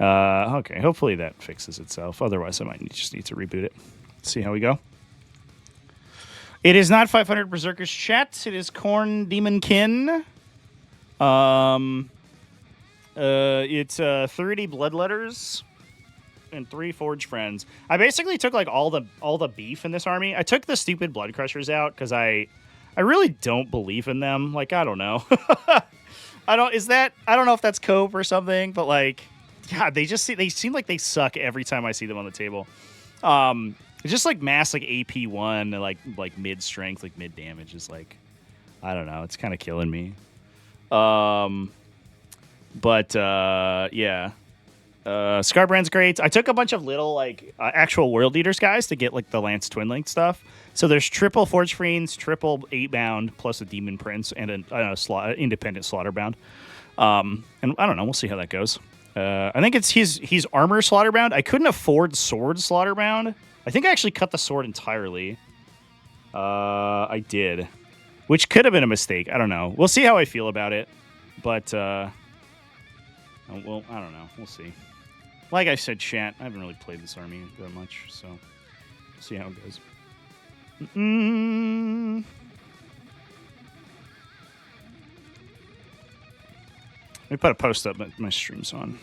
Okay, hopefully that fixes itself. Otherwise, I might just need to reboot it. See how we go. It is not 500 Berserkers chat. It is Corn Daemonkin. It's 30 bloodletters and 3 forge friends. I basically took like all the beef in this army. I took the stupid blood crushers out because I really don't believe in them. Like, I don't know. I don't know if that's cope or something, but like, God, they seem like they suck every time I see them on the table. It's just like mass like AP1, like mid strength, like mid damage is like, I don't know, it's kind of killing me. Yeah. Scarbrand's great. I took a bunch of little like actual World Eaters guys to get like the Lance Twin Link stuff. So there's triple Forge Fiends, triple 8-bound, plus a Demon Prince and an independent Slaughterbound. And I don't know. We'll see how that goes. I think he's armor Slaughterbound. I couldn't afford sword Slaughterbound. I think I actually cut the sword entirely. I did, which could have been a mistake. I don't know. We'll see how I feel about it. But well, I don't know. We'll see. Like I said, chat, I haven't really played this army that much, so we'll see how it goes. Let me put a post up that my stream's on.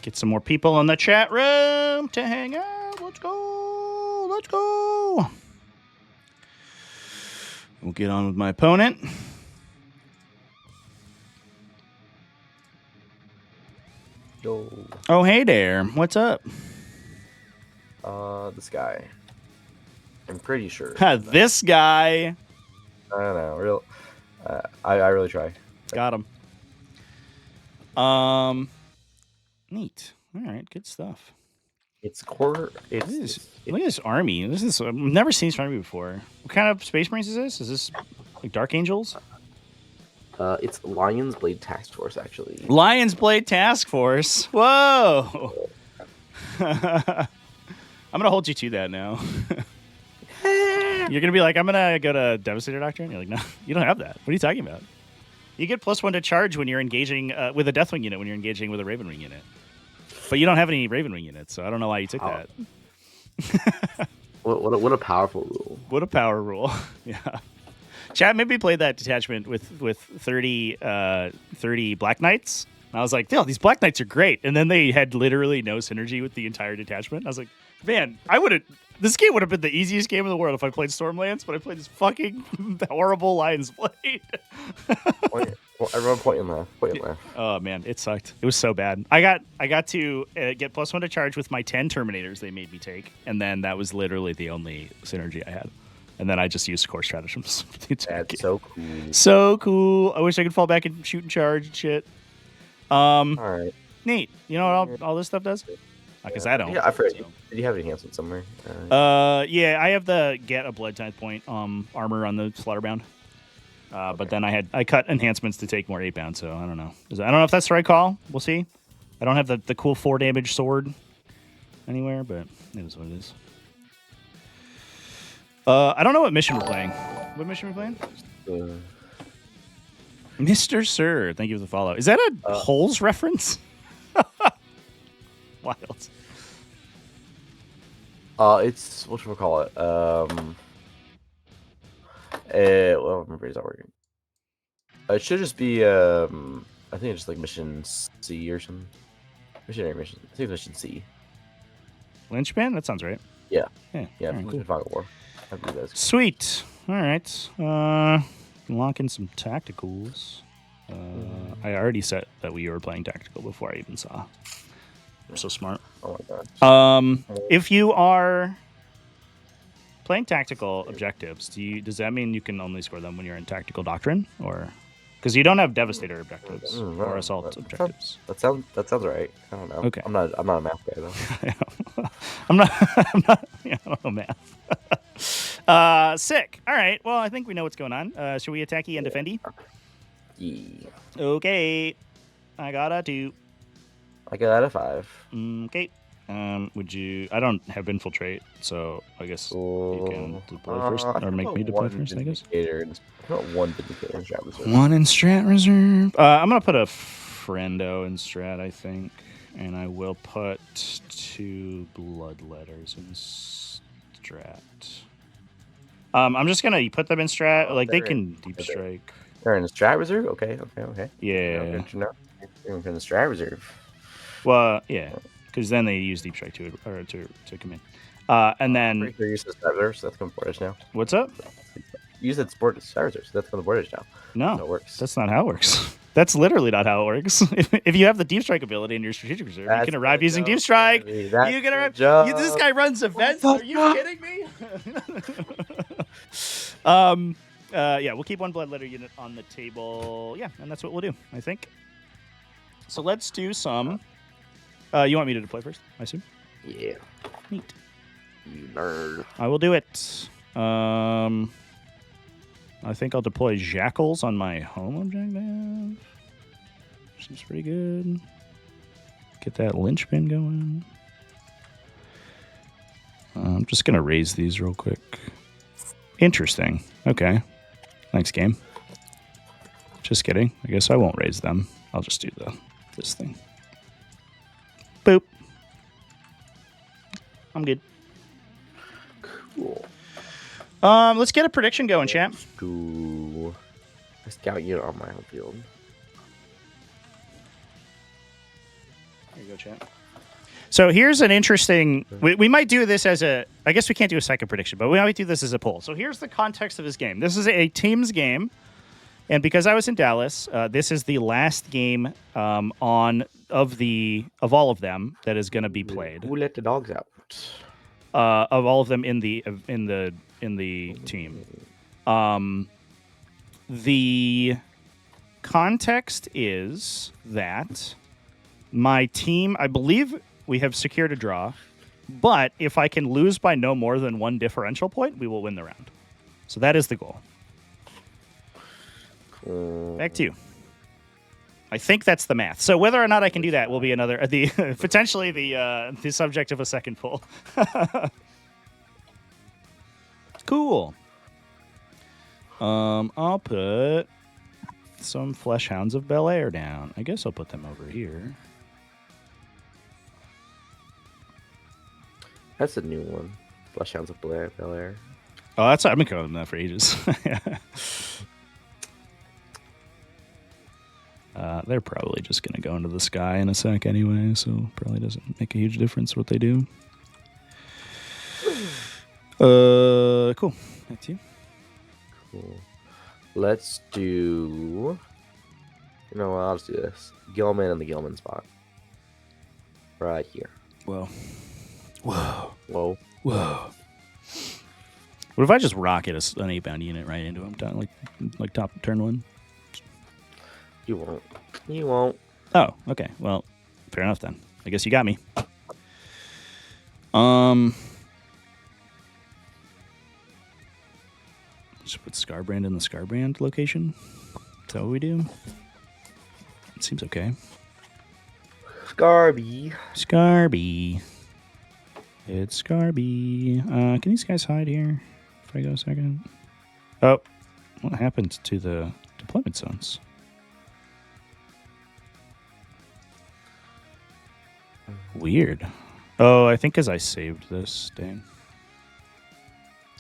Get some more people in the chat room to hang out. Let's go. Let's go. We'll get on with my opponent. Yo. Oh, hey there. What's up? This guy. I'm pretty sure. This guy. I don't know. I really try. Got him. Neat. All right, good stuff. It's core. Look at this army. I've never seen this army before. What kind of Space Marines is this? Is this like Dark Angels? It's Lion's Blade Task Force, actually. Lion's Blade Task Force. Whoa. I'm gonna hold you to that now. You're gonna be like, I'm gonna go to Devastator Doctrine. You're like, no, you don't have that. What are you talking about? You get +1 to charge when you're engaging with a Deathwing unit when you're engaging with a Ravenwing unit. But you don't have any Ravenwing units, so I don't know why you took that. What a powerful rule. What a power rule. Yeah. Chat maybe played that detachment with 30 Black Knights. And I was like, these Black Knights are great. And then they had literally no synergy with the entire detachment. I was like, man, this game would have been the easiest game in the world if I played Stormlands, but I played this fucking horrible Lion's Blade. Well, everyone point and laugh. Oh man, it sucked. It was so bad. I got to get +1 to charge with my 10 Terminators they made me take, and then that was literally the only synergy I had. And then I just used core stratagems. That's so cool. So cool. I wish I could fall back and shoot and charge and shit. All right. Neat. You know what all this stuff does? Because I don't. Yeah, I forgot. So. Did you have an enhancement somewhere? Yeah, I have the get a blood type point armor on the Slaughterbound. Okay. But then I cut enhancements to take more 8-bound, so I don't know. I don't know if that's the right call. We'll see. I don't have the cool 4 damage sword anywhere, but it is what it is. I don't know what mission we're playing. What mission we're playing? Mr. Sir, thank you for the follow. Is that a Holes reference? Wild. It's what should we call it? Well, my brain's not working. It should just be I think it's just like mission C or something. Missionary mission. I think mission C. Lynchman? That sounds right. Yeah. Yeah. Right, cool. Fog of War. Sweet. All right. Lock in some tacticals. I already said that we were playing tactical before I even saw. I'm so smart. Oh my god. If you are playing tactical objectives, does that mean you can only score them when you're in tactical doctrine, or because you don't have devastator objectives or assault objectives? That sounds right. I don't know. Okay. I'm not a math guy though. I'm not. Yeah, I don't know math. Sick. All right. Well, I think we know what's going on. Should we attacky and defendy? Yeah. Okay. I got a 2. I got a 5. Okay. Would you? I don't have infiltrate, so I guess you can deploy first, or make me deploy first. I guess. I put one vindicator in strat reserve. One in strat reserve. I'm gonna put a friendo in strat, I think, and I will put 2 bloodletters in strat. I'm just gonna put them in strat. Like they can deep strike. They're in the strat reserve. Okay. Yeah. They're in the strat reserve. Well, yeah, because then they use deep strike to come in. And then they're using strat reserve, so that's going to boardage now. What's up? Use that strat reserve, so that's going to boardage now. No, that works. That's not how it works. That's literally not how it works. If you have the deep strike ability in your strategic reserve, you can arrive using deep strike. You can arrive. This guy runs events. Are you kidding me? Yeah, we'll keep 1 bloodletter unit on the table. Yeah, and that's what we'll do, I think. So let's do some. You want me to deploy first, I assume? Yeah. Neat. You nerd. I will do it. I think I'll deploy Jackals on my home objective. Seems pretty good. Get that linchpin going. I'm just going to raise these real quick. Interesting. Okay. Thanks, game. Just kidding. I guess I won't raise them. I'll just do this thing. Boop. I'm good. Cool. Let's get a prediction going, champ. Cool. A scout unit on my home field. There you go, champ. So here's an interesting. We might do this as a. I guess we can't do a second prediction, but we might do this as a poll. So here's the context of this game. This is a teams game, and because I was in Dallas, this is the last game of all of them that is going to be played. Who let the dogs out? Of all of them in the team. The context is that my team, I believe we have secured a draw, but if I can lose by no more than 1 differential point, we will win the round. So that is the goal. Cool. Back to you. I think that's the math. So whether or not I can do that will be potentially the subject of a second poll. Cool. I'll put some Flesh Hounds of Bel Air down. I guess I'll put them over here. That's a new one. Flesh Hounds of Bel Air. Oh, I've been calling them that for ages. They're probably just going to go into the sky in a sec anyway, so probably doesn't make a huge difference what they do. Cool. That's you. Cool. Let's do... You know what? I'll just do this. Gilman in the Gilman spot. Right here. Whoa. Whoa. What if I just rocket an 8-bound unit right into him, like top turn 1? You won't. You won't. Oh, okay. Well, fair enough then. I guess you got me. Just put Scarbrand in the Scarbrand location. Is that what we do? It seems okay. Scarby. It's Scarby. Can these guys hide here? If I go a second. Oh, what happened to the deployment zones? Weird. Oh, I think because I saved this. Dang.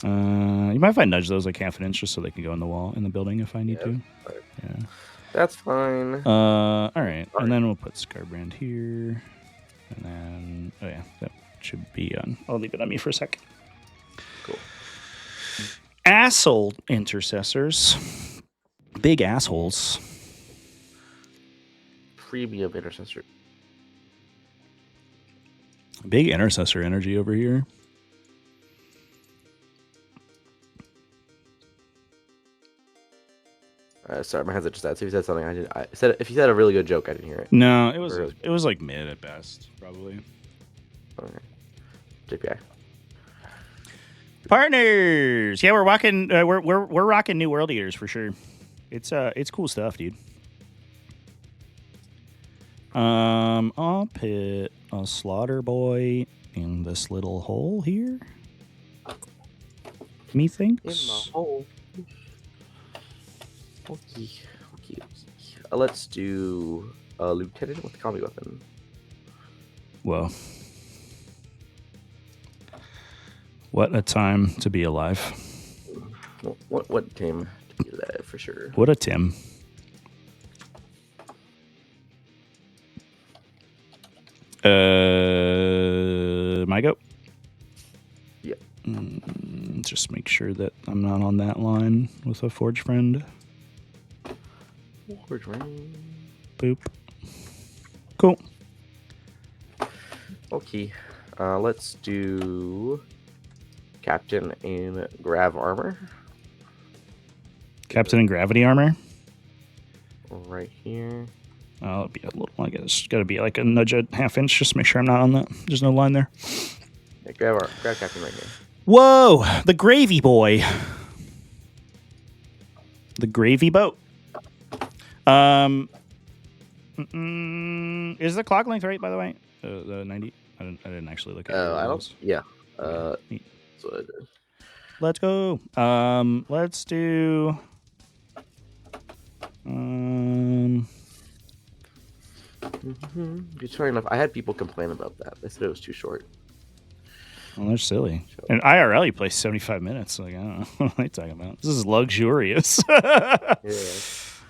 You mind if I nudge those like half an inch just so they can go in the wall in the building if I need to? Right. Yeah. That's fine. All right. And then we'll put Scarbrand here. And then, oh yeah, that should be on. I'll leave it on me for a sec. Cool. Asshole intercessors. Big assholes. Premium intercessor. Big intercessor energy over here. Sorry, my headset just died. So if you said something, if you said a really good joke, I didn't hear it. No, it was like mid at best, probably. Okay. JPI. Partners, yeah, we're rocking. We're rocking New World Eaters for sure. It's cool stuff, dude. I'll put a slaughter boy in this little hole here. Methinks. In the hole. Okay. Let's do a lieutenant with a combi weapon. Whoa. What a time to be alive. What team to be alive for sure. What a Tim. My go? Yep. Just make sure that I'm not on that line with a forge friend. Forge friend. Boop. Cool. Okay. Let's do Captain in Grav armor. Captain in gravity armor. Right here. It'll be a little, I guess, got to be like a nudge a half inch. Just make sure I'm not on that. There's no line there. Yeah, grab Captain right here. Whoa, the gravy boy. The gravy boat. Is the clock length right, by the way? The 90? I didn't actually look at it. I don't. Yeah. Neat. That's what I did. Let's go. Let's do. It's fair enough. I had people complain about that. They said it was too short. Well, they're silly. And IRL, you play 75 minutes. Like, I don't know. What are you talking about? This is luxurious. Yeah.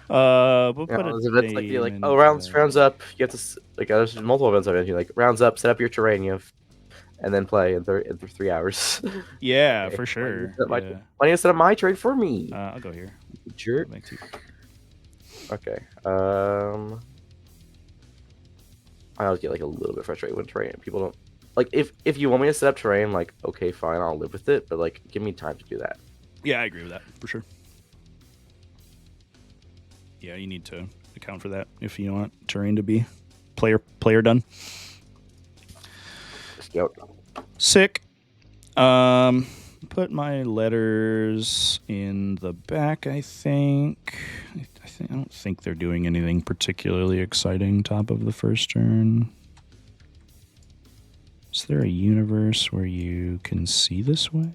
We'll put there's events like you're like, oh, rounds up. You have to like there's multiple events. You're like rounds up, set up your terrain, and then play in 3 hours. Yeah, Okay. for sure. Why do you set up my trade for me? I'll go here. Jerk. Okay. I always get like a little bit frustrated when terrain people don't like if you want me to set up terrain, like okay, fine, I'll live with it, but like give me time to do that. Yeah, I agree with that for sure. Yeah, you need to account for that if you want terrain to be player done. Yep. Sick. Put my letters in the back. I don't think they're doing anything particularly exciting top of the first turn. Is there a universe where you can see this way?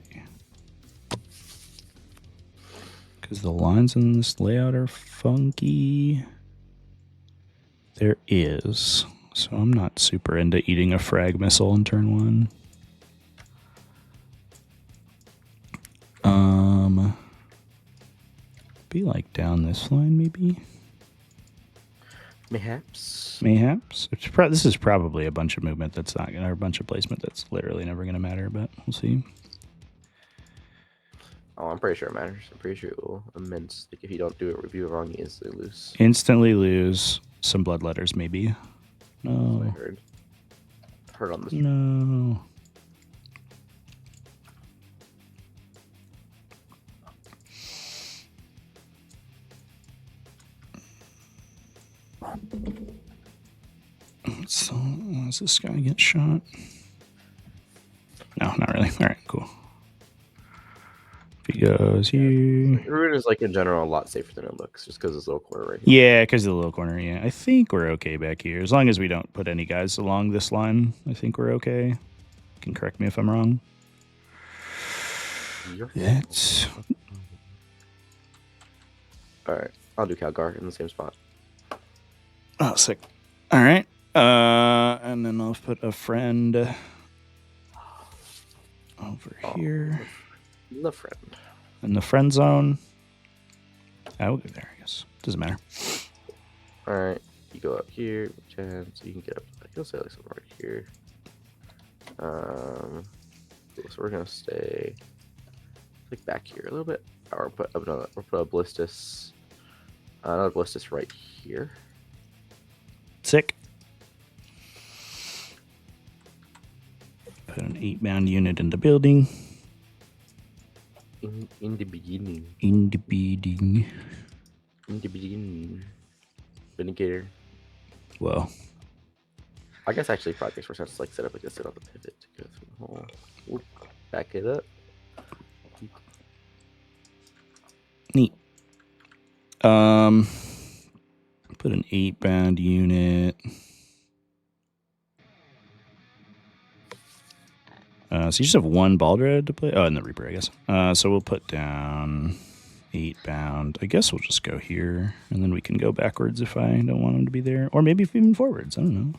Because the lines in this layout are funky. There is. So I'm not super into eating a frag missile in turn 1. Be like down this line, maybe? Mayhaps. This is probably a bunch of movement that's not going to, or a bunch of placement that's literally never going to matter, but we'll see. Oh, I'm pretty sure it matters. I'm pretty sure it will immense. Like if you don't do it, review it wrong, you instantly lose some blood letters, maybe. No. I heard on this. No. So, does this guy get shot? No, not really. All right, cool. If he goes here. Ruin is like in general a lot safer than it looks, just because it's a little corner right here. Yeah, because of the little corner. Yeah, I think we're okay back here as long as we don't put any guys along this line. I think we're okay. You can correct me if I'm wrong. That's all right. I'll do Calgar in the same spot. Oh, sick. All right. And then I'll put a friend over here. The friend. In the friend zone. I'll go there, I guess. Doesn't matter. All right. You go up here, so you can get up. You'll say like somewhere right here. So we're gonna stay like back here a little bit, or put another, or put a ballistus, another ballistus right here. Sick. Put an 8-bound unit in the building. In the beginning. In the beginning. In the beginning. Vindicator. Whoa. I guess actually probably makes more sense to like set up like this, set up a pivot to go through the hole. Ooh, back it up. Neat. Put an 8-bound unit So you just have one ball dread to play. Oh, and the Reaper, I guess. So we'll put down 8 bound. I guess we'll just go here, and then we can go backwards if I don't want him to be there, or maybe even forwards. I don't know.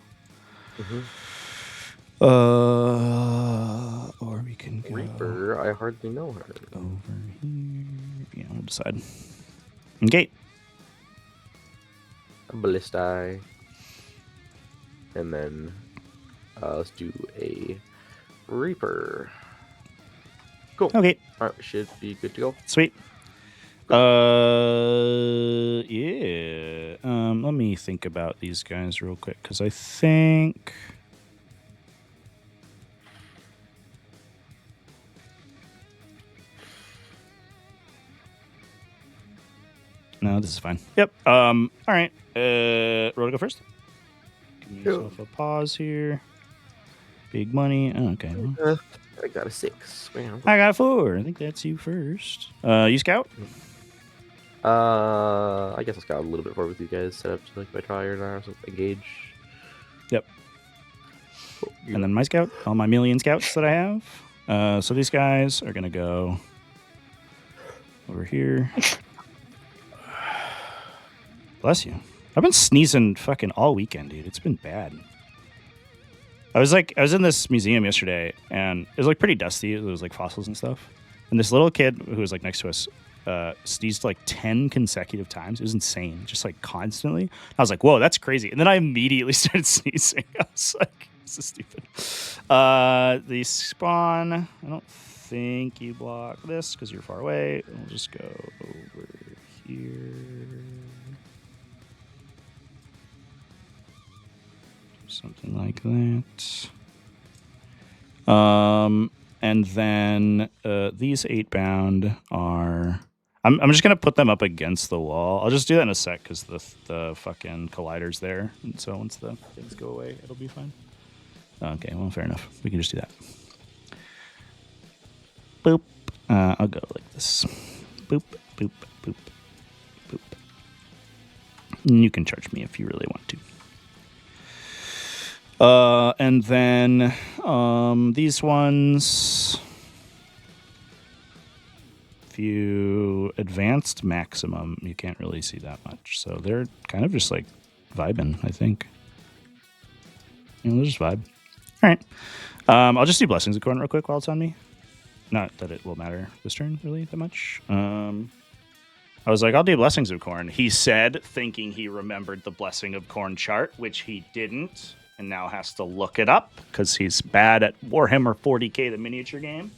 Or we can go Reaper, I hardly know her. over here. Yeah, we'll decide. And gate. A Ballistae. And then let's do a Reaper. Cool. Okay. All right, we should be good to go. Sweet. Yeah. Let me think about these guys real quick, because I think... No, this is fine. Yep. All right. Roll to go first. Give yourself a pause here. Big money. Oh, okay. Well, I got a 6. Wow. I got a 4. I think that's you first. You scout? I guess I'll scout a little bit more with you guys. Set up to like my try or something. Engage. Yep. Cool. And then my scout. All my million scouts that I have. So these guys are gonna go over here. Bless you. I've been sneezing fucking all weekend, dude. It's been bad. I was in this museum yesterday, and it was like pretty dusty. There was like fossils and stuff. And this little kid who was like next to us sneezed like 10 consecutive times. It was insane, just like constantly. I was like, whoa, that's crazy. And then I immediately started sneezing. I was like, this is stupid. The spawn, I don't think you block this because you're far away. We'll just go over here. Something like that. And then these 8 bound are... I'm just going to put them up against the wall. I'll just do that in a sec because the fucking collider's there. And so once the things go away, it'll be fine. Okay, well, fair enough. We can just do that. Boop. I'll go like this. Boop, boop, boop, boop. And you can charge me if you really want to. And then these ones, if you advanced maximum, you can't really see that much. So they're kind of just like vibing, I think. You know, they'll just vibe. All right. I'll just do Blessings of Corn real quick while it's on me. Not that it will matter this turn really that much. I was like, I'll do Blessings of Corn. He said, thinking he remembered the Blessing of Corn chart, which he didn't. And now has to look it up because he's bad at Warhammer 40k, the miniature game.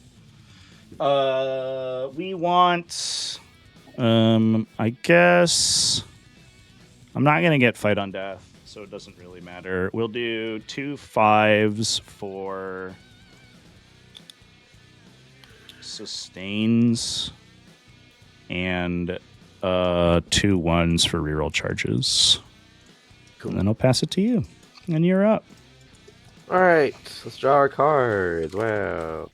We want, I guess, I'm not going to get Fight on Death, so it doesn't really matter. We'll do 2 5s for sustains and 2 1s for reroll charges. Cool. And then I'll pass it to you. And you're up. All right, let's draw our cards. Wow.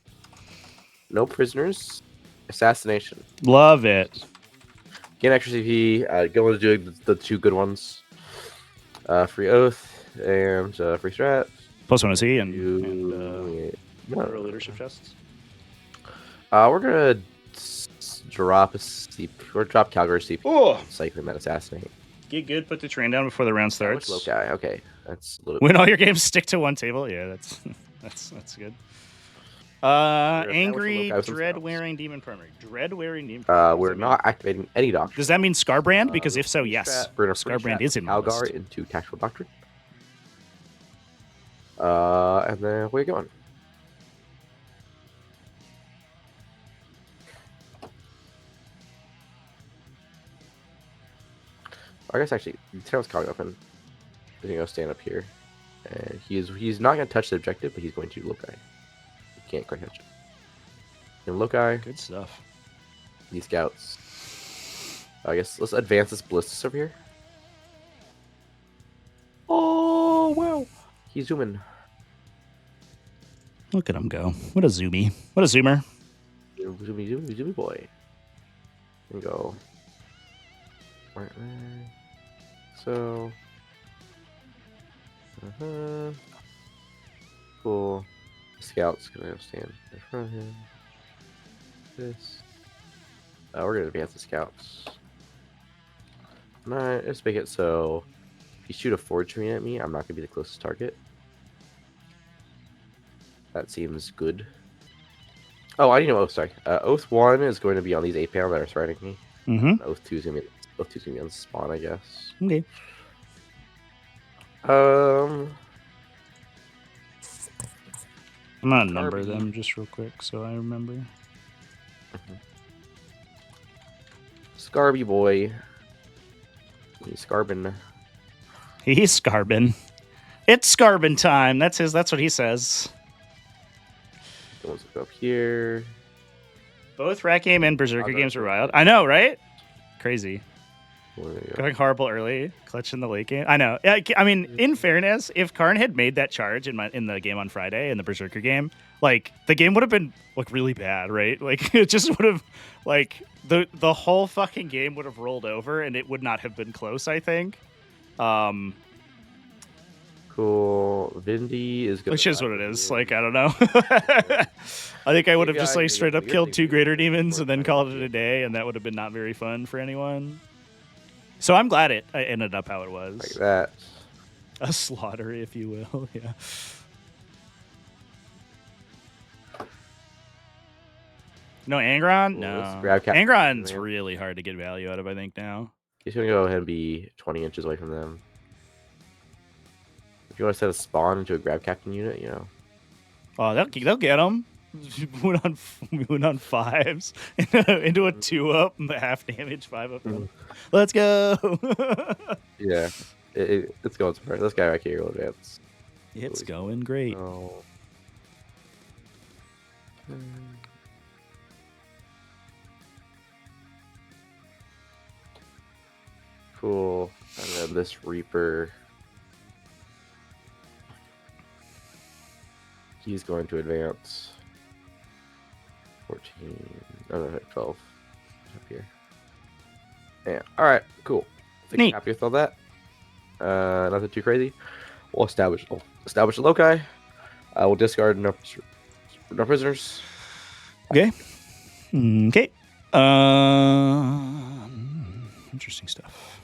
No prisoners. Assassination. Love it. Gain extra CP. Go into doing the 2 good ones. Free Oath and free strat. +1 C and no. leadership chests. We're gonna drop a CP. We're gonna drop Calgary CP. Oh, Cycling that assassinate. get good. Put the train down before the round starts. Loci. Okay, that's a little. Win all your games. Stick to one table. Yeah, that's good. Angry dread-wearing demon primary. Dread-wearing demon primary. We're not activating any doctrine. Does that mean Scarbrand? Because if so, yes. Scarbrand is in my Algar list. into tactical doctrine. And then where are you going? I guess actually, Terrell's calling open. He's gonna go stand up here, and he's not gonna touch the objective, but he's going to Loci. He can't quite touch it. And Loci. Good stuff. These scouts. I guess let's advance this ballistus over here. Oh wow! He's zooming. Look at him go. What a zoomy. What a zoomer. Zoomy boy. And go. Right there. So. Cool. Scout's gonna stand in front of him. This. We're gonna advance the scouts. Let's make it so if you shoot a forge marine at me, I'm not gonna be the closest target. That seems good. Oh, I didn't know. Oh, sorry. Oath 1 is going to be on these 8-pound that are threatening me. Mm-hmm. Oath 2 is gonna be on spawn, I guess. Okay. I'm gonna number them just real quick so I remember. Scarby boy. He's Scarbin. He's Scarbin. It's Scarbin time. That's what he says. The ones that go up here. Both Rat Game and Berserker games were wild. I know, right? Crazy. Going horrible early, clutch in the late game. I know. I mean, in fairness, if Karn had made that charge in the game on Friday in the Berserker game, like the game would have been like really bad, right? Like it just would have, like the whole fucking game would have rolled over, and it would not have been close. I think. Cool. Vindy is good. Which is what it is. Like I don't know. I think I would have just like straight up killed 2 greater demons and then called it a day, and that would have been not very fun for anyone. So I'm glad it ended up how it was. Like that. A slaughter, if you will. Yeah. No, Angron? No. Angron's really hard to get value out of, I think, now. He's going to go ahead and be 20 inches away from them. If you want to set a spawn into a grab captain unit, you know. Oh, they'll get him. Moon on 5s into a 2-up, half damage 5-up. Let's go. Yeah, it's going so far. This guy right here will advance. It's going great. Oh. Cool. And then this Reaper. He's going to advance. 14. Oh, no, 12. Up here. Yeah. All right. Cool. I think I'm happy with all that. Nothing too crazy. We'll establish a loci. We'll discard no prisoners. Okay. Okay. Interesting stuff.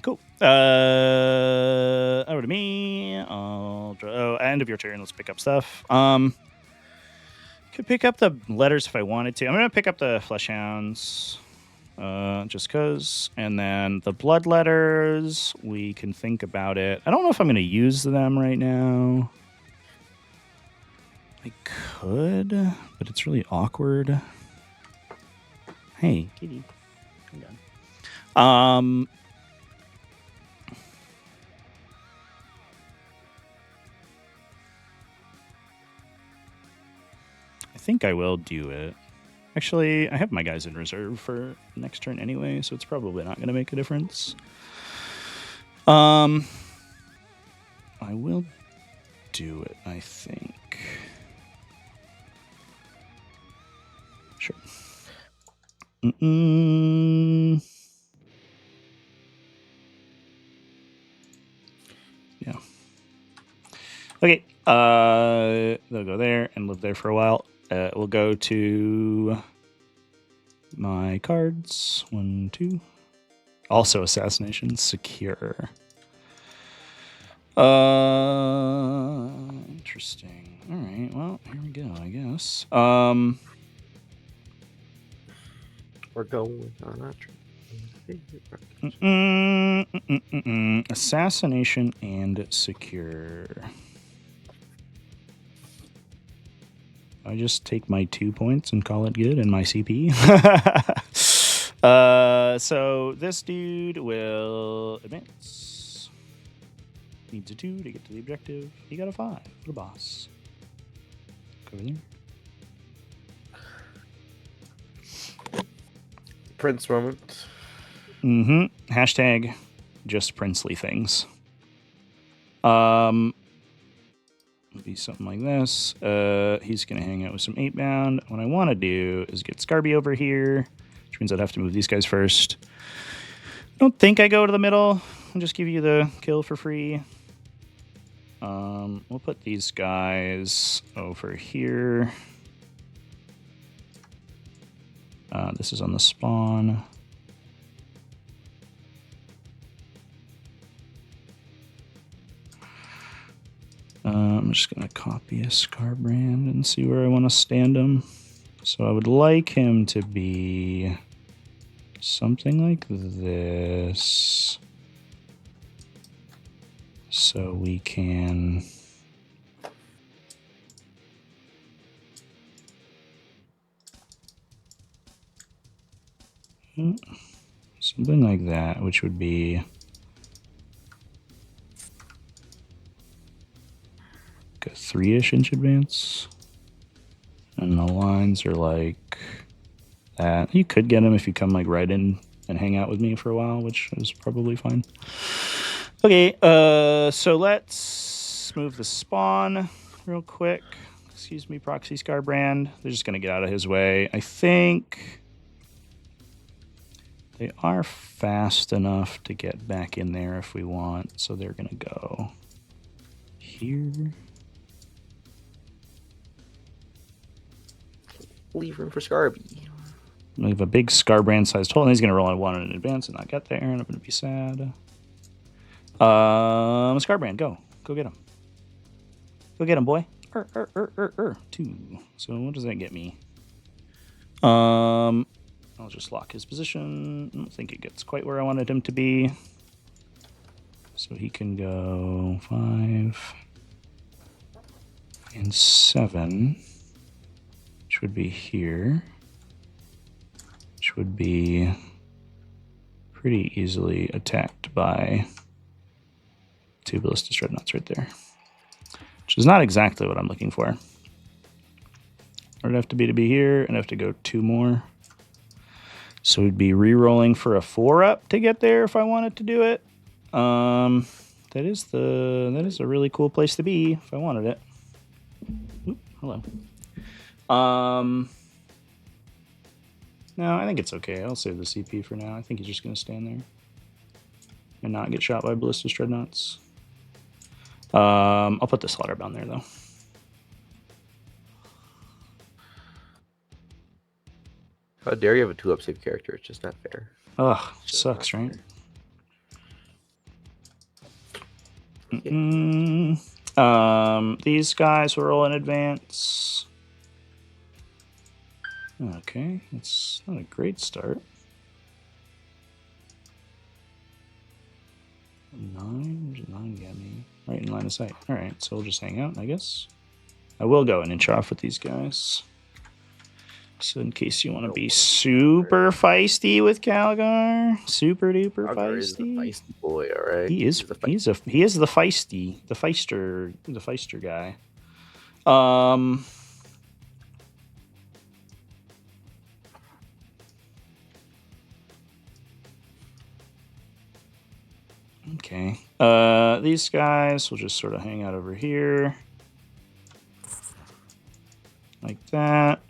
Cool. Over to me. End of your turn. Let's pick up stuff. Could pick up the letters if I wanted to. I'm gonna pick up the Fleshhounds, just cause. And then the blood letters, we can think about it. I don't know if I'm gonna use them right now. I could, but it's really awkward. Hey, kitty, come down. I think I will do it. Actually, I have my guys in reserve for next turn anyway, so it's probably not going to make a difference. I will do it, I think. Sure. Yeah. Okay. They'll go there and live there for a while. We'll go to my cards. 1, 2. Also assassination. Secure. Interesting. All right. Well, here we go, I guess. We're going on a assassination and secure. I just take my 2 points and call it good in my CP. So this dude will advance. Needs a 2 to get to the objective. He got a 5. What a boss. Go over there. Prince moment. Hashtag just princely things. Be something like this. He's going to hang out with some 8-bound. What I want to do is get Scarby over here, which means I'd have to move these guys first. I don't think I go to the middle. I'll just give you the kill for free. We'll put these guys over here. This is on the spawn. I'm just going to copy a Scarbrand and see where I want to stand him. So I would like him to be something like this. So we can... something like that, which would be like a 3-ish inch advance. And the lines are like that. You could get them if you come like right in and hang out with me for a while, which is probably fine. Okay, so let's move the spawn real quick. Excuse me, Proxy Scarbrand. They're just going to get out of his way. I think they are fast enough to get back in there if we want. So they're going to go here. Leave room for Scarby. We have a big Scarbrand sized hole, and he's going to roll on 1 in advance and not get there, and I'm going to be sad. Scarbrand, go. Go get him. Go get him, boy. 2. So what does that get me? I'll just lock his position. I don't think it gets quite where I wanted him to be. So he can go 5 and 7, which would be here, which would be pretty easily attacked by 2 Ballistic Dreadnoughts right there, which is not exactly what I'm looking for. I'd have to be here, and have to go 2 more. So we'd be re-rolling for a 4-up to get there if I wanted to do it. That is a really cool place to be if I wanted it. Oop, hello. No, I think it's okay. I'll save the CP for now. I think he's just going to stand there and not get shot by Ballistic Dreadnoughts. I'll put the slaughter bound there, though. How dare you have a 2-up save character? It's just not fair. Ugh, sucks, right? These guys will roll in advance. Okay, it's not a great start. 9? Where's 9 get me? Right in line of sight. Alright, so we'll just hang out, I guess. I will go an inch off with these guys. So in case you want to be super feisty with Calgar, super duper feisty. Is a feisty boy, all right. He is the feister guy. Okay. These guys will just sort of hang out over here. Like that.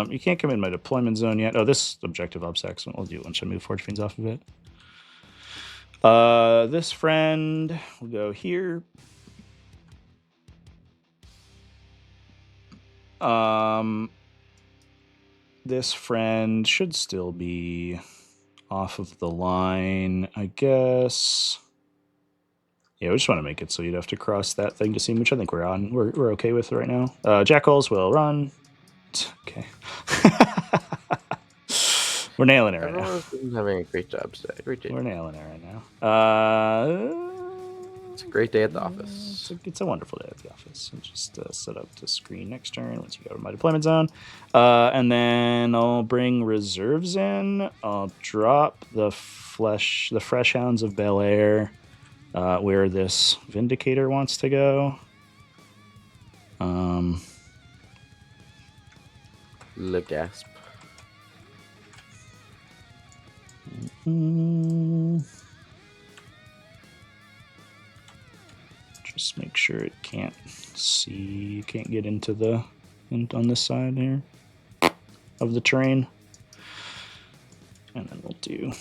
You can't come in my deployment zone yet. Oh, this objective obsects. I'll do it once I move Forge Fiends off of it. This friend will go here. This friend should still be off of the line, I guess. Yeah, we just want to make it so you'd have to cross that thing to see, which I think we're on. We're okay with right now. Jackals will run. Okay. We're nailing it right now. Everyone's having a great job today. Great day. We're nailing it right now. It's a great day at the office. It's a wonderful day at the office. I'll just set up the screen next turn once you go to my deployment zone. And then I'll bring reserves in. I'll drop the fresh Hounds of Bel Air where this Vindicator wants to go. Le gasp. Just make sure it can't get into on this side here of the terrain. And then we'll do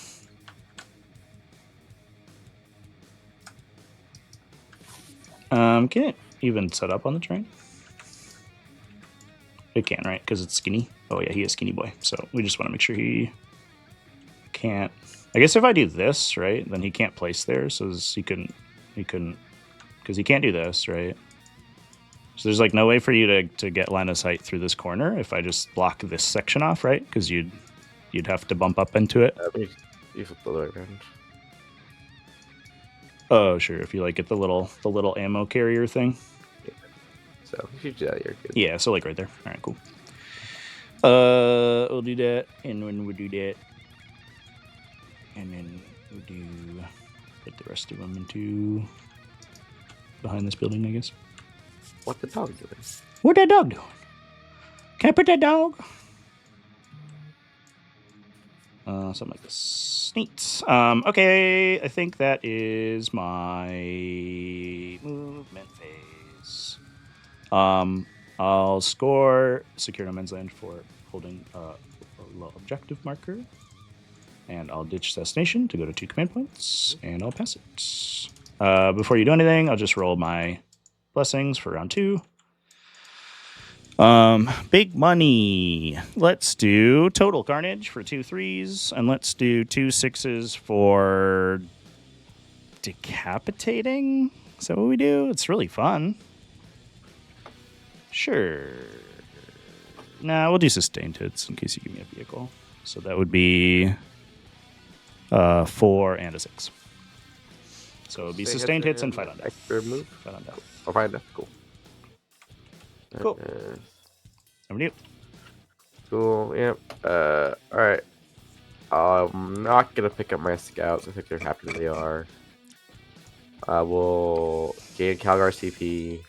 Can it even set up on the train? It can, right? Because it's skinny. Oh yeah, he is skinny boy. So we just want to make sure he can't. I guess if I do this, right, then he can't place there. So he couldn't, because he can't do this, right? So there's like no way for you to get line of sight through this corner if I just block this section off, right? Because you'd have to bump up into it. You flip the other way around. Oh sure, if you like get the little ammo carrier thing. Yeah. So if you do that, you're good. Yeah, so like right there. All right, cool. We'll do that, and when we do that, and then we'll do put the rest of them into behind this building, I guess. What the dog doing? What that dog doing? Can I put that dog? Something like this. Neat. Okay, I think that is my movement phase. I'll score Secure No Man's Land for holding a low objective marker. And I'll ditch Assassination to go to 2 command points, and I'll pass it. Before you do anything, I'll just roll my blessings for round 2. Big money. Let's do Total Carnage for 2 3s, and let's do 2 6s for Decapitating. Is that what we do? It's really fun. Sure. Nah, we'll do Sustained Hits in case you give me a vehicle. So that would be 4 and a 6. So it would be Sustained Hits and Fight on Death. Extra move? Fight on Death. Oh, Fight on Death. Cool. Cool. Over to you. Cool. Yep. Alright. I'm not gonna pick up my scouts. I think they're happy that they are. I will gain Calgar CP.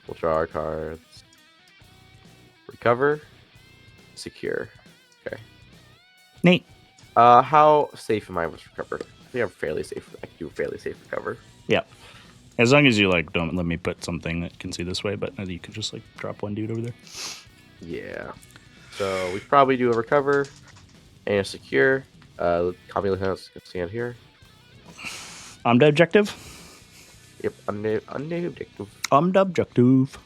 We'll draw our cards. Recover. Secure. Okay. Neat. How safe am I with recover? I think I'm fairly safe. I can do fairly safe recover. Yeah. As long as you like don't let me put something that can see this way, but you could just like drop one dude over there. Yeah. So we probably do a recover and a secure. Copy lieutenants can stand here. The objective. Yep. Undo objective. The objective.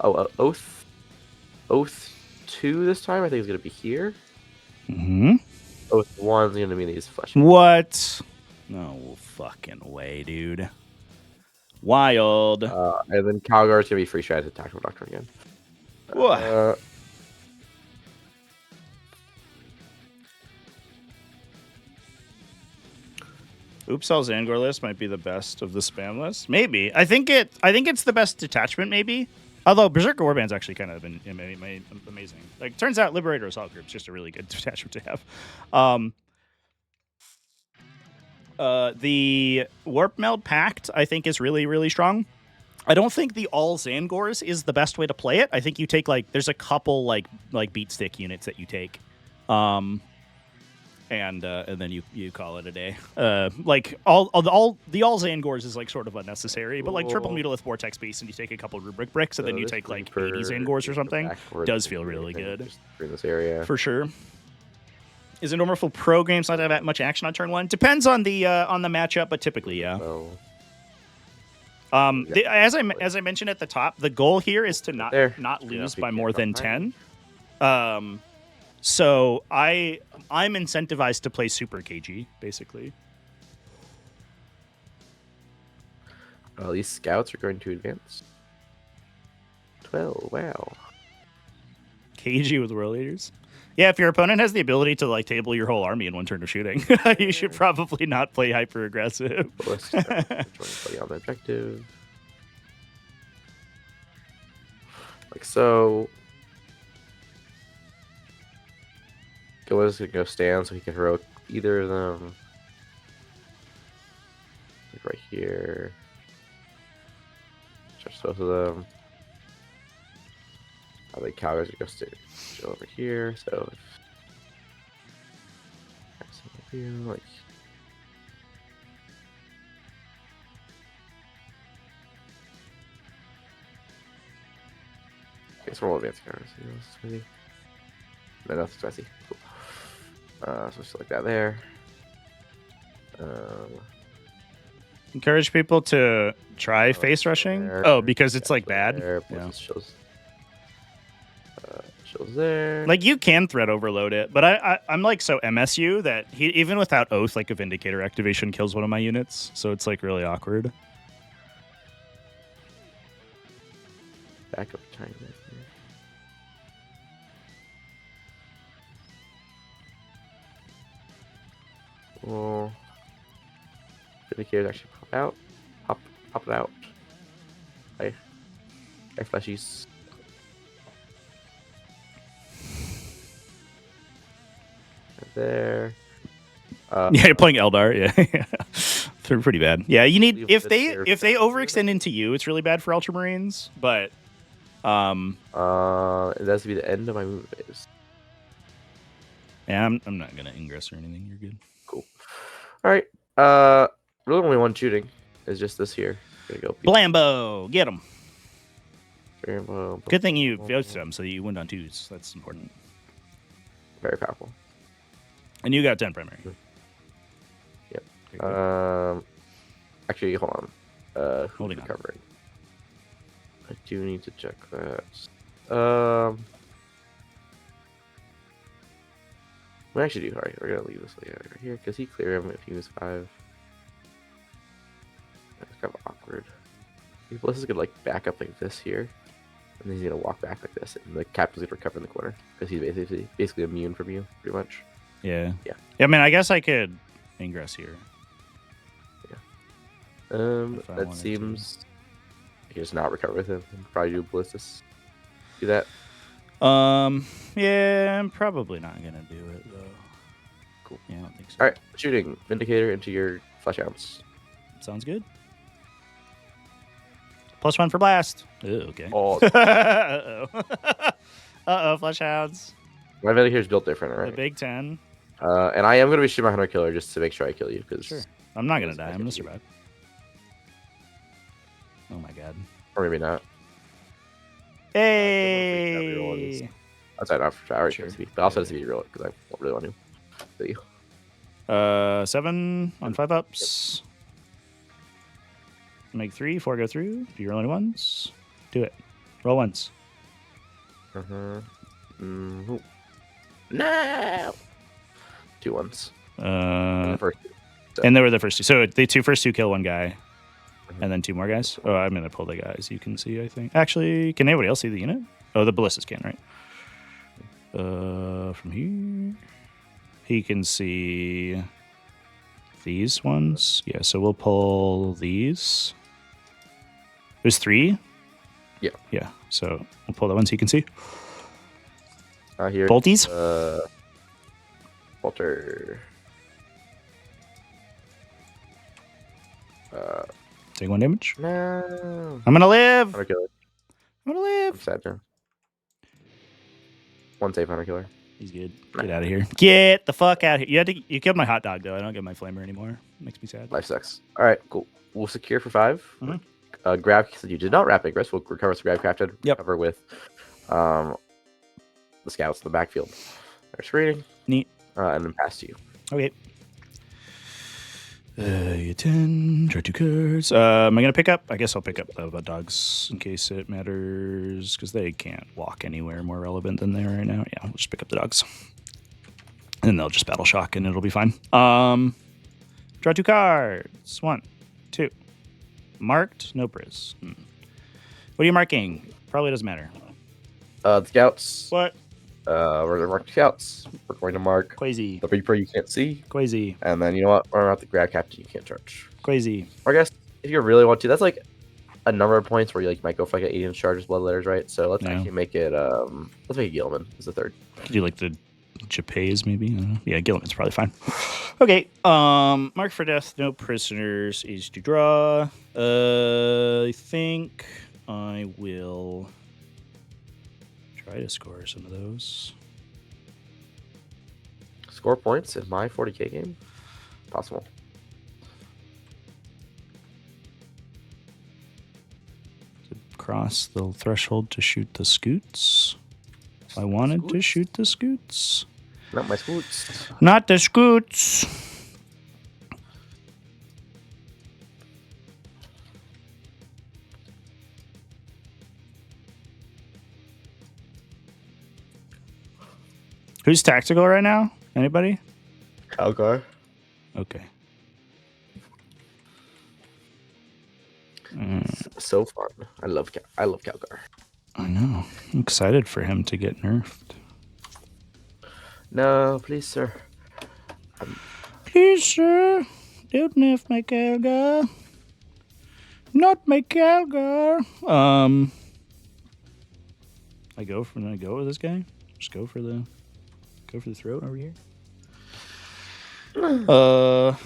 Oh, oath. Oath 2 this time. I think is gonna be here. Mm-hmm. Oath 1 is gonna be these flesh. What? No fucking way, dude. Wild. And then Calgar is gonna be free strat to tactical doctrine again. What? Oops, All Zangor list might be the best of the spam list. Maybe. I think it's the best detachment, maybe. Although Berserker Warband's actually kind of been amazing. Like, turns out Liberator Assault Group's just a really good detachment to have. The Warp Meld Pact, I think, is really, really strong. I don't think the All Zangors is the best way to play it. I think you take, like, there's a couple, like beat stick units that you take. And then you call it a day. Like the All Zangors is like sort of unnecessary, but like triple Mutalith Vortex Beast and you take a couple Rubric Bricks and then you take like 80 Zangors or something. Does feel really good. In this area. For sure. Is it normal for pro games not to have that much action on turn 1? Depends on the matchup, but typically, yeah. So, as I mentioned at the top, the goal here is to not lose by more than 10. So I'm incentivized to play super KG, basically. These scouts are going to advance. 12, wow. KG with World Eaters. Yeah, if your opponent has the ability to like table your whole army in one turn of shooting, you should probably not play hyper aggressive. Let's play on the objective. Like so. Let's go stand so he can heroic either of them. Like right here. Just both of them. I think Calgar's gonna go over here, so like okay, so we'll advance cards. Maybe. No, nothing's messy. Cool. So just like that there. Encourage people to try face rushing. There. Oh, because it's Yeah, like bad. There. Yeah. Shows there. Like you can threat overload it, but I'm like so MSU that he even without oath, like a Vindicator activation kills one of my units, so it's like really awkward. Backup time. Oh, Vindicator's actually pop out. Pop it out. Hi, flashies. Right there. Yeah, you're playing Eldar. Yeah, they're pretty bad. Yeah, you need if they overextend into you, it's really bad for Ultramarines. But it has to be the end of my movement phase. Yeah, I'm not gonna ingress or anything. You're good. Cool. All right. Really only one shooting is just this here. Gonna go. Blambo, get him. Blambo. Good thing you ghosted them so that you went on 2s. That's important. Very powerful. And you got 10 primary. Yep. Actually, hold on. Holding on. Recovering. I do need to check that. We actually do. All right, we're gonna leave this guy right here because he cleared him if he was 5. That's kind of awkward. Bliss is gonna like back up like this here, and then he's gonna walk back like this, and the captain's gonna recover in the corner because he's basically immune from you, pretty much. Yeah. Yeah. I mean, I guess I could ingress here. That seems. I can just not recover with him and probably do ballistas. Do that. Yeah, I'm probably not gonna do it though. Cool. Yeah, I don't think so. All right, shooting Vindicator into your flesh ounce. Sounds good. +1 for blast. Ooh, okay. Oh, Uh-oh, flesh hounds. my Vindicator's built different, all The right? Big 10. And I am gonna be shooting my hunter killer just to make sure I kill you, because Sure. I'm not gonna die. I'm gonna survive. Oh my god. or maybe not. Hey. That's not for already Sure. to be, but also has to be real because I don't really want to kill you. 7 on 5-ups. Make 3, 4 go through. Do your only ones. Do it. Roll once. No. 2 ones. First. And they were the first 2. So the first 2 kill one guy, and then 2 more guys. Oh, I'm gonna pull the guys. You can see. I think. Actually, can anybody else see the unit? Oh, the ballistas can, right? From here, he can see these ones. Yeah. So we'll pull these. There's 3. Yeah. Yeah. So we'll pull that one so you can see. Here. Bolties. Walter. Take 1 damage. No. I'm gonna live. Hunter killer. I'm gonna I'm live. sad now. 1 save hunter killer. He's good. Get out of here. Get the fuck out of here. You killed my hot dog though. I don't get my flamer anymore. Makes me sad. Life sucks. All right, cool. We'll secure for 5. Grab. So you did not wrap ingress. We'll recover with grab crafted. Yep. Recover with the scouts in the backfield. They're screening. Neat. And then pass to you. Okay. You 10. Draw 2 cards. Am I gonna pick up? I guess I'll pick up the dogs in case it matters because they can't walk anywhere more relevant than they are right now. Yeah, we'll just pick up the dogs, and then they'll just battle shock and it'll be fine. Draw 2 cards. 1, 2. Marked. No priz. What are you marking? Probably doesn't matter. The scouts. What? We're going to mark scouts. We're going to mark Quasi. the Reaper you can't see. Quasi. And then, you know what? We're out the grab captain you can't charge. Quasi. Or I guess if you really want to, that's like a number of points where you like might go for like an 8-inch charge as blood letters, right? So let's actually make it, let's make it Gilman as the 3rd. Could you like the Japays maybe? I don't know. Yeah, Gilman's probably fine. Okay. Mark for death. No prisoners is to draw. I think I will try to score some of those. Score points in my 40k game? Possible. Cross the threshold to shoot the scoots. I wanted to shoot the scoots. Not my scoots. Not the scoots. Who's tactical right now? Anybody? Calgar. Okay. So fun. I love Calgar. I know. I'm excited for him to get nerfed. No, please, sir. Please, sir, don't nerf my Calgar. Not my Calgar. I go with this guy. Just go for the throat over here. The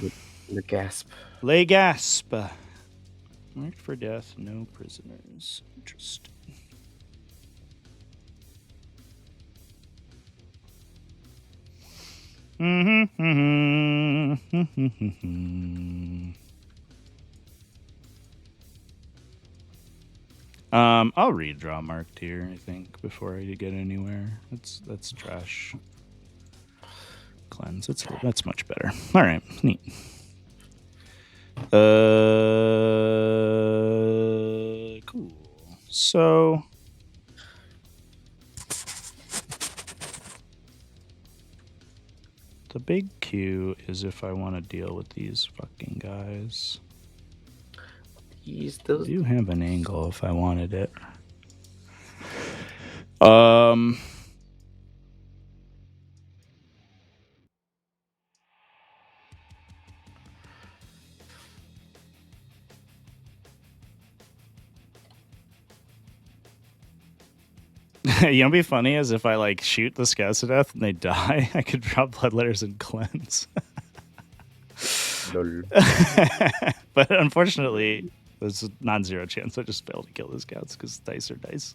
gasp. Lay gasp. Marked for death, no prisoners. Interesting. I'll redraw marked here, I think, before I get anywhere. That's trash. Cleanse. That's much better. All right, neat. Cool. So the big Q is if I want to deal with these fucking guys. I do have an angle if I wanted it. You know, be funny is if I like shoot the scouts to death and they die, I could drop blood letters and cleanse. But unfortunately, there's a non-zero chance I just failed to kill the scouts because dice are dice.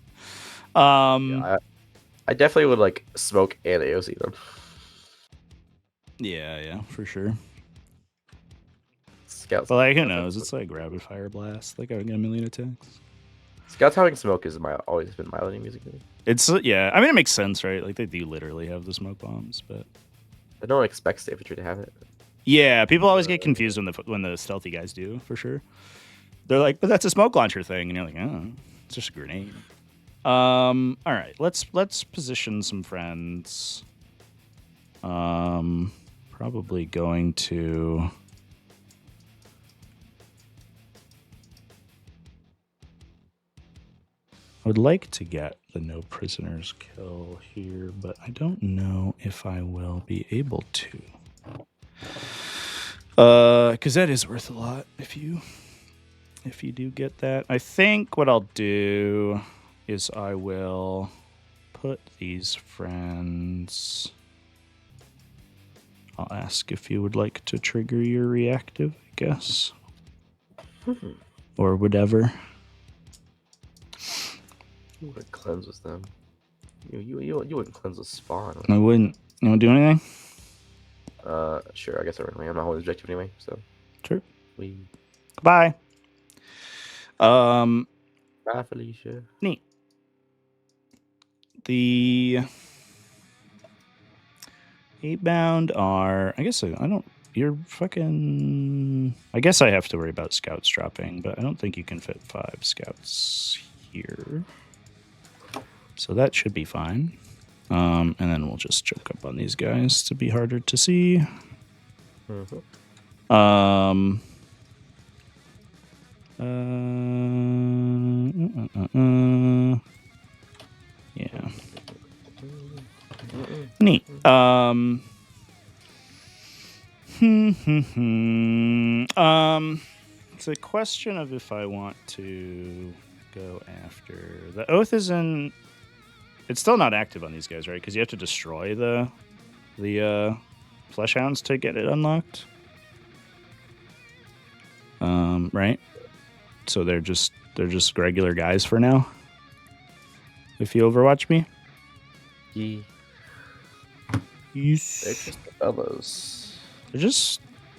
Yeah, I definitely would like smoke and AOC them. Yeah, for sure. Scouts. But like, who knows? It's like rapid fire blast. Like I would get a million attacks. Scouts having smoke is always been my leading music. It's yeah. I mean, it makes sense, right? Like they do literally have the smoke bombs, but I don't expect Safe Entry to have it. Yeah, people always get confused when the stealthy guys do, for sure. They're like, but that's a smoke launcher thing, and you're like, oh, it's just a grenade. All right, let's position some friends. Probably going to. I would like to get the no prisoners kill here, but I don't know if I will be able to. Because that is worth a lot if you do get that. I think what I'll do is I will put these friends. I'll ask if you would like to trigger your reactive, I guess. Or whatever. You wouldn't cleanse with them. You wouldn't cleanse with spawn. I wouldn't. You want to do anything? Sure. I guess I'm not holding objective anyway. So. Sure. We. Bye. Bye, Felicia. Neat. The 8-bound are. I guess I don't. You're fucking. I guess I have to worry about scouts dropping, but I don't think you can fit 5 scouts here. So that should be fine. And then we'll just choke up on these guys to be harder to see. Yeah. Neat. It's a question of if I want to go after the oath is in. It's still not active on these guys, right? Because you have to destroy the flesh hounds to get it unlocked. Right? So they're just regular guys for now. If you Overwatch me. Yeah. Yes. They're just the fellas. They're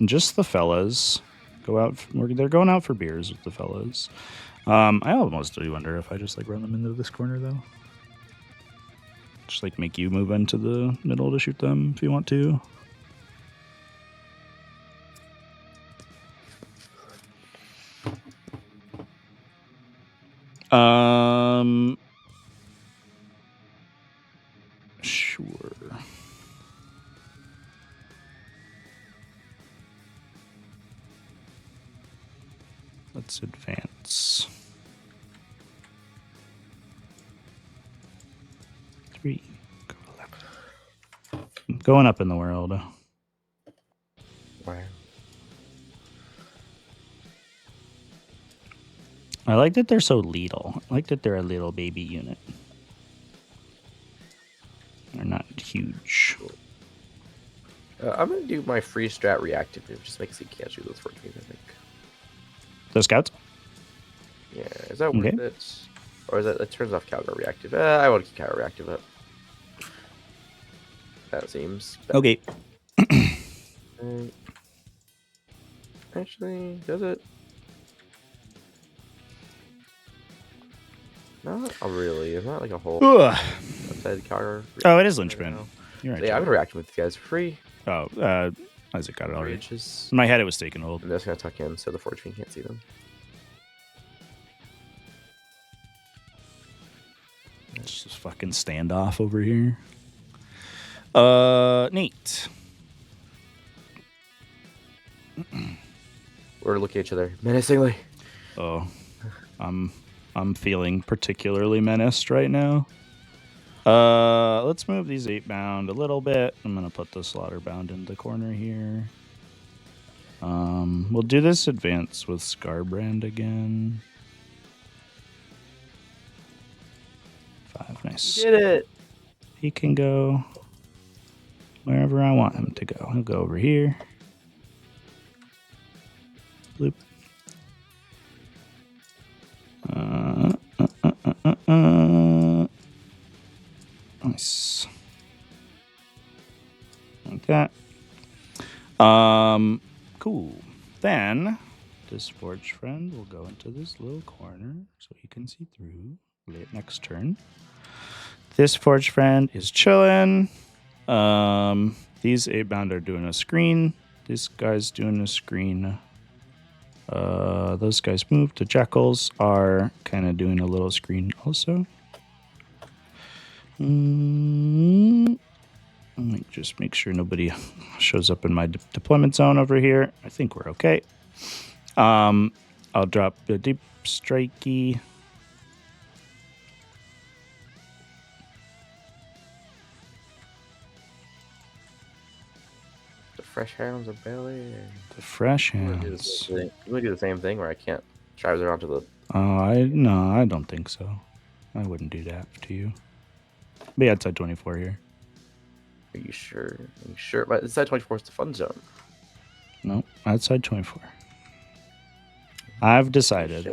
just the fellas. They're going out for beers with the fellas. I almost do wonder if I just like run them into this corner though. Just like make you move into the middle to shoot them if you want to. Sure. let's advance. 3. I'm going up in the world. Wow. I like that they're so little. I like that they're a little baby unit. They're not huge. I'm gonna do my free strat reactive. It just makes it can't shoot those 14, I think. The scouts? Yeah, is that worth it? Or is that turns off counter reactive? I want to keep counter reactive up. That seems better. Okay. Actually, does it? Not really. It's not like a whole outside the counter. Oh, it is linchpin. You're right. Yeah, I'm gonna react with these guys for free. Oh, Isaac got it already. Inches. In my head, it was taken hold. I'm just gonna tuck in so the 14 can't see them. It's just fucking standoff over here. Neat. We're looking at each other menacingly. Oh, I'm feeling particularly menaced right now. Let's move these 8-bound a little bit. I'm gonna put the slaughter bound in the corner here. We'll do this advance with Scarbrand again. 5, nice. You did it. He can go wherever I want him to go. He'll go over here. Bloop. Nice. Like that. Cool. Then this forge friend will go into this little corner so he can see through. Next turn. This forge friend is chilling. These 8-bound are doing a screen. This guy's doing a screen. Those guys moved. The jackals are kind of doing a little screen also. Let me just make sure nobody shows up in my deployment zone over here. I think we're okay. I'll drop the deep strikey. The fresh hounds of Belly. The fresh You wanna hands. do the same thing where I can't drive there onto the. Oh, I don't think so. I wouldn't do that to you. Be outside 24 here. Are you sure? Are you sure? But inside 24 is the fun zone. No, outside 24. I've decided.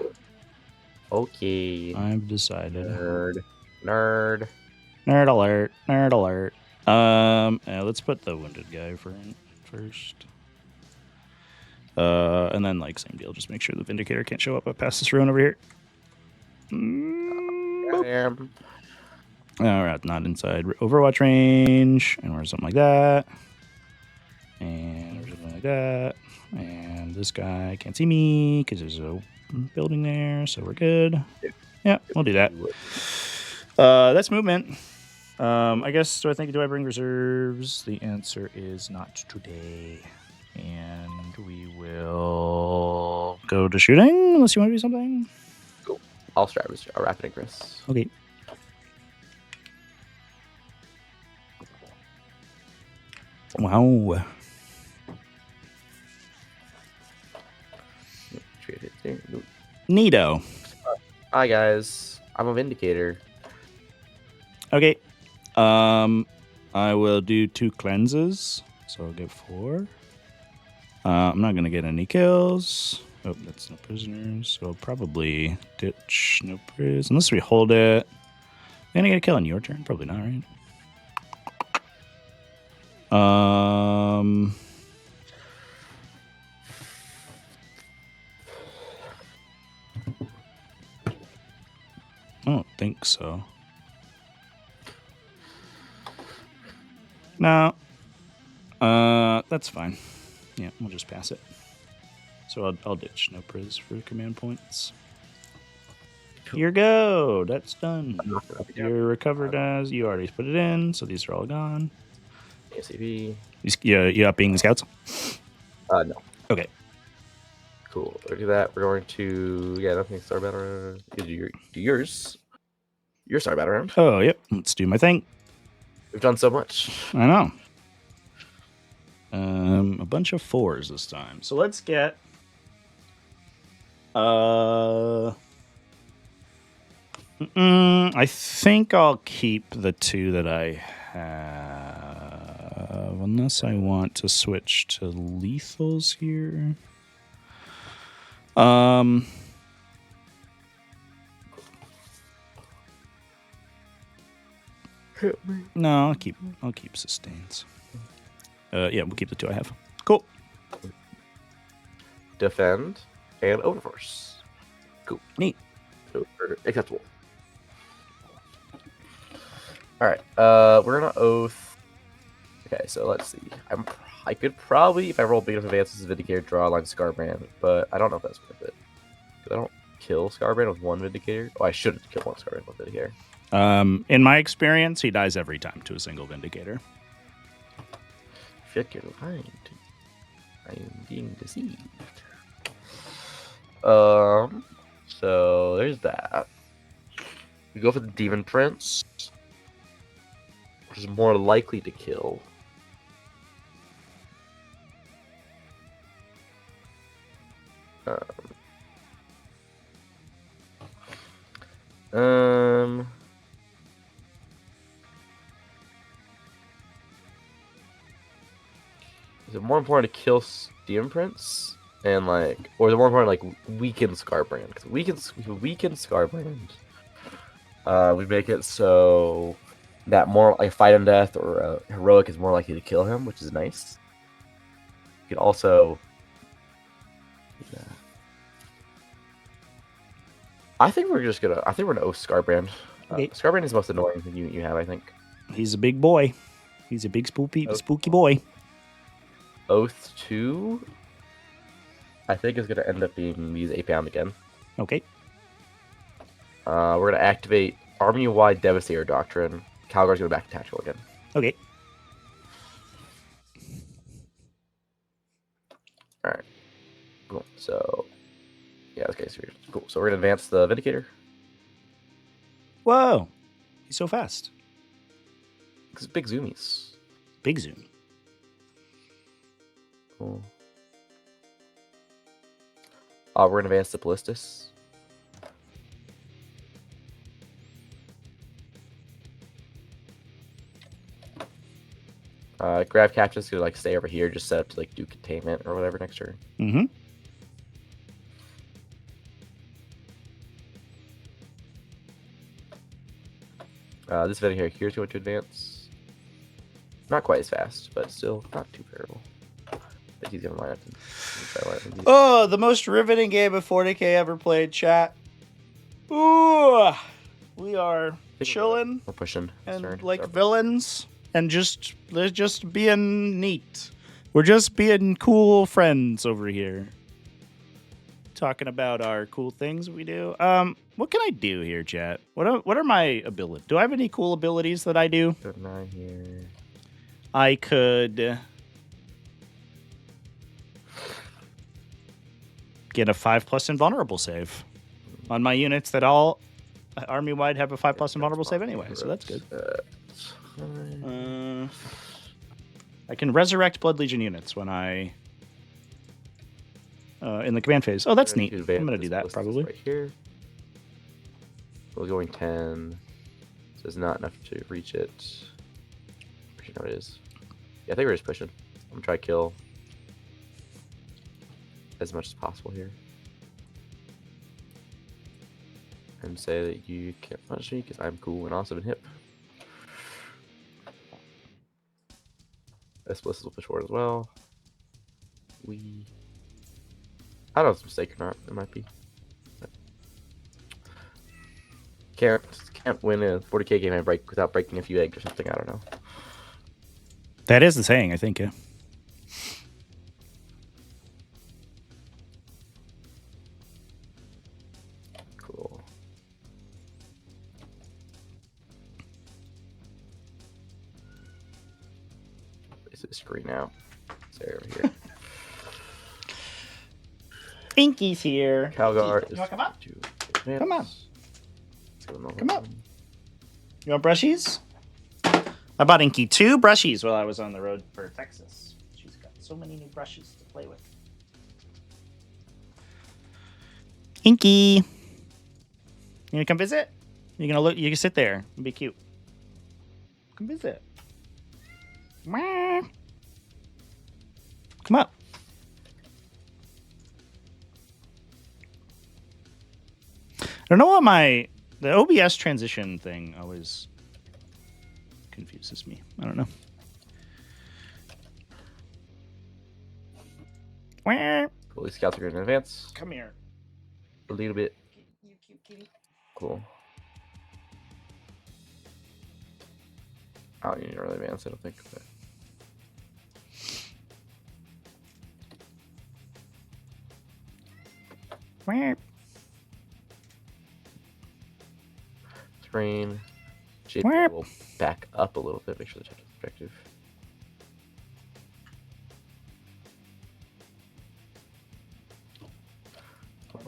Okay. I've decided. Nerd. Nerd alert. Nerd alert. Let's put the wounded guy first. And then like same deal. Just make sure the Vindicator can't show up past this ruin over here. I am. Alright, not inside Overwatch range, and we're something like that, and we're something like that, and this guy can't see me because there's a building there, so we're good. Yeah, we'll do that. That's movement. I guess, do I bring reserves? The answer is not today. And we will go to shooting, unless you want to do something. Cool. I'll start with a rapid ingress. Okay. Wow. Neato. Hi guys, I'm a Vindicator. Okay. I will do 2 cleanses, so I'll get 4. I'm not gonna get any kills. Oh, that's no prisoners. So I'll probably ditch no pris unless we hold it. Gonna get a kill on your turn? Probably not, right? I don't think so. No. That's fine. Yeah, we'll just pass it. So I'll ditch no pris for command points. Here go. That's done. You're recovered as you already put it in, so these are all gone. ACV. You upping the scouts? No. Okay. Cool. Look at that. We're going to nothing star battle round. Do yours. Your star battle round. Oh, yep. Let's do my thing. We've done so much. I know. A bunch of 4s this time. So let's get I think I'll keep the 2 that I have, unless I want to switch to lethals here. No, I'll keep sustains. Yeah, we'll keep the 2 I have. Cool. Defend and overforce. Cool. Neat. Acceptable. All right. We're gonna oath. Okay, so let's see. I could probably, if I roll big enough advances, Vindicator, draw a line Scarbrand, but I don't know if that's worth it. 'Cause I don't kill Scarbrand with 1 Vindicator. Oh, I shouldn't kill 1 Scarbrand with Vindicator. In my experience, he dies every time to a single Vindicator. Check your mind. I am being deceived. So there's that. We go for the Demon Prince, which is more likely to kill. Is it more important to kill Demon Prince and or is it more important to weaken Scarbrand? Because weaken Scarbrand, we make it so that more fight and death or heroic is more likely to kill him, which is nice. You can also, I think we're gonna oath Scarbrand. Okay. Scarbrand is the most annoying thing you have, I think. He's a big boy. He's a big spooky boy. Oath 2, I think, is going to end up being these 8-pound again. Okay. We're going to activate Army-wide Devastator Doctrine. Calgar's going back to tactical again. Okay. Alright. Cool. So, yeah, okay, so cool. So we're going to advance the Vindicator. Whoa. He's so fast. Because big zoomies. Big zoom. Cool. We're going to advance the Ballistus. Grab Captain's going to stay over here, just set up to do containment or whatever next turn. Mm-hmm. This Vindicator here is going to advance. Not quite as fast, but still not too terrible. I think he's going to line up. Oh, the most riveting game of 40k ever played, chat. Ooh, we are chilling. We're pushing. And villains. And they're just being neat. We're just being cool friends over here. Talking about our cool things we do. What can I do here, chat? What are my abilities? Do I have any cool abilities that I do? Here. I could get a 5+ invulnerable save on my units that all army-wide have a 5+ invulnerable save anyway, so that's good. I can resurrect Blood Legion units when I in the command phase. Oh, that's neat. I'm gonna do that probably. Right here. We're going 10. So it's not enough to reach it. You know what it is. Yeah, I think we're just pushing. I'm gonna try to kill as much as possible here. And say that you can't punch me because I'm cool and awesome and hip. This Bliss will push forward as well. I don't know if it's a mistake or not. It might be. But can't win a 40k game without breaking a few eggs or something. I don't know. That is the saying, I think. Yeah. Cool. This is screen out. Stay over here. Inky's here. Calgar Inky, is you want to come up? to advance. Come on. Let's go normal. Come up. You want brushies? I bought Inky 2 brushies while I was on the road for Texas. She's got so many new brushes to play with. Inky, you gonna come visit? You gonna look? You can sit there and be cute. Come visit. Come up. I don't know what the OBS transition thing always confuses me. I don't know. Cool. These scouts are going to advance. Come here. A little bit. You cute kitty. Cool. I don't need to really advance, I don't think. But... Terrain. JP will back up a little bit, make sure the check is effective.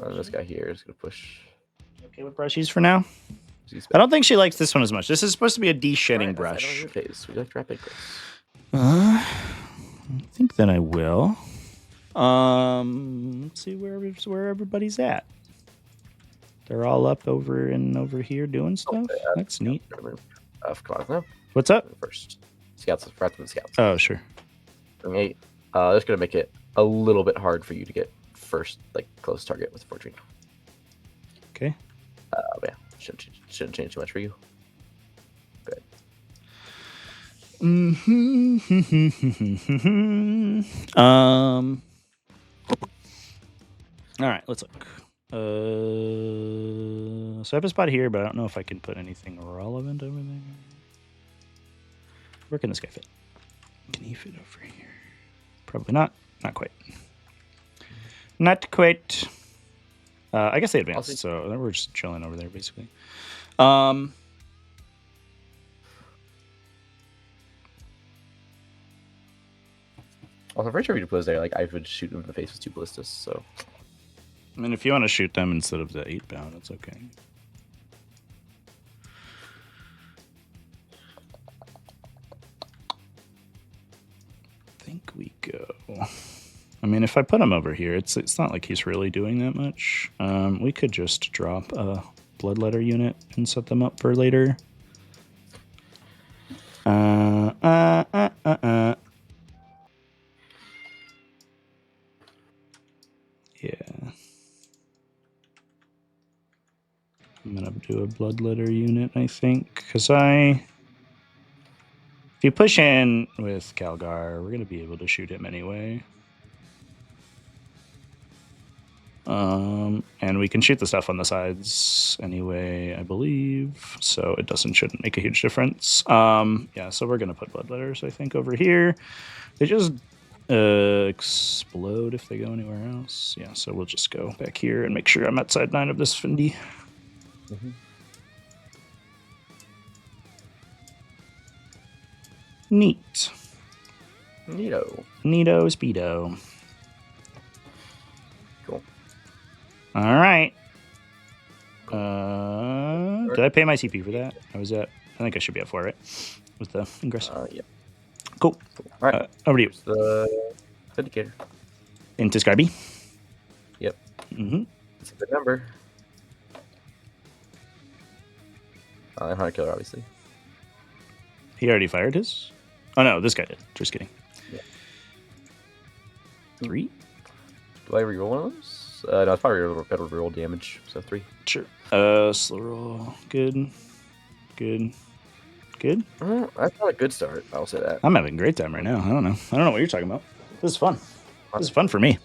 This guy here is going to push. Okay with brushies for now? I don't think she likes this one as much. This is supposed to be a de-shedding brush. We like rapid grace. I think that I will. Let's see where everybody's at. They're all up over here doing stuff. That's neat. Come on, no. What's up? First, scouts. Right to the scouts. Oh, sure. Okay. That's gonna make it a little bit hard for you to get first, like close target with fortune. Okay. Yeah, shouldn't change too much for you. Good. All right, let's look. So I have a spot here, but I don't know if I can put anything relevant over there. Where can this guy fit? Can he fit over here? Probably not. Not quite. Not quite. I guess they advanced, so we're just chilling over there, basically. Also, I'm pretty sure if you deploy there, like I would shoot him in the face with 2 ballistas. So, I mean, if you want to shoot them instead of the 8-pound, it's okay. I think we go. I mean, if I put him over here, it's not like he's really doing that much. We could just drop a bloodletter unit and set them up for later. Yeah. I'm gonna do a bloodletter unit, I think, because if you push in with Calgar, we're gonna be able to shoot him anyway. And we can shoot the stuff on the sides anyway, I believe, so it shouldn't make a huge difference. Yeah, so we're gonna put bloodletters, I think, over here. They just explode if they go anywhere else. Yeah, so we'll just go back here and make sure I'm at side 9 of this Findy. Mm-hmm. Neat. Neato. Neato speedo. Cool. All right. Did I pay my CP for that? I think I should be up for it with the ingress. Yeah. Cool. All right. Over to you. The indicator. Into Scarby. Yep. Mm-hmm. It's a good number. 100 killer, obviously. He already fired his? Oh, no, this guy did. Just kidding. Yeah. 3? Do I reroll one of those? No, it's probably better reroll damage. So 3. Sure. Slow roll. Good. Good. Good. That's not a good start. I'll say that. I'm having a great time right now. I don't know what you're talking about. This is fun. This is fun for me.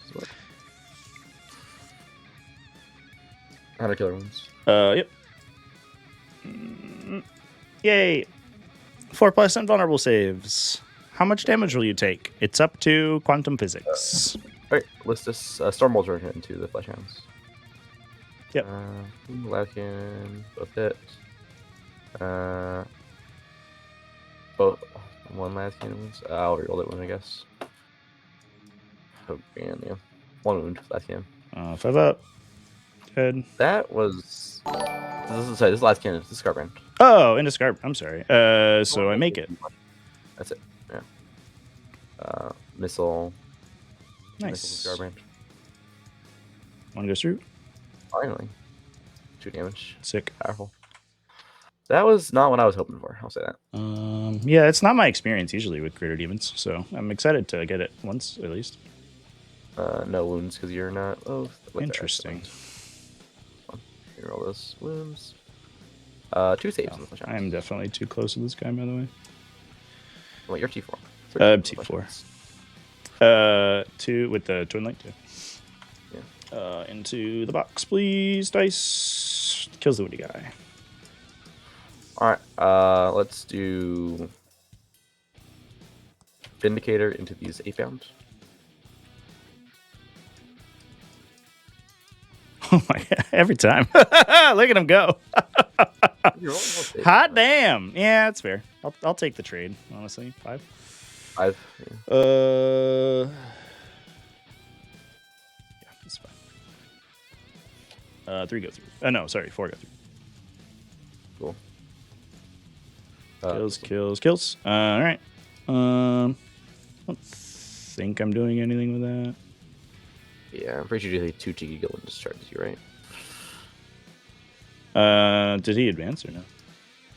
100 killer wounds. Yep. Yay. 4+ invulnerable saves. How much damage will you take? It's up to quantum physics. Alright, list this. Stormbolt turn into the Flesh Hounds. Yep. Latkin, both hit. Both. One Latkin wounds. I'll reroll that one, I guess. Oh, man, yeah. 1 wound, Latkin. 5 up. Good. That was. This is last cannon. This is Scarbrand. Oh, into Scarp. I'm sorry. So I make it. That's it. Yeah. Missile. Nice. Missile from Scarbrand. One goes through. Finally. 2 damage. Sick. Powerful. That was not what I was hoping for. I'll say that. Yeah, it's not my experience usually with Greater Demons, so I'm excited to get it once at least. No wounds because you're not. Oh, Interesting. You roll those wounds. 2 saves. Oh, I'm definitely too close to this guy, by the way. What, you're T4? T4. 2 with the twin link too. Yeah. Into the box, please. Dice kills the woody guy. All right. Let's do Vindicator into these 8-bound. Oh my god! Every time, look at him go. Hot damn! Yeah, that's fair. I'll take the trade. Honestly, 5. 5. Yeah. Yeah, that's fine. 3 go through. No, sorry, 4 go through. Cool. Kills. All right. I don't think I'm doing anything with that. Yeah, I'm pretty sure you did 2 Cheeky Gillen discharges you, right? Did he advance or no?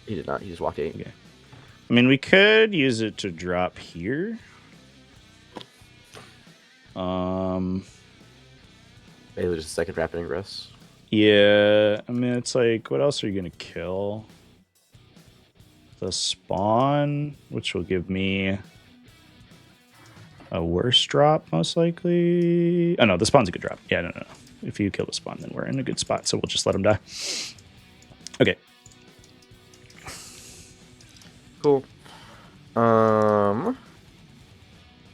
He did not. He just walked 8. Okay. I mean, we could use it to drop here. Maybe just a second rapid ingress. Yeah. I mean, it's like, what else are you gonna kill? The spawn, which will give me a worse drop, most likely. Oh no, the spawn's a good drop. Yeah, no. If you kill the spawn, then we're in a good spot. So we'll just let him die. Okay. Cool. Well,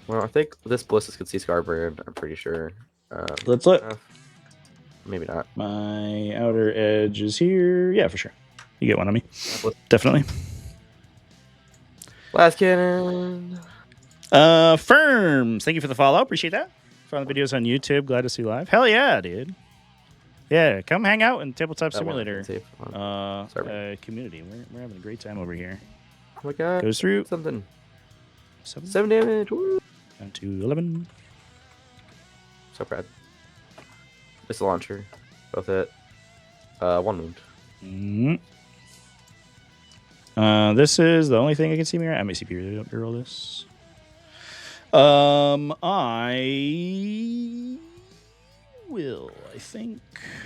I think this Ballistus can see Scarbrand. I'm pretty sure. Let's look. Maybe not. My outer edge is here. Yeah, for sure. You get one on me. Definitely. Last cannon. Firms. Thank you for the follow. Appreciate that. Found the videos on YouTube. Glad to see you live. Hell yeah, dude. Yeah, come hang out in Tabletop Simulator community. We're having a great time over here. Oh my god. Goes through. Something. 7 damage. Woo. Down to 11. So proud. Missile launcher. Both hit. 1 wound. This is the only thing I can see me right. I may CP reroll this. I will, I think.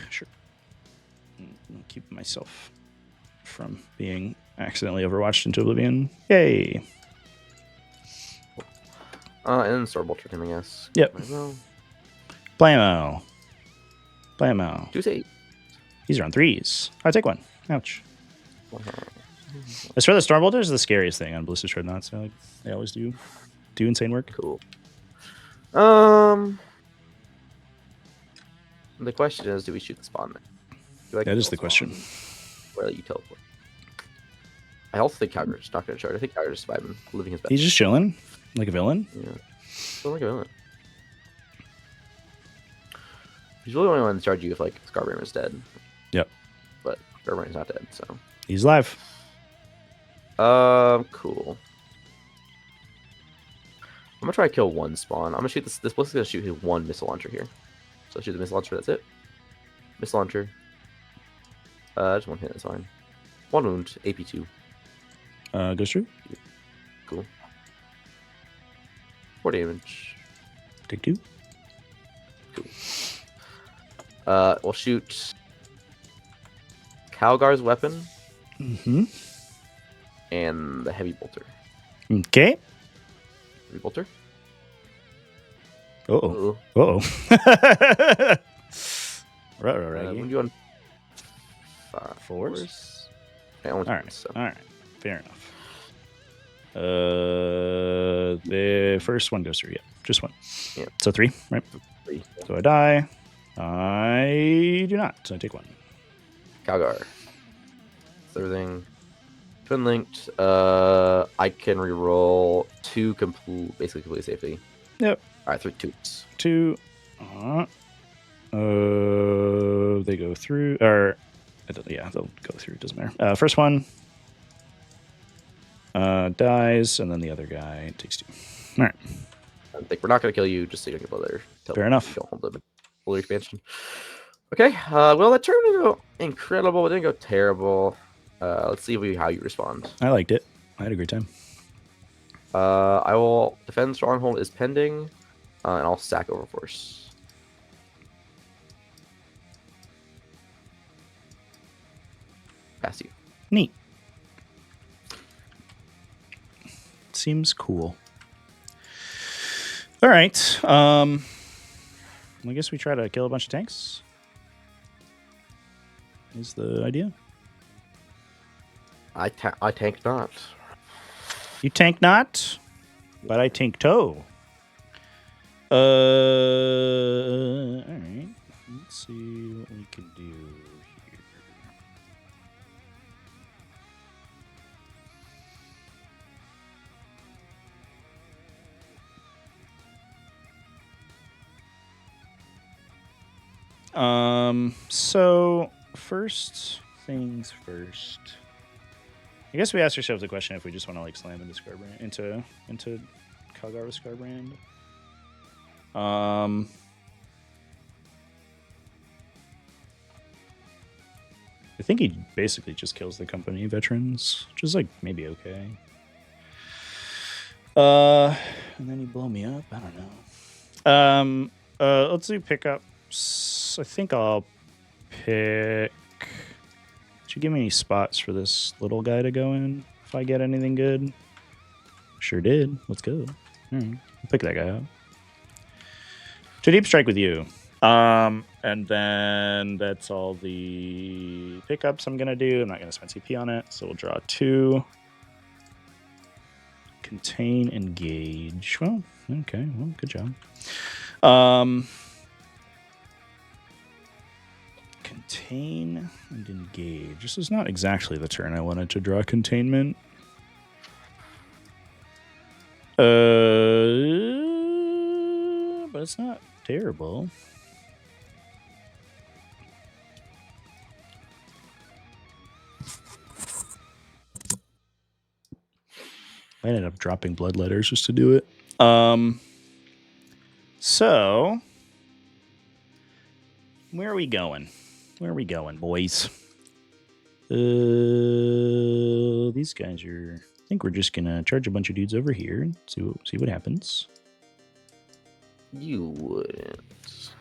Sure. I'll keep myself from being accidentally overwatched into oblivion. Yay. And then Sword Bolter him, I guess. Yep. Blammo. 2 save. These are on 3s. I take 1. Ouch. I swear the Storm Bolter is the scariest thing on Ballistic Dreadnoughts. Like, they always do insane work. Cool. The question is, do we shoot the spawn then? That is the question. Or let you teleport? I also think Calgar's not going to charge. I think Calgar's just vibing, living his best. He's just chilling, like a villain. Yeah, still like a villain. He's really the only one to charge you if like Scarbrand is dead. Yep. But Scarbrand's not dead, so he's live. Cool. I'm gonna try to kill 1 spawn. I'm gonna shoot this. This Bliss is gonna shoot his 1 missile launcher here. So shoot the missile launcher. That's it. Missile launcher. Just 1 hit. That's fine. 1 wound. AP2. Goes through. Cool. 4 damage. Take 2. Cool. We'll shoot Calgar's weapon. And the heavy bolter. Okay. Heavy bolter. Uh-oh. When you on 4s? Yeah, All right. So. All right. Fair enough. The first one goes through. Yeah, just 1. Yeah. So 3, right? 3. So I die. I do not. So I take 1. Calgar. Everything. Twin linked. I can reroll 2 basically complete safety. Yep. All right, 3 2s. 2. They go through, or yeah, they'll go through. It doesn't matter. First one dies, and then the other guy takes 2. All right. I think we're not going to kill you, just so you don't get blood there. Fair enough. Don't hold the full expansion. Okay, well, that turn didn't go incredible. It didn't go terrible. Let's see how you respond. I liked it. I had a great time. I will defend stronghold is pending, and I'll sack overforce. Pass you. Neat. Seems cool. All right. I guess we try to kill a bunch of tanks. Is the idea? I tank not. You tank not, but I tank toe. All right. Let's see what we can do here. So first things first. I guess we asked ourselves the question if we just want to like slam into Scarbrand into Kalgar with Scarbrand. I think he basically just kills the company veterans, which is like maybe okay. And then you blow me up. I don't know. Let's do pickups. I think I'll pick. Did you give me any spots for this little guy to go in if I get anything good? Sure did. Let's go. All right. I'll pick that guy up. To deep strike with you. And then that's all the pickups I'm going to do. I'm not going to spend CP on it. So we'll draw 2. Contain, engage. Well, okay. Well, good job. Contain and engage. This is not exactly the turn I wanted to draw containment. But it's not terrible. I ended up dropping blood letters just to do it. So where are we going? Where are we going, boys? These guys are. I think we're just gonna charge a bunch of dudes over here and see what happens. You wouldn't.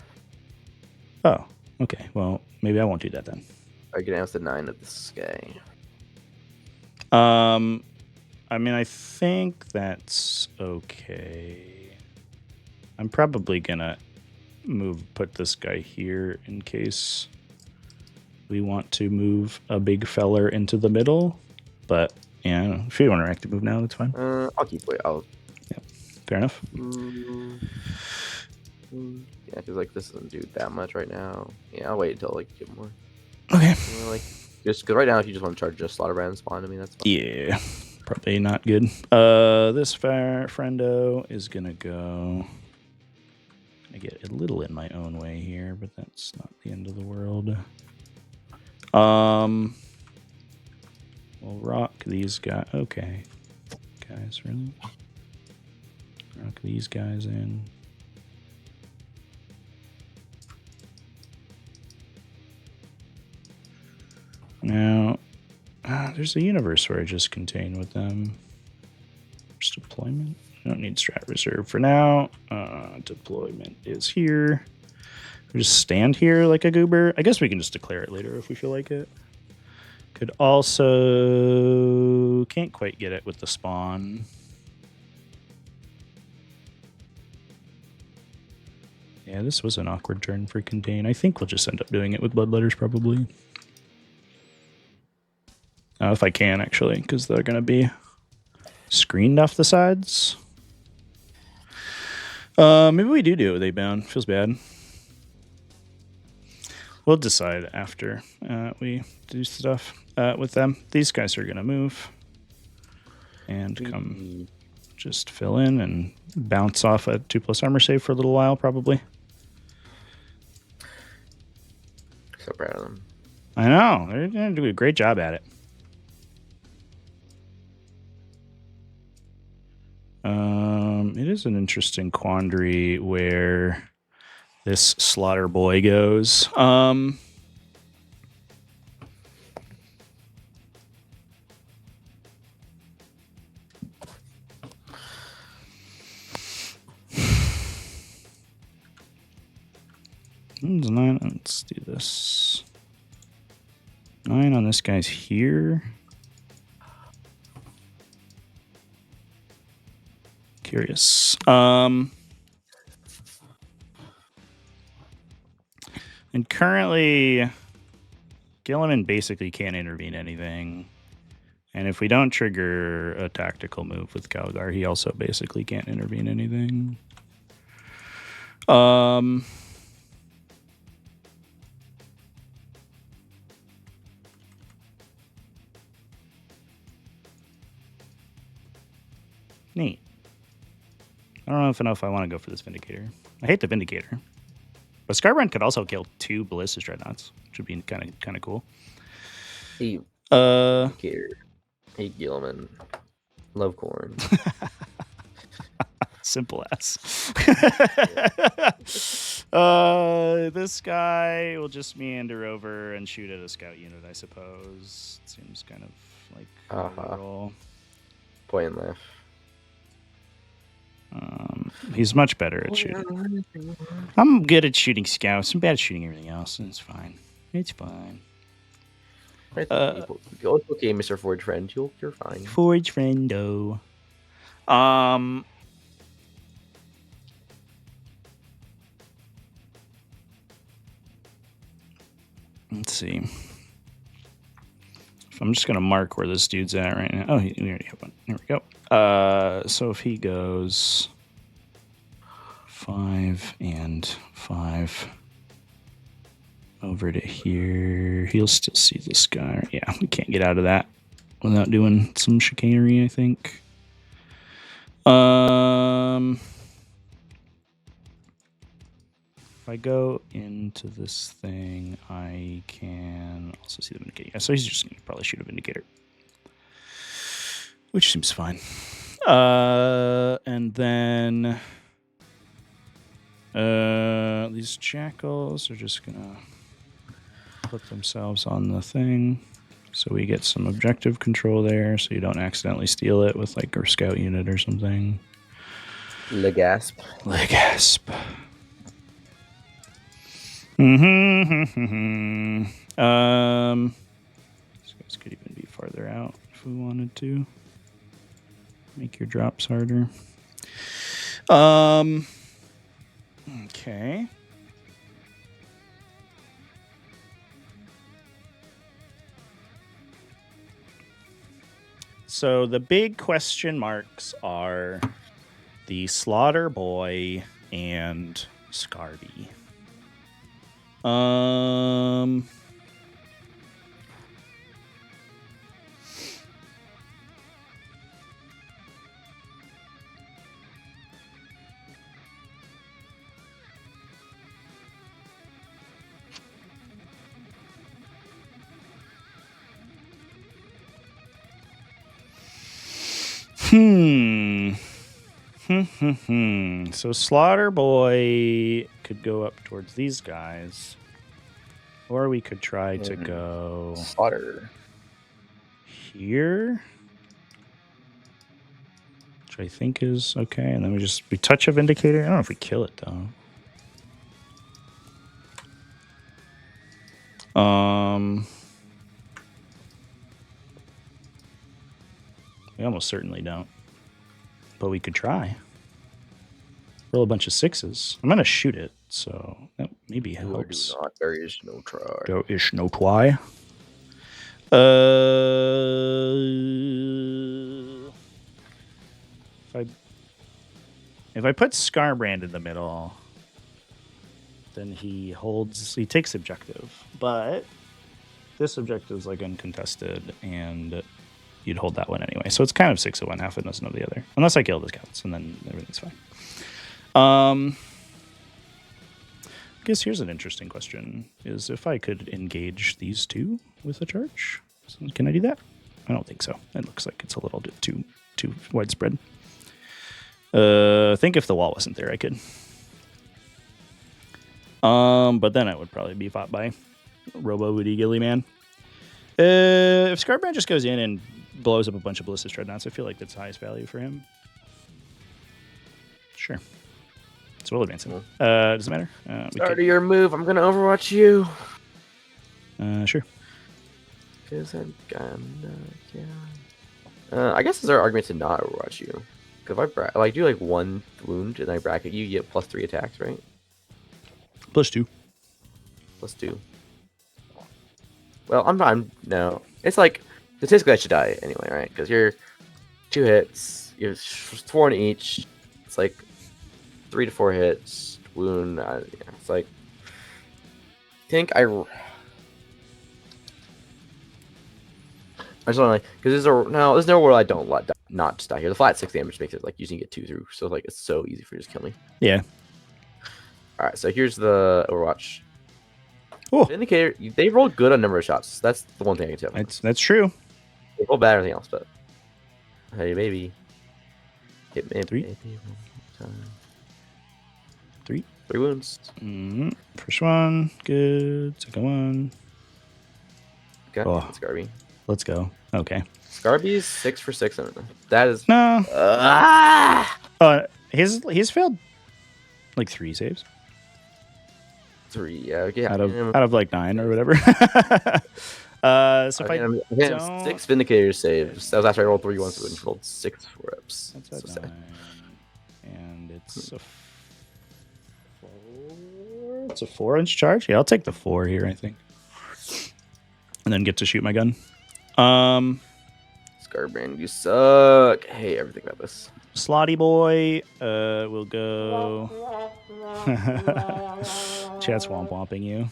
Oh, okay. Well, maybe I won't do that then. Are you gonna ask the 9 of this guy? I mean, I think that's okay. I'm probably gonna put this guy here in case we want to move a big feller into the middle. But yeah, if you want to active move now, that's fine. I'll keep wait. Yeah, fair enough. Yeah, because like this doesn't do that much right now. Yeah, I'll wait until like get more. Okay. Like just because right now, if you just want to charge just Slaughterbrand spawn, I mean that's fine. Yeah, probably not good. This friendo is gonna go. I get a little in my own way here, but that's not the end of the world. We'll rock these guys. Okay, guys, really? Rock these guys in. Now, there's a universe where I just contain with them. There's deployment. I don't need strat reserve for now. Deployment is here. We just stand here like a goober. I guess we can just declare it later if we feel like it. Could also... Can't quite get it with the spawn. Yeah, this was an awkward turn for contain. I think we'll just end up doing it with bloodletters probably. If I can, actually, because they're going to be screened off the sides. Maybe we do it with A-bound. Feels bad. We'll decide after we do stuff with them. These guys are going to move and come just fill in and bounce off a 2+ armor save for a little while, probably. So proud of them. I know. They're going to do a great job at it. It is an interesting quandary where this slaughter boy goes. Let's do this. 9 on this guy's here. Curious. And currently, Gilliman basically can't intervene anything. And if we don't trigger a tactical move with Calgar, he also basically can't intervene anything. Neat. I don't know if I want to go for this Vindicator. I hate the Vindicator. But Scarbrand could also kill 2 Ballistas Dreadnoughts, which would be kind of cool. Hey, Vindicator. Hey, Gilliman. Love corn. Simple as. This guy will just meander over and shoot at a scout unit, I suppose. Seems kind of like a roll. Point and laugh. He's much better at shooting. I'm good at shooting scouts. I'm bad at shooting everything else. It's fine. It's fine. It's okay, Mr. Forge Friend. You're fine. Forge Friendo. Let's see. If I'm just going to mark where this dude's at right now. Oh, we already have one. There we go. So if he goes 5 and 5 over to here, he'll still see this guy. Yeah, we can't get out of that without doing some chicanery, I think. If I go into this thing, I can also see the Vindicator. Yeah, so he's just going to probably shoot a Vindicator, which seems fine. And then these jackals are just going to put themselves on the thing. So we get some objective control there, so you don't accidentally steal it with like a scout unit or something. Legasp. This guys could even be farther out if we wanted to. Make your drops harder. Okay. So the big question marks are the Slaughter Boy and Scarby. So Slaughter Boy could go up towards these guys, or we could try to go Slaughter here, which I think is okay. And then we touch a Vindicator. I don't know if we kill it though. We almost certainly don't, but we could try. Roll a bunch of 6s. I'm gonna shoot it, so that maybe helps. There is no try. There is no try. If I put Scarbrand in the middle, then he takes objective, but this objective is like uncontested, and you'd hold that one anyway. So it's kind of 6 of one, half a dozen of the other, unless I kill the scouts, and then everything's fine. guess here's an interesting question: is if I could engage these two with a charge, can I do that? I don't think so. It looks like it's a little bit too widespread. I think if the wall wasn't there, I could. But then it would probably be fought by Robo Woody Gilly Man. If Scarbrand just goes in and blows up a bunch of Ballistic Dreadnoughts, I feel like that's the highest value for him. Sure. So we'll advance him. Does it matter? Start of your move. I'm gonna Overwatch you. Sure. Cause I guess is there argument to not Overwatch you? Because if I do like 1 wound and I bracket you, you get +3 attacks, right? +2. +2. Well, no. It's like statistically I should die anyway, right? Because you're 2 hits, you're 4 in each. It's like 3 to 4 hits, wound. Yeah, it's like I think I just want to because there's no world I don't not just die here. The flat 6 damage makes it like you can get 2 through, so like it's so easy for you to just kill me. Yeah. All right, so here's the Overwatch. Oh, The indicator. They rolled good on number of shots. That's the one thing I can tell. That's true. They rolled bad on everything else, but hey, baby, hit me 3. Baby, 3. 3 wounds. First one, good. Second one. Got Oh. Scarby. Let's go. Okay. Scarby's 6 for 6. That is No. He's failed like 3 saves 3. Yeah. out of like 9 or whatever. So if I don't... 6 Vindicator saves. That was after I rolled 3 once and rolled 6 4-ups. That's at 9. And it's a 4. It's a 4-inch charge. Yeah, I'll take the 4 here, I think. And then get to shoot my gun. Scarbrand, you suck. I hate everything about this. Slotty boy will go. Chat's womp-womping you.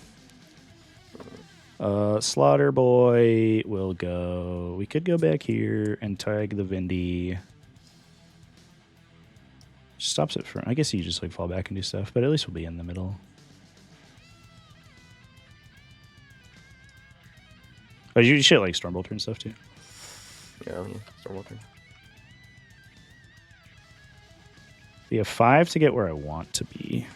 Slaughter boy will go. We could go back here and tag the Vindy. Stops it from. I guess you just like fall back and do stuff, but at least we'll be in the middle. Oh, you should like Stormbolter and stuff too. Yeah, Stormbolter. We have 5 to get where I want to be.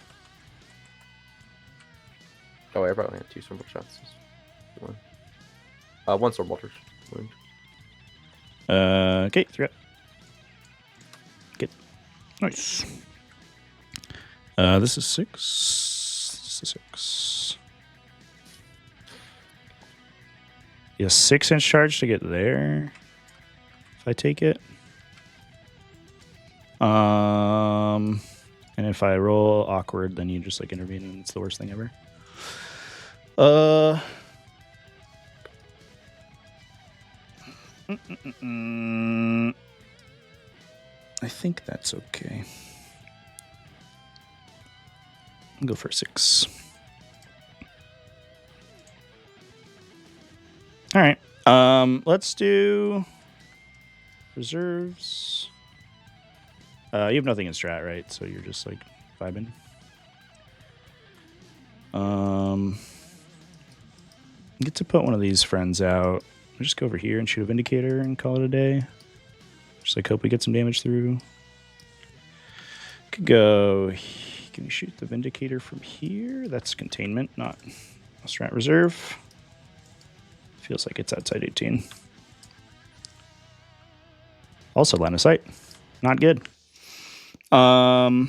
Oh, I probably had 2 Stormbolter shots. 1 Stormbolter wound. Okay, 3 up. Good. Nice. This is 6. This is 6. Yeah, 6-inch charge to get there. If I take it. And if I roll awkward, then you just like intervene and it's the worst thing ever. I think that's okay. I'll go for 6. All right. Let's do reserves. You have nothing in strat, right? So you're just like vibing. Get to put one of these friends out. I'll just go over here and shoot a Vindicator and call it a day. Just like hope we get some damage through. Could go. Can we shoot the Vindicator from here? That's containment, not a strat reserve. Feels like it's outside 18. Also line of sight. Not good. Yeah,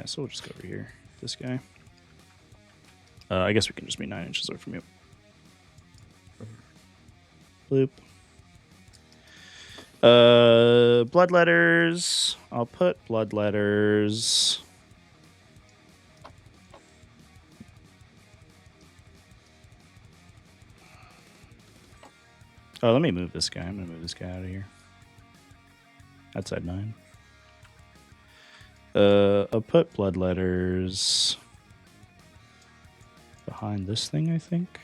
so we'll just go over here. This guy. I guess we can just be 9 inches away from you. Bloop. Bloodletters. I'll put bloodletters. Oh, let me move this guy. I'm going to move this guy out of here. Outside 9. I'll put bloodletters behind this thing, I think.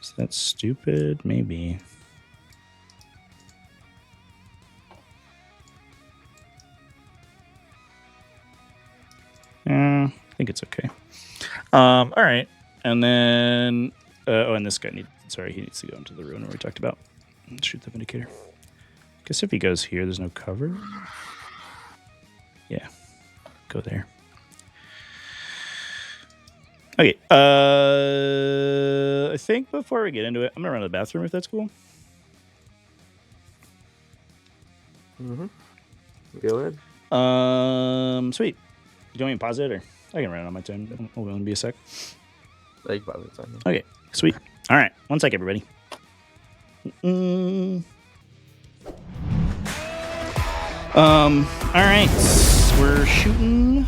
Is that stupid? Maybe. think it's okay. All right. And then, and this guy he needs to go into the ruin where we talked about. Shoot the Vindicator. Guess if he goes here, there's no cover. Yeah. Go there. Okay. I think before we get into it, I'm going to run to the bathroom if that's cool. Mm-hmm. Go ahead. Sweet. You don't even pause it, or I can run it on my time. Hold on, be a sec. I can pause it. Time. Okay, sweet. All right, one sec, everybody. All right, we're shooting.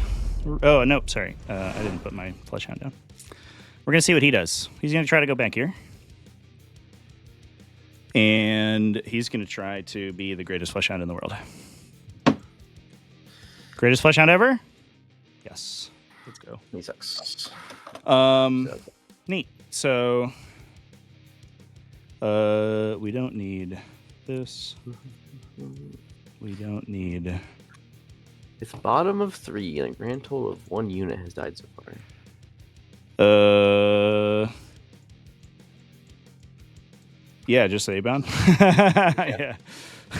Oh no, sorry, I didn't put my flesh hound down. We're gonna see what he does. He's gonna try to go back here, and he's gonna try to be the greatest flesh hound in the world. Greatest flesh hound ever? Yes. Let's go. He sucks. Neat. So, we don't need this. We don't need. It's bottom of 3, and a grand total of 1 unit has died so far. Yeah, just A-bound. Yeah.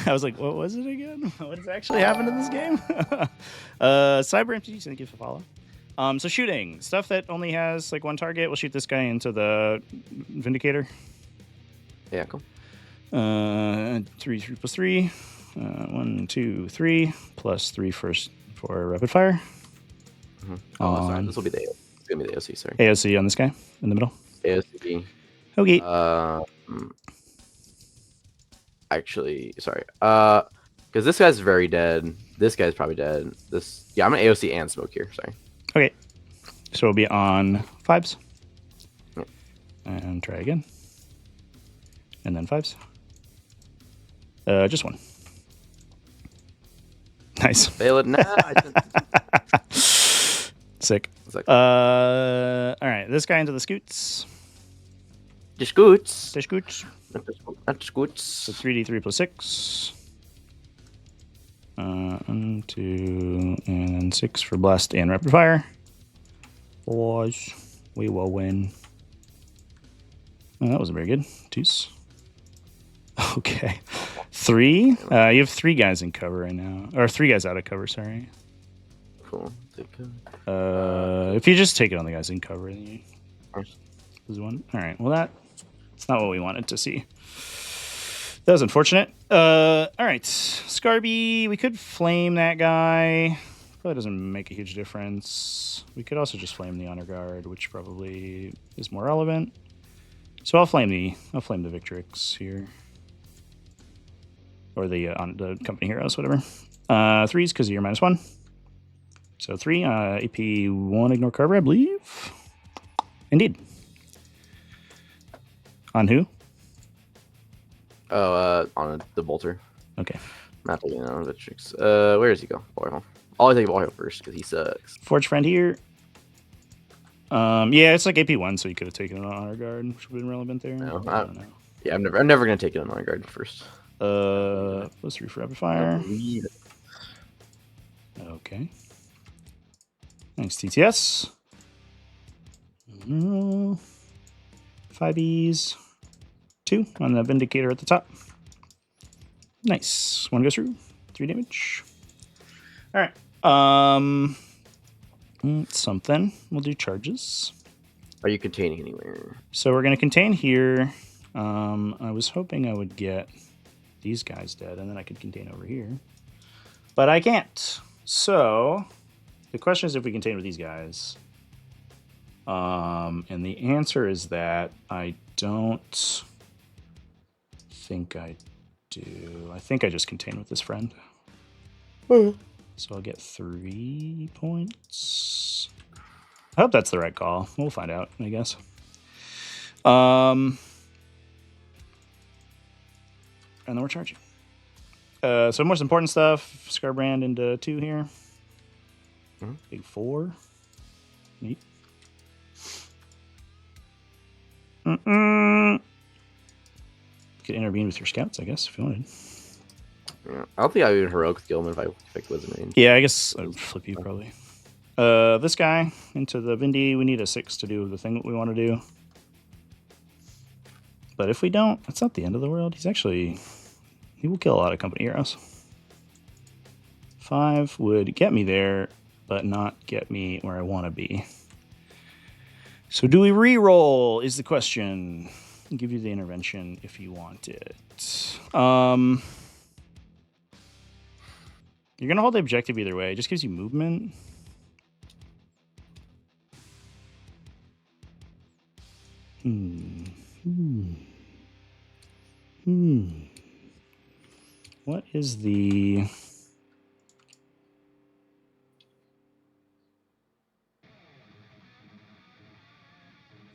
I was like, what was it again? What has actually happened in this game? Cyber MTG, thank you for follow. So shooting. Stuff that only has like one target. We'll shoot this guy into the Vindicator. Yeah, cool. 3 plus 3. 1, 2, 3. Plus 3 first for rapid fire. Mm-hmm. Oh, sorry. This will be the it's gonna be the AOC, sorry. AOC on this guy in the middle. AOC. Okay. Actually, sorry. Because this guy's very dead. This guy's probably dead. I'm an AOC and smoke here. Sorry. Okay. So we'll be on 5s. Yep. And try again. And then 5s. Just 1. Nice. Fail it. Nah. Sick. Like, all right. This guy into the scoots. The scoots. The scoots. Not scoots. So 3d3 plus 6. 1, 2, and 6 for blast and rapid fire. Boys, we will win. Oh, that wasn't very good. 2s. Okay. 3. You have 3 guys in cover right now. Or 3 guys out of cover, sorry. Cool. If you just take it on the guys in cover, then you lose 1. All right. Well, that's not what we wanted to see. That was unfortunate. All right. Scarby, we could flame that guy. Probably doesn't make a huge difference. We could also just flame the honor guard, which probably is more relevant. So I'll flame the Victrix here. Or the company heroes, whatever. 3s because you're -1. So 3, AP 1, ignore cover, I believe. Indeed. On who? Oh, on the bolter. Okay. Not taking it on Victrix. Where does he go? Ball I'll take Ball first because he sucks. Forge friend here. Yeah, it's like AP 1, so you could have taken it on honor guard, which would have been relevant there. No, I don't know. Yeah, I'm never gonna take it on honor guard first. Plus 3 for rapid fire. Okay. Thanks, TTS. 5Es. 2 on the Vindicator at the top. Nice. 1 goes through. 3 damage. All right. Something. We'll do charges. Are you containing anywhere? So we're going to contain here. I was hoping I would get these guys dead, and then I could contain over here. But I can't. So the question is if we contain with these guys. And the answer is that I don't think I do. I think I just contain with this friend. So I'll get 3 points. I hope that's the right call. We'll find out, I guess. And then we're charging. So most important stuff. Scarbrand into 2 here. Big 4. Neat. You could intervene with your scouts, I guess, if you wanted. Yeah, I don't think I would heroic with Gilman if I picked Wizard Range. Yeah, I guess I would flip you probably. This guy into the Vindy. We need a 6 to do the thing that we want to do. But if we don't, it's not the end of the world. He will kill a lot of company heroes. 5 would get me there, but not get me where I want to be. So do we re-roll is the question. I'll give you the intervention if you want it. You're going to hold the objective either way. It just gives you movement. What is the...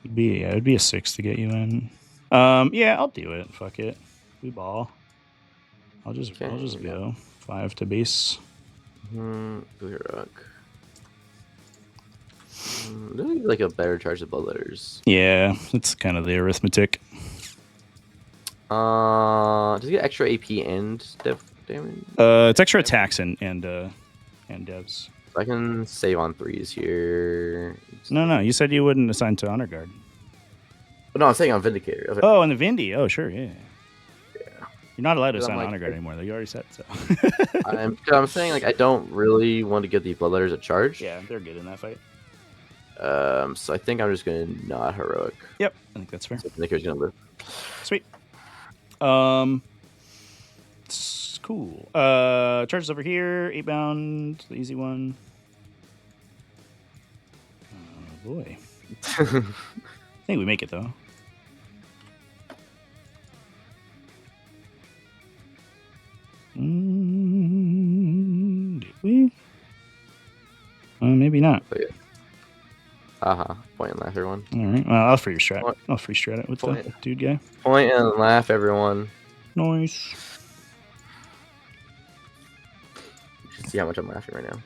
It would be a 6 to get you in. Yeah, I'll do it. Fuck it. We ball. I'll just go 5 to base. Like a better charge of blood letters. Yeah, it's kind of the arithmetic. Does it get extra AP and dev damage? It's extra attacks and devs. I can save on 3s here. No, you said you wouldn't assign to Honor Guard. No, I'm saying on Vindicator. Oh, and the Vindy. Oh, sure, yeah. You're not allowed to assign Honor Guard anymore, though. You already said so. I'm saying, like, I don't really want to give the blood letters a charge. Yeah, they're good in that fight. So I think I'm just going to not heroic. Yep, I think that's fair. So Vindicator's going to live. Sweet. It's cool. Charges over here. 8 bound, the easy one. Oh boy. I think we make it though. Did we? Maybe not. Point and laugh, everyone. All right. Well, I'll free strat. I'll free strat it with the dude guy. Point and laugh, everyone. Nice. You should see how much I'm laughing right now.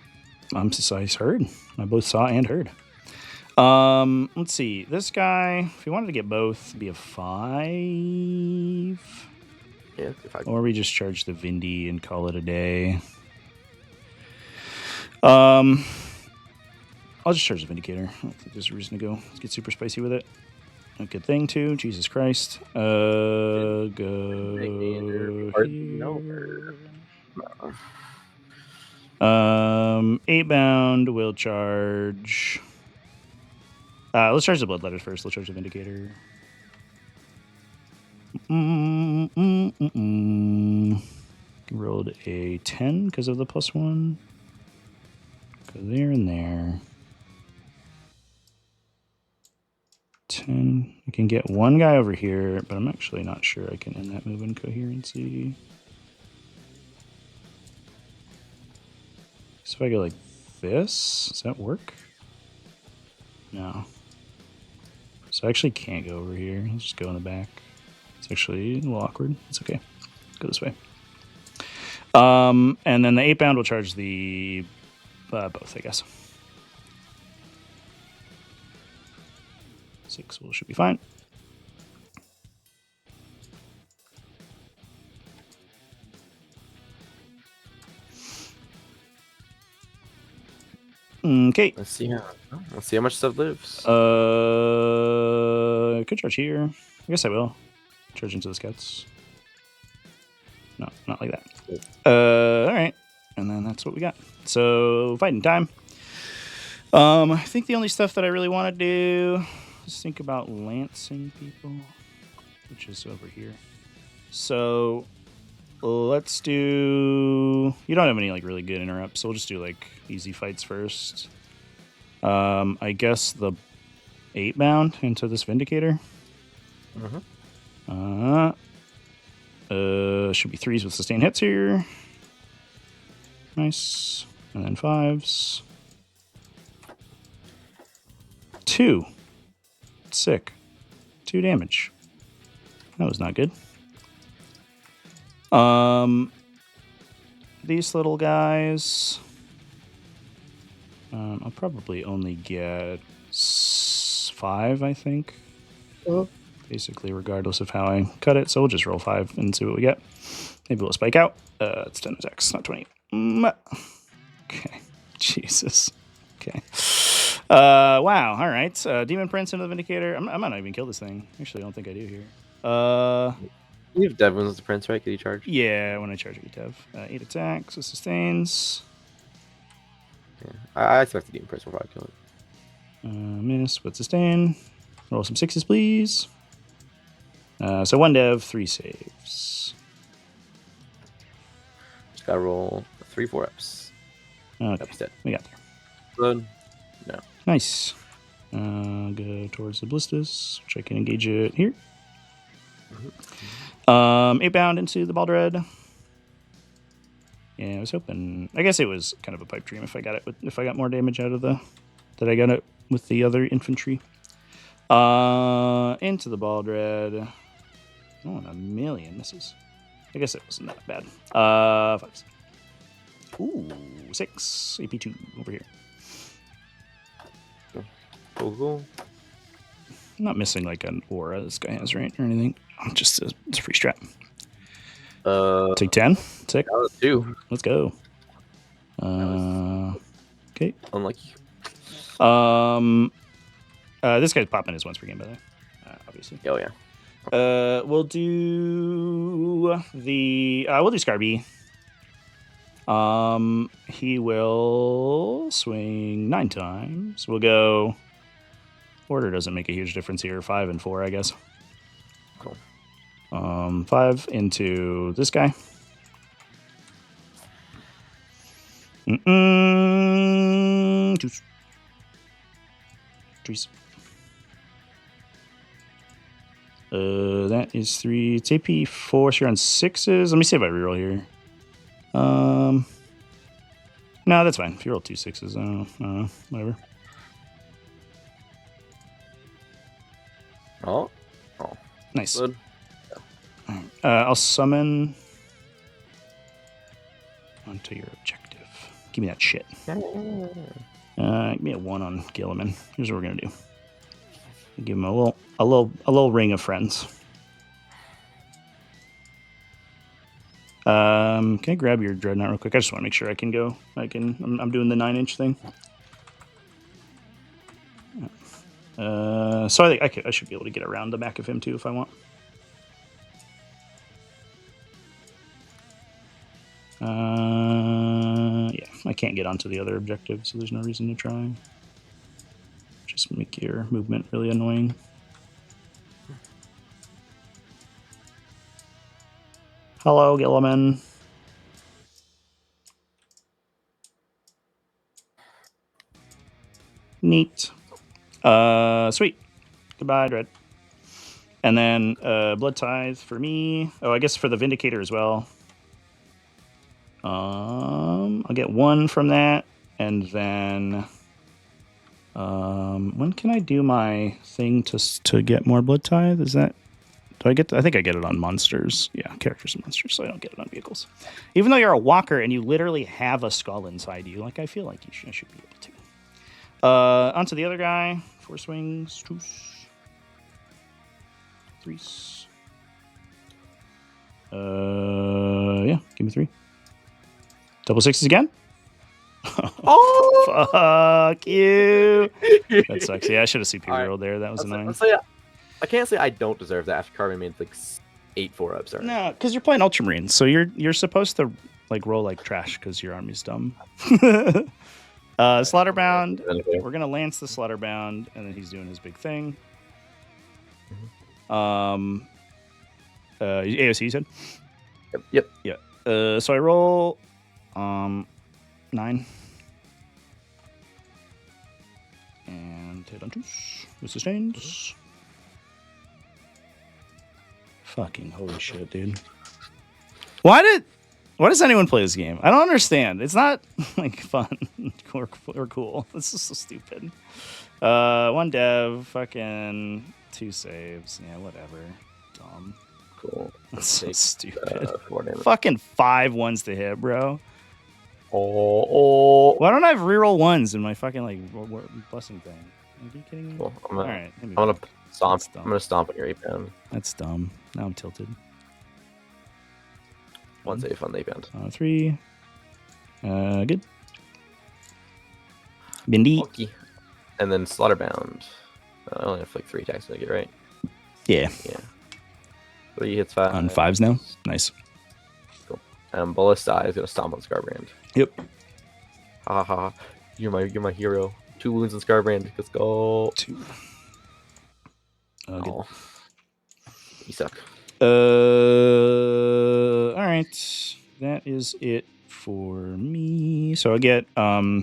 I heard. I both saw and heard. Let's see. This guy, if we wanted to get both, it'd be a 5. Yeah, or we just charge the Vindy and call it a day. I'll just charge the Vindicator. I don't think there's a reason to go. Let's get super spicy with it. A good thing too. Jesus Christ. Go here. 8 bound will charge. Let's charge the blood letters first. Let's charge the Vindicator. Rolled a 10 because of the +1. Go there and there. 10. I can get one guy over here, but I'm actually not sure I can end that move in coherency. So if I go like this, does that work? No. So I actually can't go over here. I'll just go in the back. It's actually a little awkward. It's okay. Go this way. And then the 8 bound will charge the both, I guess. 6 should be fine. Okay. Let's see how much stuff lives. I could charge here. I guess I will. Charge into the scouts. No, not like that. All right. And then that's what we got. So fighting time. I think the only stuff that I really want to do is think about lancing people, which is over here. So let's do. You don't have any like really good interrupts, so we'll just do like easy fights first. I guess the 8 bound into this Vindicator. Should be 3s with sustained hits here. Nice. And then 5s. 2. Sick. 2 damage. That was not good. These little guys. I'll probably only get 5, I think. Basically, regardless of how I cut it. So we'll just roll 5 and see what we get. Maybe we'll spike out. It's 10 attacks, not 20. Okay. Jesus. Okay. Wow. All right. Demon Prince into the Vindicator. I might not even kill this thing. Actually, I don't think I do here. You have Devin as the prince, right? Could you charge? Yeah, when I charge, I get Dev. 8 attacks. It sustains. Yeah. I expect the demon prince will probably kill it. Miss, but sustain. Roll some 6s, please. So 1 Dev, 3 saves. Just gotta roll 3 4-ups. Okay, That's dead. we got there. Good. No. Nice. Go towards the Ballistas, which I can engage it here. 8 bound into the Baldred. Yeah, I was hoping. I guess it was kind of a pipe dream if I got it. If I got more damage out of that I got it with the other infantry. Into the Baldred. Oh, and a million misses. I guess it wasn't that bad. 5. Ooh, 6 AP2 over here. Cool. I'm not missing like an aura this guy has, right, or anything. Just it's a free strap. Take 10. Sick. 2. Let's go. Okay. Unlucky. This guy's popping his once per game, by the way. Obviously. Oh yeah. We'll do Scarby. He will swing 9 times. We'll go. Order doesn't make a huge difference here. 5 and 4, I guess. Cool. 5 into this guy. Trees. That is 3. It's AP 4. So you're on 6s. Let me see if I reroll here. No, that's fine. If you roll 2 6s, whatever. Oh. Nice. Good. I'll summon onto your objective. Give me that shit. Give me a 1 on Gilliman. Here's what we're gonna do. Give him a little ring of friends. Can I grab your dreadnought real quick? I just want to make sure I can go. I'm doing the 9-inch thing. So I think I should be able to get around the back of him too if I want. Yeah, I can't get onto the other objective, so there's no reason to try. Just make your movement really annoying. Hello, Gilliman. Neat. Sweet. Goodbye, Dread. And then Blood Tithe for me. Oh, I guess for the Vindicator as well. I'll get 1 from that, and then when can I do my thing to get more Blood Tithe? Is that I think I get it on monsters. Yeah, characters and monsters, so I don't get it on vehicles. Even though you're a walker and you literally have a skull inside you, like I feel like I should be able to. Onto the other guy. 4 swings, 2, 3. Yeah, give me 3. Double 6s again. Oh, fuck you! That sucks. Yeah, I should have CP rolled there. That was annoying. I can't say I don't deserve that after Carvin made like 8 4-ups. No, because you're playing Ultramarines, so you're supposed to like roll like trash because your army's dumb. Slaughterbound. We're gonna lance the Slaughterbound, and then he's doing his big thing. AOC, you said. Yep. Yeah. So I roll 9 and hit on 2 with sustains. Fucking holy shit, dude. Why does anyone play this game? I don't understand. It's not like fun or cool. It's just so stupid. 1 dev, fucking 2 saves. Yeah, whatever. Dumb. Cool. That's so stupid. Fucking 5 ones to hit, bro. Oh. Why don't I have reroll 1s in my fucking like blessing thing? Are you kidding me? Cool. All right. I'm gonna stomp. I'm gonna stomp on your 8 pound. That's dumb. Now I'm tilted. 1 save on the 8 pound. 3. Good. Bindi. Bulky. And then Slaughterbound. I only have like 3 attacks to make it, right? Yeah. Yeah. 3 hits 5. On 5s now. Nice. Cool. Ballista is gonna stomp on Scarbrand. Yep. Ha ha ha. You're my hero. 2 wounds on Scarbrand. Let's go. 2. Oh. You suck. All right. That is it for me. So I get 4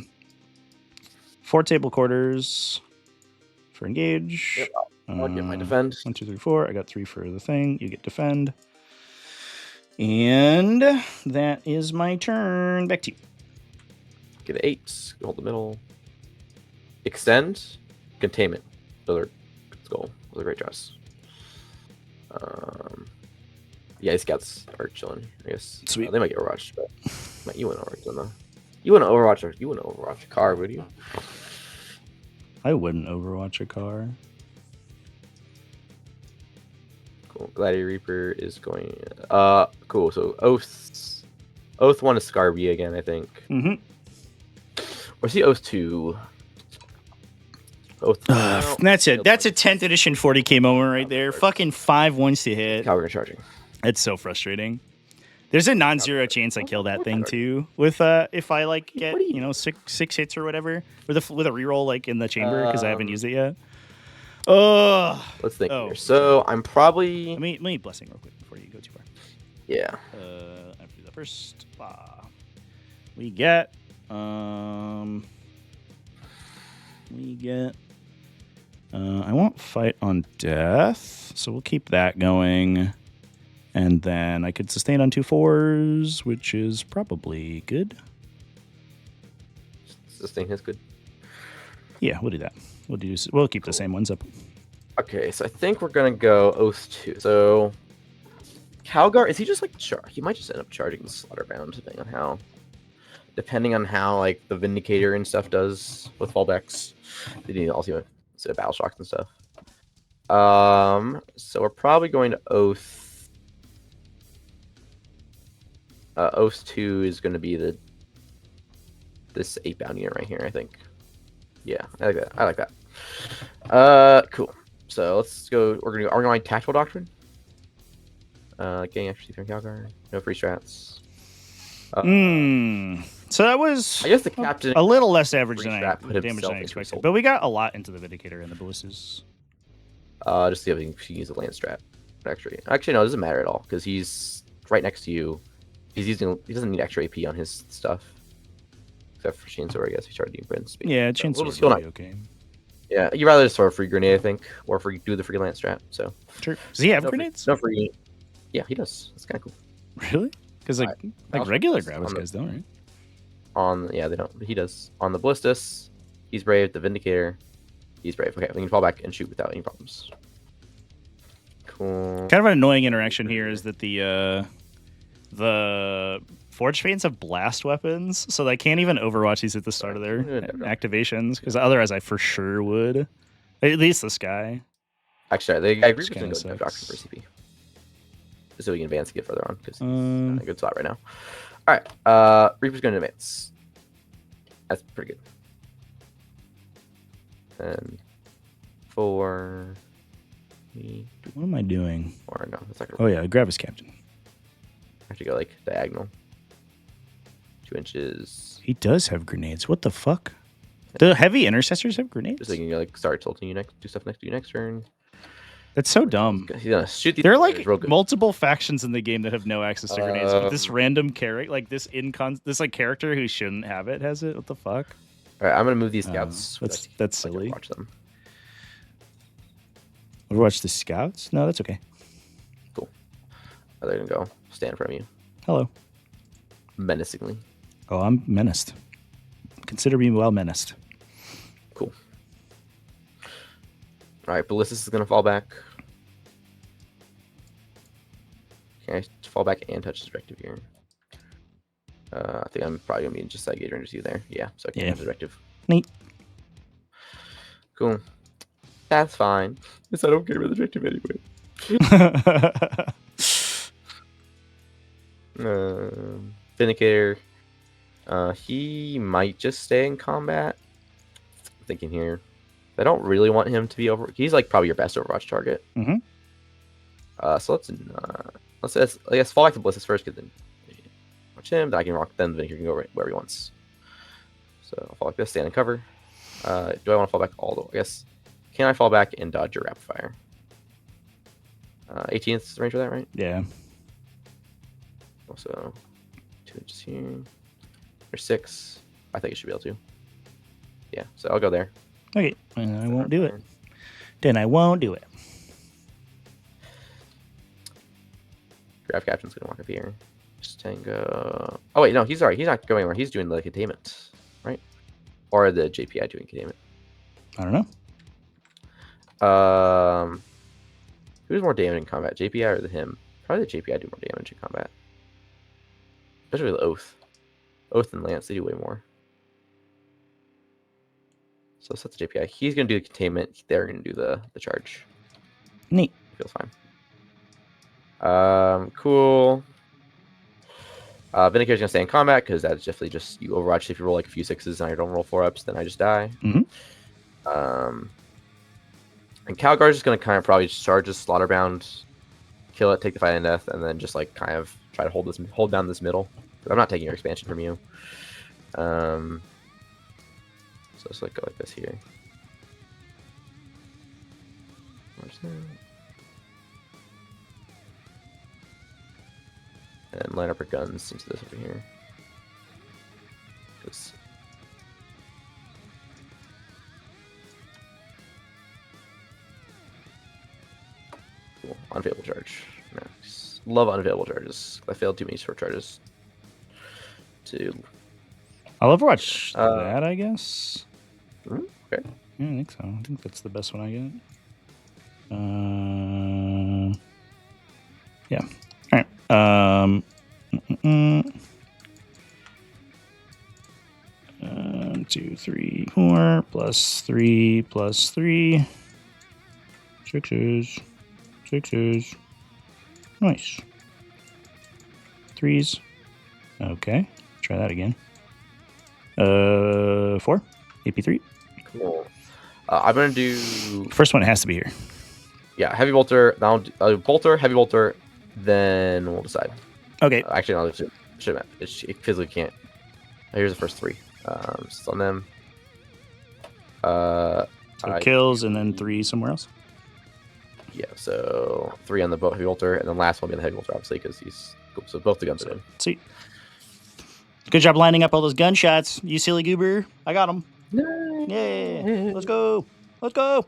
table quarters for engage. Yep, I'll get my defend. 1, 2, 3, 4. I got 3 for the thing. You get defend. And that is my turn. Back to you. Get 8. Hold the middle. Extend. Containment. Let's go. Those are great draws. Yeah, these scouts are chilling, I guess. Sweet. They might get Overwatch, but you wouldn't Overwatch though. You wouldn't Overwatch a car, would you? I wouldn't Overwatch a car. Cool. Gladiator Reaper is going. Cool. So Oath 1 is Scarby again, I think. Mm-hmm. Or is he Oath 2? Oath. That's it. That's a 10th edition 40k moment right there. Fucking 5 ones to hit. Calgary charging. It's so frustrating. There's a non-zero chance I kill that thing too. With if I like get six hits or whatever with a reroll like in the chamber because I haven't used it yet. Let's think here. So I'm probably. Let me blessing real quick before you go too far. Yeah. I have to do that first. We get. I won't fight on death, so we'll keep that going. And then I could sustain on 2 4s, which is probably good. Sustain is good. Yeah, we'll do that. We'll keep the same ones up. Okay, so I think we're gonna go Oath 2. So Calgar, is he just like he might just end up charging the Slaughterbound depending on how like the Vindicator and stuff does with fallbacks. They need also instead of battle shocks and stuff. So we're probably going to Oath. Oath 2 is going to be this 8 bound unit right here, I think. Yeah, I like that. Cool. So let's go. Are we going Tactical Doctrine? Getting extra from Calgar. No free strats. So that was, I guess the captain a little less average than damage I expected. But we got a lot into the Vindicator and the Ballistas. Just the other thing, you use a land strat. Actually, no, it doesn't matter at all because he's right next to you. He doesn't need extra AP on his stuff. Except for Chainsaw, I guess. He started doing Prince. Yeah, Chainsaw is really okay. Yeah, you'd rather just throw a free grenade, I think, or do the freelance strat. So. Sure. Does he have grenades? No free. Yeah, he does. That's kind of cool. Really? Because like regular Gravis guys don't, right? They don't. But he does. On the Ballistas, he's brave. The Vindicator, he's brave. Okay, we can fall back and shoot without any problems. Cool. Kind of an annoying interaction here is that the Forge Fiends have blast weapons, so they can't even Overwatch these at the start of their activations, because otherwise I for sure would. At least this guy. Actually, I agree with going to go Doctrine for CP. So we can advance and get further on, because he's in a good spot right now. Alright, Reaper's going to advance. That's pretty good. And 4... What am I doing? Or no, that's not gonna Oh yeah, grab his captain. I have to go like diagonal. 2 inches. He does have grenades. What the fuck? The heavy intercessors have grenades? Just so you can like start tilting you next, do stuff next to you next turn. That's so dumb. He's gonna shoot these. There are like multiple factions in the game that have no access to grenades, but this random character, like this like character who shouldn't have it, has it. What the fuck? All right, I'm gonna move these scouts. That's silly. Watch them. Overwatch the scouts? No, that's okay. Cool. Oh, they're gonna go stand in front of you. Hello. Menacingly. Oh, I'm menaced. Consider me well menaced. Cool. All right, Ballistas is gonna fall back. Can I fall back and touch his directive here? I think I'm probably gonna be just like Gator Energy there. Yeah, so I can have the directive. Neat. Cool. That's fine. Because I don't care about the directive anyway. Vindicator. He might just stay in combat. thinking here. I don't really want him to be over. He's like probably your best Overwatch target. Mm-hmm. So let's I guess fall back to Ballistus first, because then watch him. Then I can rock. Then Vinegar can go right wherever he wants. So I'll fall like this, stand and cover. Do I want to fall back all the way? I guess. Can I fall back and dodge your rapid fire? 18th range for that, right? Yeah. Also, 2 inches here. There's 6. I think it should be able to. Yeah, so I'll go there. Okay, and I won't do it. Then I won't do it. Grab Captain's gonna walk up here. Just Tango. Oh wait, no, he's alright. He's not going anywhere. He's doing the containment, right? Or the JPI doing containment. I don't know. Who's more damage in combat, JPI or him? Probably the JPI do more damage in combat. Especially with Oath. Oath and Lance, they do way more. So that's the JPI. He's gonna do the containment. They're gonna do the charge. Neat. Feels fine. Cool. Vindicator's gonna stay in combat because that's definitely just you Overwatch. If you roll like a few 6s and I don't roll 4-ups, then I just die. Mm-hmm. And Calgar's just gonna kind of probably just charge this Slaughterbound, kill it, take the fight and death, and then just like kind of try to hold down this middle. I'm not taking your expansion from you. So let's like go like this here. And line up our guns into this over here. Cool. Unavailable charge. Nice. Love unavailable charges. I failed too many short charges. I'll Overwatch that, I guess. Okay. Yeah, I think so. I think that's the best one I get. Yeah. All right. 2, 3, 4 plus 3 plus 3. 6s. 6s. Nice. 3s. Okay. Try that again. 4. AP3. Cool. I'm gonna do. First one has to be here. Yeah, heavy bolter. Now bolter, heavy bolter. Then we'll decide. Okay. Actually, no, it physically can't. Here's the first 3. Just on them. So kills and then 3 somewhere else. Yeah, so 3 on the heavy bolter, and then last one be on the heavy bolter, obviously, because he's cool. So both the guns are in. Sweet. Good job lining up all those gunshots, you silly goober. I got them. Yeah. Let's go. Let's go.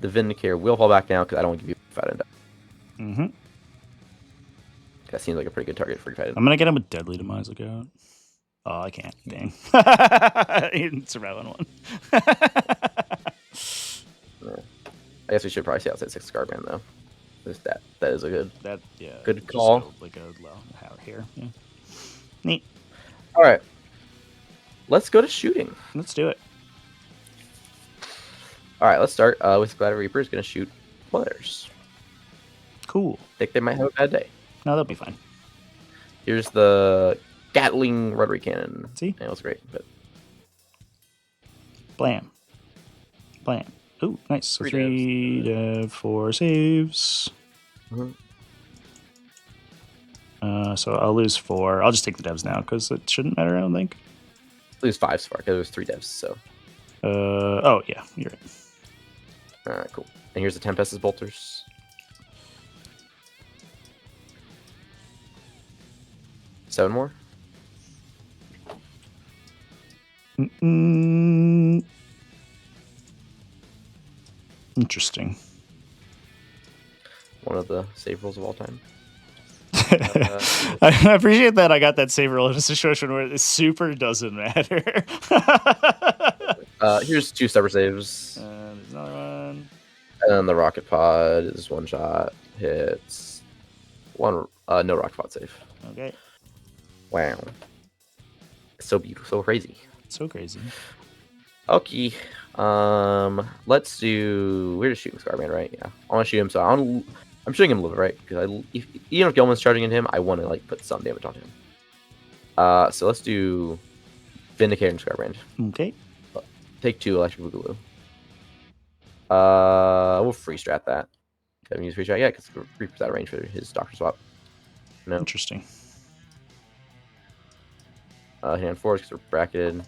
The Vindicator will fall back down because I don't want to give you fight and die. Mm-hmm. That seems like a pretty good target for fight. I'm gonna get him with Deadly Demise. Look out. Oh, I can't. Dang. He didn't survive on one. I guess we should probably stay outside 6 Scarband though. That is a good good just call. Like a low here. Yeah. Neat. All right. Let's go to shooting. Let's do it. All right, let's start with Glad Reaper is going to shoot players. Cool. Think they might have a bad day. No, they'll be fine. Here's the Gatling rotary cannon. See? It was great, but blam. Blam. Ooh, nice. So 3 dev, 4 saves. Mm-hmm. So I'll lose 4. I'll just take the devs now because it shouldn't matter, I don't think. Lose 5 so far because there's 3 devs, so. Oh, yeah, you're right. Alright, cool. And here's the Tempest's bolters. Seven more. Interesting. One of the save rolls of all time. I appreciate that I got that save roll in a situation where it super doesn't matter. Here's 2 stubber saves. There's another one. And then the rocket pod is 1 shot. Hits. 1 no rocket pod save. Okay. Wow. So beautiful, so crazy. So crazy. Okay. Let's do. We're just shooting Scarman, right? Yeah. I want to shoot him, so I'm shooting him a little bit, right? Because even if Gilman's charging into him, I want to like put some damage on him. So let's do Vindicator and Scarbrand. Okay. Take 2 electric boogaloo. We'll free strat that. Haven't used free strat yet because Reaper's out of range for his doctor swap. No. Interesting. Hand force because we're bracketed.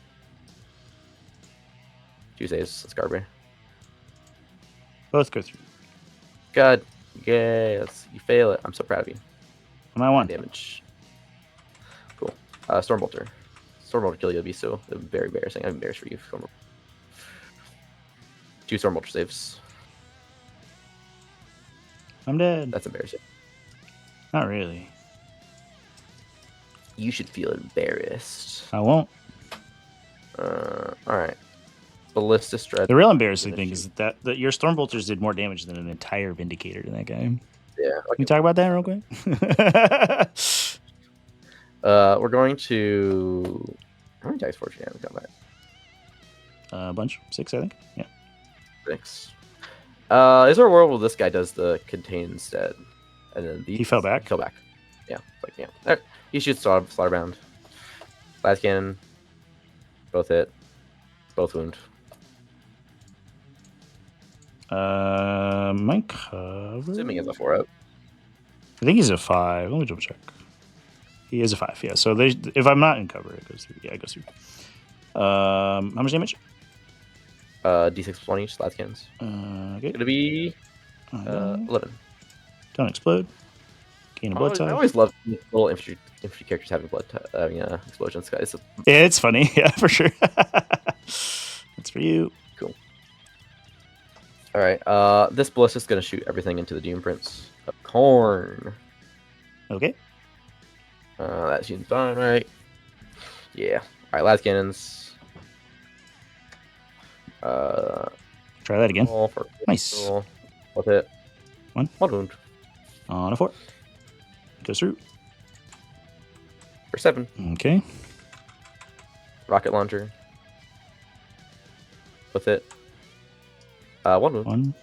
2 saves. Let's Garbage. Both go through. God. Yay. You fail it. I'm so proud of you. Am I 1? Damage. Cool. Stormbolter. Stormbolter kill you would be so very embarrassing. I'm embarrassed for you. 2 Stormbolter saves. I'm dead. That's embarrassing. Not really. You should feel embarrassed. I won't. Alright. Ballista Strut. The real embarrassing thing is that your Stormbolters did more damage than an entire Vindicator in that game. Yeah. Can we talk about that real quick? We're going to... How many dice force do you have in combat? A bunch. 6, I think. Yeah. 6. Is there a world where this guy does the contain instead? And then He fell back? He fell back. Yeah. Like, yeah. There. He shoots Slaughterbound. Last cannon. Both hit. Both wound. My cover. Assuming it's a 4-up. I think he's a 5. Let me double check. He is a 5, yeah. So if I'm not in cover, it goes through. Yeah, it goes through. How much damage? D6 plus 1 each, last cannons. Okay. Gonna be 11. Don't explode. Gain a blood I type. always love little infantry characters having explosions, guys. Yeah, it's funny. Yeah, for sure. That's for you. Cool. All right. This ballista's gonna shoot everything into the Doom Prince. Corn. Okay. That seems fine, right? Yeah. All right. Last cannons. Try that again. Nice. What's it? 1 wound. On a 4. Goes through. For 7. Okay. Rocket launcher. With it. 1 wound. 1.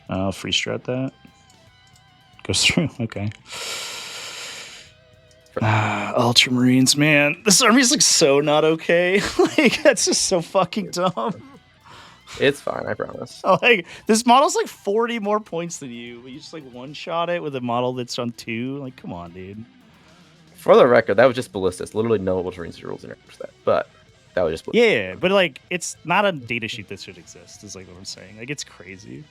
I'll free strat that. Goes through. Okay. Ultramarines, man. This army's like so not okay. Like, that's just so fucking dumb. It's fine, I promise. Like, this model's like 40 more points than you, but you just like one-shot it with a model that's on 2. Like, come on, dude. For the record, that was just ballistics. Literally no Ultramarines rules in that, but that was just ballistics. Yeah, but like, it's not a data sheet that should exist, is like what I'm saying. Like, it's crazy.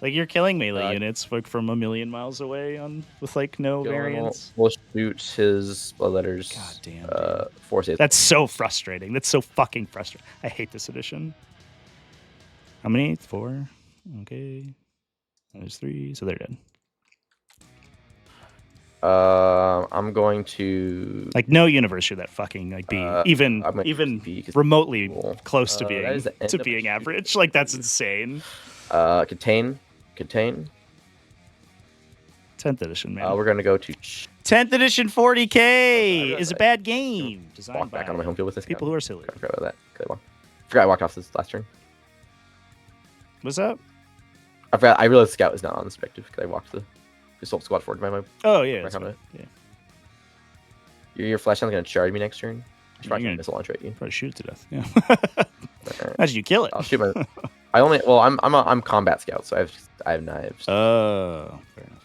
Like, you're killing melee units like from a million miles away with like no variance. We'll shoot his blood letters. God damn. 4 saves. That's so frustrating. That's so fucking frustrating. I hate this edition. How many? 4. Okay. There's 3, so they're dead. I'm going to like no universe should that fucking like be even remotely close to being average. Like, that's insane. Contain. 10th edition, man. We're gonna go to 10th edition 40K is a bad game. Designed walk back on my home field with this people guy. who are silly. I forgot about that. Good one. Forgot I walked off this last turn. What's up? I forgot. I realized Scout is not on this objective because I walked the assault squad forward by my. Oh yeah, that's right. Yeah. Your flash hand's gonna charge me next turn. You're gonna missile launch right you. Probably shoot it to death. Yeah. Imagine you kill it. I'll shoot my. I only. Well, I'm combat scout, so I have knives. Oh, fair enough.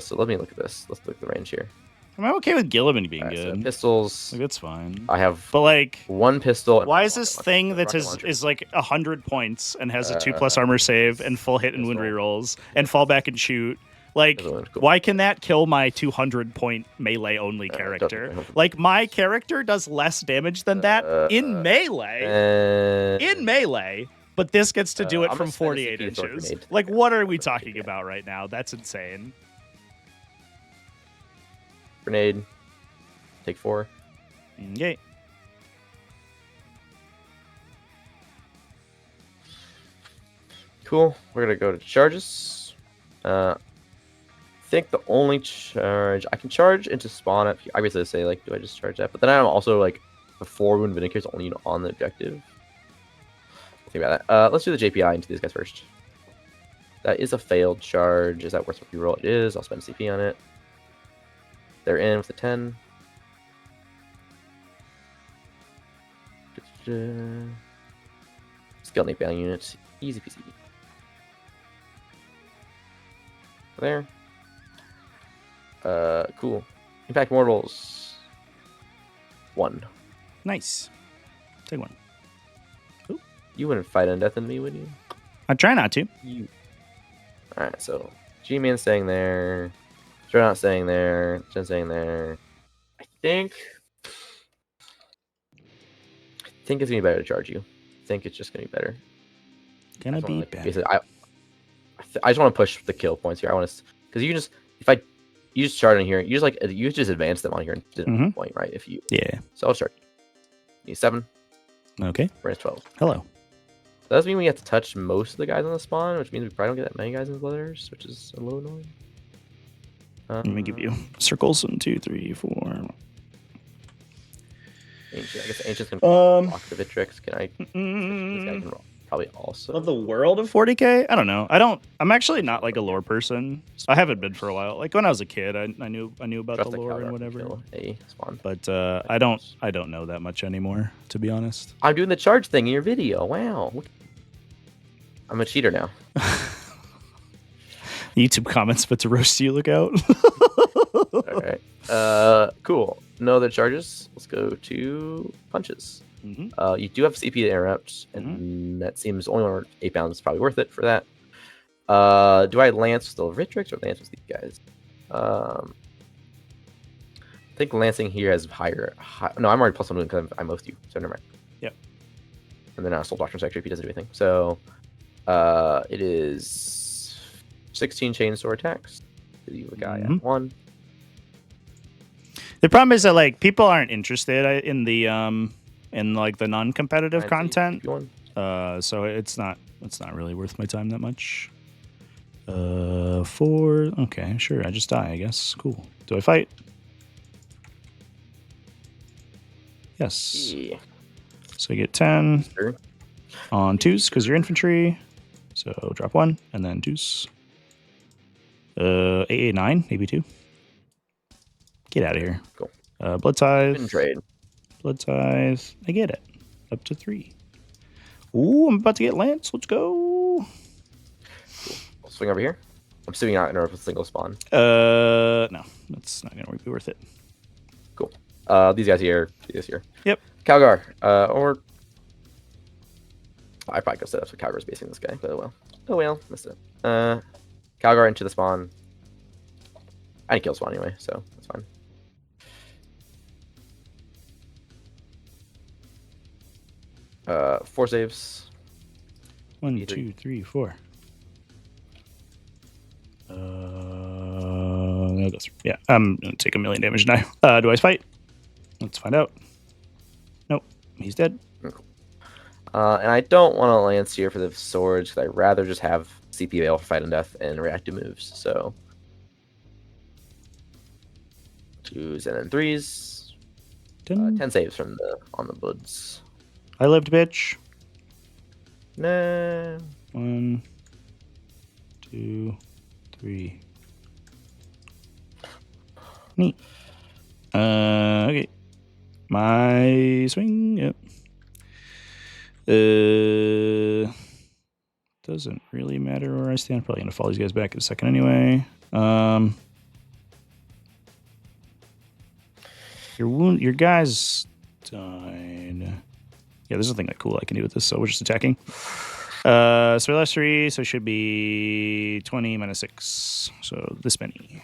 So let me look at this. Let's look at the range here. I'm okay with Gilliman being good. So pistols. Like, that's fine. I have. But like 1 pistol. Why is this thing that is like 100 points and has a 2+ armor save and full hit and wound rerolls and fall back and shoot? Like, why can that kill my 200-point melee only character? Like, my character does less damage than that in melee. But this gets to do it from 48 inches. Like, what are we talking about right now? That's insane. Grenade. Take 4. Okay. Cool. We're gonna go to charges. I think the only charge I can charge into spawn up. I basically say like, do I just charge that? But then I'm also like the 4 wound Vindicator is only on the objective. Think about that. Let's do the JPI into these guys first. That is a failed charge. Is that worth a reroll? It is. I'll spend a CP on it. They're in with the 10. Skill and bailing units. Easy peasy. There. Cool. Impact mortals. 1. Nice. Take 1. Ooh. You wouldn't fight undeath in me, would you? I try not to. You. Alright, so G-Man staying there. Dreadnought staying there. Jen staying there. I think it's gonna be better to charge you. I think it's just gonna be better. Gonna be Like, better. basically, I just want to push the kill points here. I want to, because you can just, you just start in here, you just advance them on here and did point, right? If you, Yeah. So I'll start. Need 7. Okay. Brand's 12. Hello. That does mean we have to touch most of the guys on the spawn, which means we probably don't get that many guys in the Bloodders, which is a little annoying. Let me give you circles. 1, 2, 3, 4. Ancient. I guess Ancient's gonna block the Vitrix. Can I? This guy can probably also. Of the world of 40k? I don't know. I'm actually not like a lore person. I haven't been for a while. Like when I was a kid, I knew about Trust the lore and Calgar whatever. kill a spawn. But I don't know that much anymore, to be honest. I'm doing the charge thing in your video. Wow. I'm a cheater now. YouTube comments, but to roast you, look out. All right. Cool. No other charges. Let's go to punches. You do have CP to interrupt, and that seems only one 8 pounds is probably worth it for that. Do I lance with the Vitrix or lance with these guys? I think lancing here has higher. No, I'm already +1 because I'm most you, so never mind. Yep. And then Soul Doctrine Sector if he doesn't do anything. So, it is 16 chainsaw attacks. You have a guy at 1. The problem is that like people aren't interested in the in like the non-competitive content. So it's not really worth my time that much. 4. Okay, sure. I just die, I guess. Cool. Do I fight? Yes. Yeah. So I get 10 Sure. on 2s because you're infantry. So drop 1 and then 2s. 8, 9, maybe 2. Get out of here. Cool. Blood Tithe. Trade. Blood Tithe. I get it. Up to 3. Ooh, I'm about to get Lance. Let's go. Cool. I'll swing over here. I'm assuming not interrupt with single spawn. No. That's not going to be worth it. Cool. These guys here. Yep. Calgar. Or I probably could set up so Calgar's basing this guy, but oh well. Missed it. Calgar into the spawn. I didn't kill spawn anyway, so that's fine. Four saves. 1, 2, 3, 4. I'll go through. Yeah, I'm gonna take 1,000,000 damage now. Do I fight? Let's find out. Nope, he's dead. And I don't want to lance here for the swords because I'd rather just have CP available for fight and death and reactive moves. So 2s and then 3s. 10 saves from on the bloods. I lived, bitch. Nah. 1, 2, 3. Neat. Okay. My swing. Yep. Doesn't really matter where I stand. Probably gonna follow these guys back in a second anyway. Your guys died. Yeah, there's nothing that cool I can do with this, so we're just attacking. So we lost 3, so it should be 20 minus 6. So this many.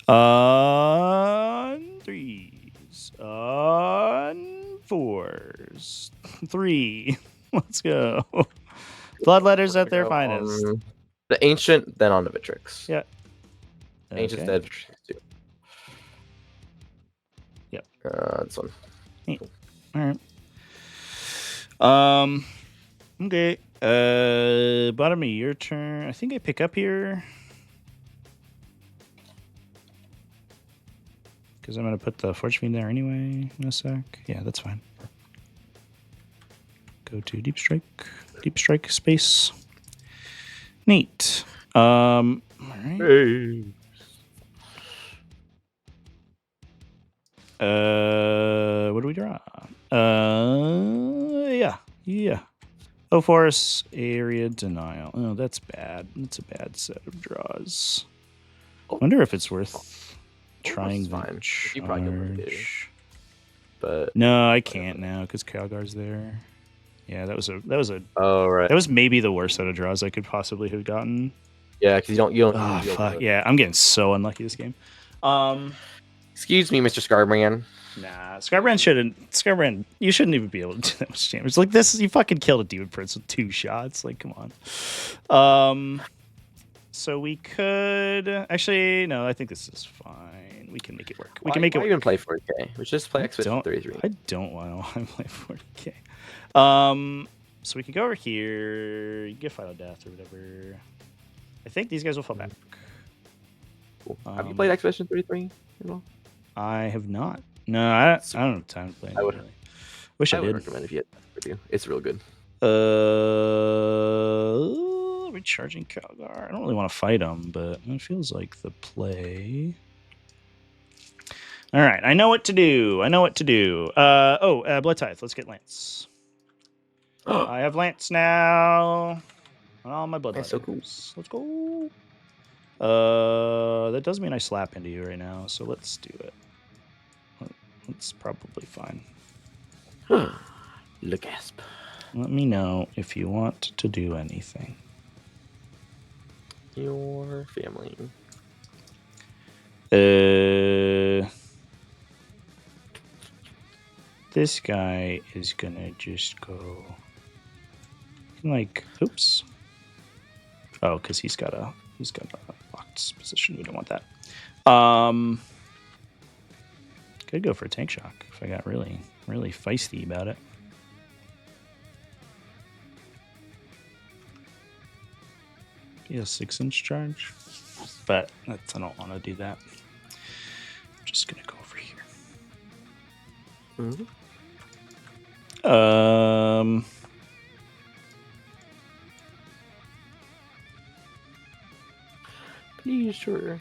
On 3s. On 4s. 3. Let's go. Bloodletters at their finest. The Ancient, then on the Vitrix. Yeah. Ancient's dead, Vitrix too. Yep. This one. Cool. All right. Okay. Bottom of your turn. I think I pick up here. Because I'm going to put the Forge Fiend there anyway in a sec. Yeah, that's fine. Go to Deep Strike. Deep Strike space. Neat. All right. Hey. What do we draw? Yeah. Oh, forest area denial. Oh, that's bad. That's a bad set of draws. Wonder if it's worth trying the fine. You probably could win it, but no, I can't now because Calgar's there. Yeah, that was a oh right. that was maybe the worst set of draws I could possibly have gotten. Yeah, because you don't. Oh fuck yeah, I'm getting so unlucky this game. Excuse me, Mr. Scarbrand. Nah, Scarbrand, you shouldn't even be able to do that much damage. Like this, you fucking killed a Demon Prince with 2 shots. Like, come on. So we could actually no. I think this is fine. We can make it work. We can make it work. Even play 4K. We should just play Expedition 33. I don't want to play 4K. So we can go over here. You get Final Death or whatever. I think these guys will fall back. Cool. Have you played Expedition 33 at all? I have not. No, I don't have time to play it. Really. Wish I did. I would recommend if you had review. It's real good. Recharging Calgar. I don't really want to fight him, but it feels like the play. All right, I know what to do. Blood Tithe. Let's get Lance. I have Lance now. On all my Blood Tithe. So cool. Let's go. That does mean I slap into you right now, so let's do it. That's probably fine. Le gasp. Let me know if you want to do anything. Your family. This guy is gonna just go like, oops. Oh, because he's got a locked position. We don't want that. Could go for a tank shock if I got really feisty about it. Be a 6-inch charge, but I don't want to do that. I'm just gonna go over here. Please, sure.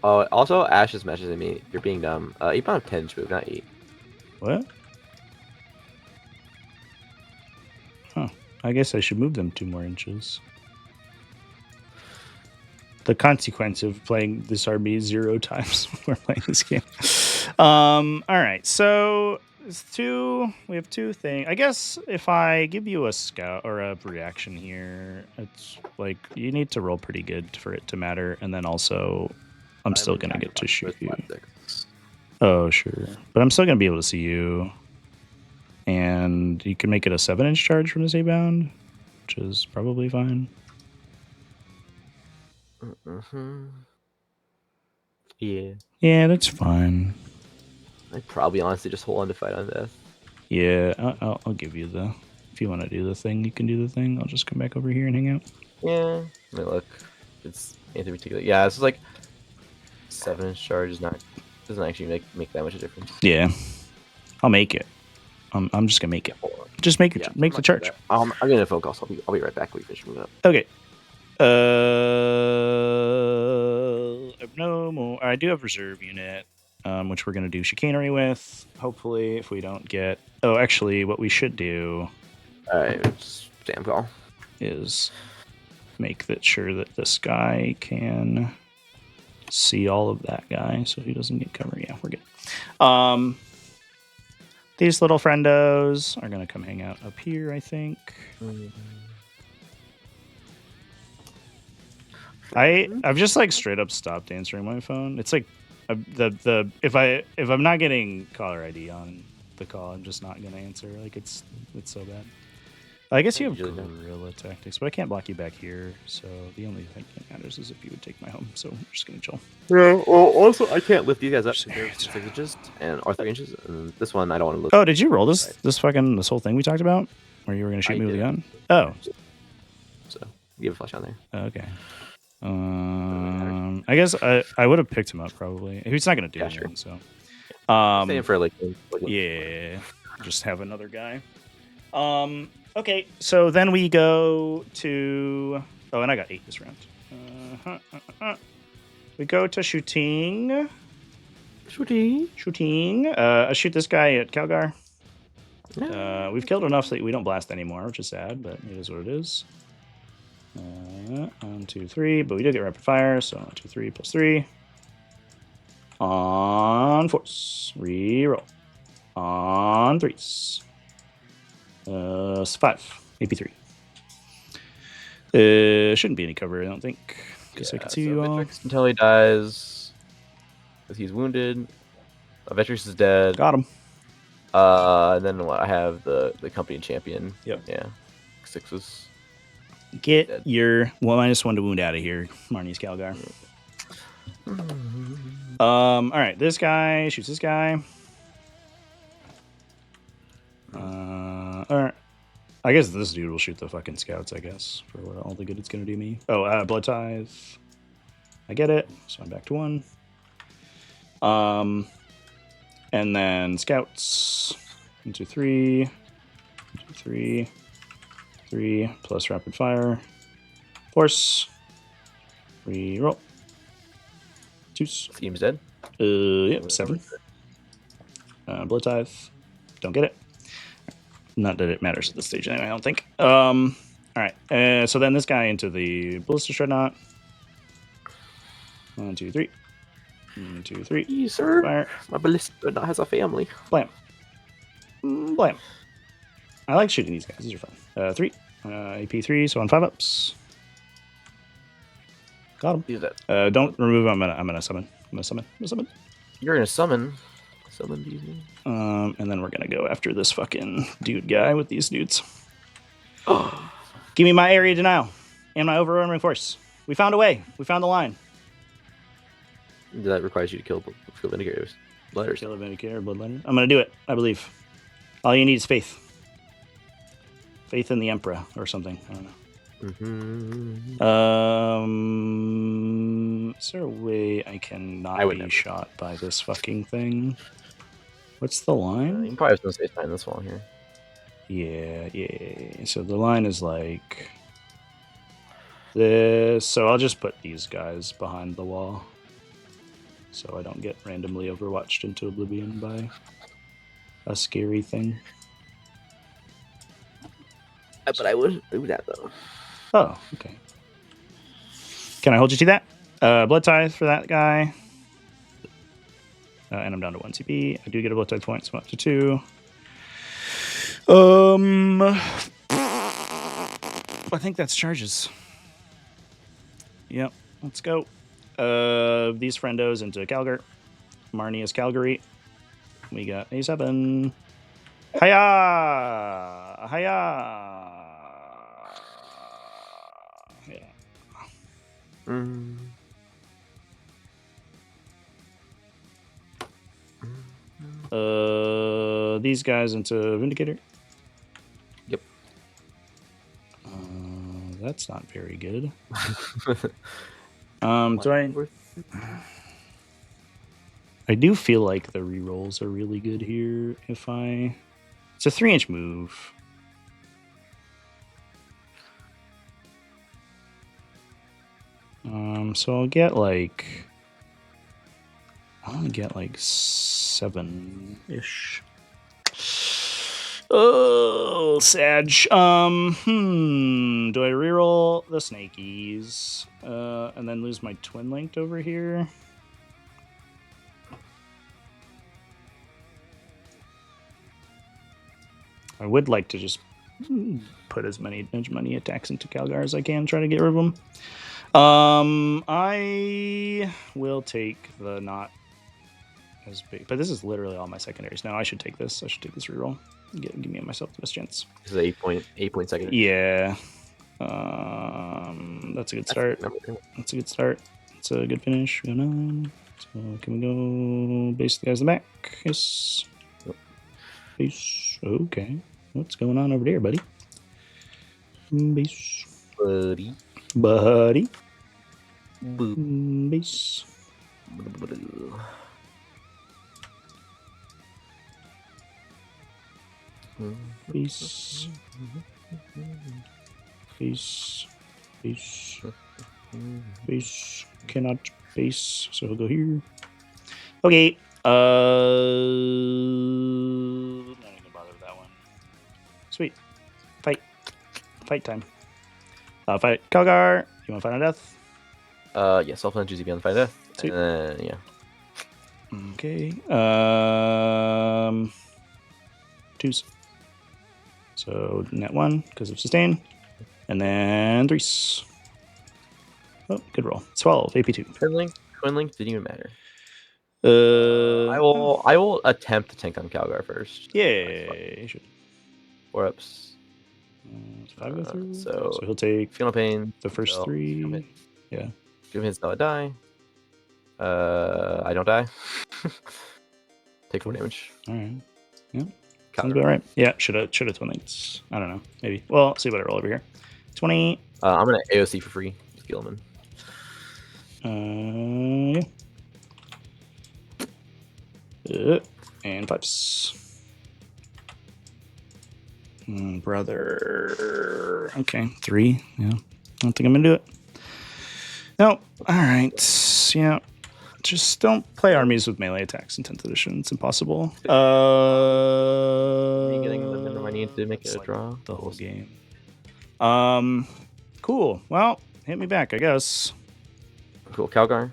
Also, Ash is messaging me. You're being dumb. You found 10 move, not 8. What? Huh. I guess I should move them 2 more inches. The consequence of playing this army 0 times when we're playing this game. All right, so we have 2 things. I guess if I give you a scout or a reaction here, it's like you need to roll pretty good for it to matter, and then also I'm still gonna get to shoot you. Oh sure, but I'm still gonna be able to see you, and you can make it a 7-inch charge from this A-bound, which is probably fine. Yeah, that's fine. I'd probably honestly just hold on to fight on death. Yeah, I'll give you the. If you want to do the thing, you can do the thing. I'll just come back over here and hang out. Yeah. I mean, look, it's anything particular. Yeah, it's like 7-inch charge doesn't actually make that much of a difference. Yeah, I'll make it. I'm just gonna make it. Just make the charge. I'm gonna focus. I'll be right back. We finish moving up. Okay. No more. I do have reserve unit, which we're gonna do chicanery with. Hopefully, if we don't get. Oh, actually, what we should do. All right, damn call. Is make sure that this guy can see all of that guy, so he doesn't get cover. Yeah, we're good. These little friendos are gonna come hang out up here, I think. I've just like straight up stopped answering my phone. It's like if I'm not getting caller ID on the call, I'm just not gonna answer. Like it's so bad. I guess you have guerrilla tactics, but I can't block you back here. So the only thing that matters is if you would take my home. So we're just gonna chill. Yeah. Well, also I can't lift these guys up. They're 6 inches or 3 inches. And this one I don't want to lift. Oh, did you roll this whole thing we talked about, where you were gonna shoot me with a gun? Oh. So give a flash on there. Okay. I guess I would have picked him up probably. He's not gonna do anything. Sure. So. Staying for like yeah. Just have another guy. Okay, so then we go to... Oh, and I got 8 this round. We go to shooting. Shooting. I shoot this guy at Calgar. Yeah. We've killed enough so that we don't blast anymore, which is sad, but it is what it is. 1, 2, 3, but we did get rapid fire, so 1, 2, 3 plus 3. On 4s. Reroll. On 3s. 5. AP3. Shouldn't be any cover, I don't think. Because I can see you all. Victrix until he dies. Because he's wounded. Victrix is dead. Got him. And then what? I have the company champion. Yep. Yeah. 6 was. Get dead. your -1 to wound out of here, Marnie's Calgar. All right, this guy shoots this guy. All right. I guess this dude will shoot the fucking scouts, I guess, for what all the good it's going to do me. Oh, Blood Tithe. I get it. So I'm back to 1. And then scouts. 1, 2, 3. 1, 2, 3. 3 plus rapid fire. Force. Reroll. 2s. Team's dead. Yep, 7. Blood Tithe. Don't get it. Not that it matters at this stage anyway, I don't think. All right. So then this guy into the Ballista Dreadnought. 1, 2, 3. 1, 2, 3. Yes, sir. Fire. My Ballista Dreadnought has a family. Blam. Blam. I like shooting these guys. These are fun. 3. AP3, so on 5-ups. Got him. Use that. Don't remove him. I'm gonna summon. I'm gonna summon. You're gonna summon. Summon these. And then we're gonna go after this fucking dude guy with these dudes. Give me my area denial and my overwhelming force. We found a way. We found the line. That requires you to kill Vindicators. Letters. Kill a Vindicator, Bloodletter. I'm gonna do it. I believe. All you need is faith. Faith in the Emperor or something. I don't know. Is there a way I can not be shot by this fucking thing? What's the line? You can probably have some space behind this wall here. Yeah. So the line is like this. So I'll just put these guys behind the wall, so I don't get randomly overwatched into oblivion by a scary thing. But I wouldn't do that though. Oh, okay. Can I hold you to that? Blood Tithe for that guy. And I'm down to 1 CP. I do get a Blood Tithe point, so I'm up to 2. I think that's charges. Yep, let's go. These friendos into Calgar. Marnie is Calgary. We got A7. Hiya! Hiya! These guys into Vindicator. Yep. That's not very good. Do I do feel like the rerolls are really good here. It's a 3-inch move. So I'll get like 7-ish. Oh, Sag. Do I reroll the snakies and then lose my twin linked over here? I would like to just put as many attacks into Calgar as I can, try to get rid of them. I will take the not as big, but this is literally all my secondaries. No, I should take this. I should take this reroll. Give me myself the best chance. This is 8 second. Yeah. That's a good start. That's a good start. It's a good finish. We go 9. So can we go base the guys in the back? Yes. Base. Okay. What's going on over there, buddy? Base. Buddy. Base. Peace. Base cannot base, so he'll go here. Okay. Not even gonna bother with that one. Sweet. Fight. Fight time. Fight Calgar. You want to fight on death? Yes, I'll plan GZB on the fight death. Sweet. And then, yeah. Okay. Twos. So net 1 because of sustain. And then 3s. Oh, good roll. 12, AP2. Twin link didn't even matter. I will attempt to tank on Calgar first. Yeah, you should. 4-ups. 5 go through. So he'll take Feeling Pain. the first 3. Yeah. Give his no die. I don't die. Take 4 damage. All right. Yeah. Sounds about right. Yeah, should have twin linked. I don't know. Maybe. Well, see what I roll over here. 20. I'm gonna AOC for free. Just kill him. Yeah. And 5s. Brother. Okay, 3. Yeah. I don't think I'm gonna do it. No. All right. Yeah. Just don't play armies with melee attacks in 10th edition. It's impossible. I need to make it a draw. The whole game. Cool. Well, hit me back, I guess. Cool. Calgar.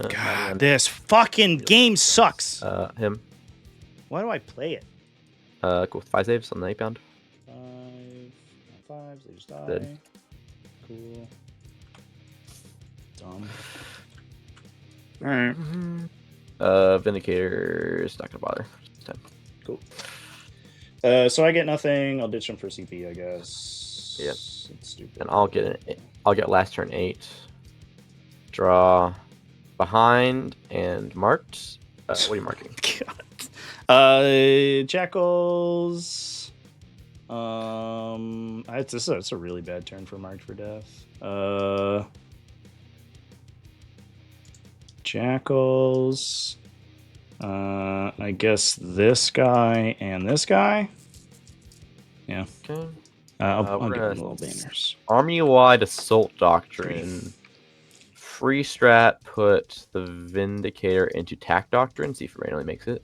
God, this fucking game sucks. Him. Why do I play it? Cool. 5 saves on the 8-pound. 5s, they just die. Dead. Cool. Dumb. Alright. Vindicator is not gonna bother this time. Cool. So I get nothing. I'll ditch him for CP, I guess. Yep. It's stupid. And I'll get last turn 8. Draw behind and marked. What are you marking? God. Jackals. It's a really bad turn for marked for death. Jackals. I guess this guy and this guy. Yeah. Okay. I'll give them little banners. Army-wide Assault Doctrine. Free strat, put the Vindicator into Tack Doctrine. See if it randomly makes it.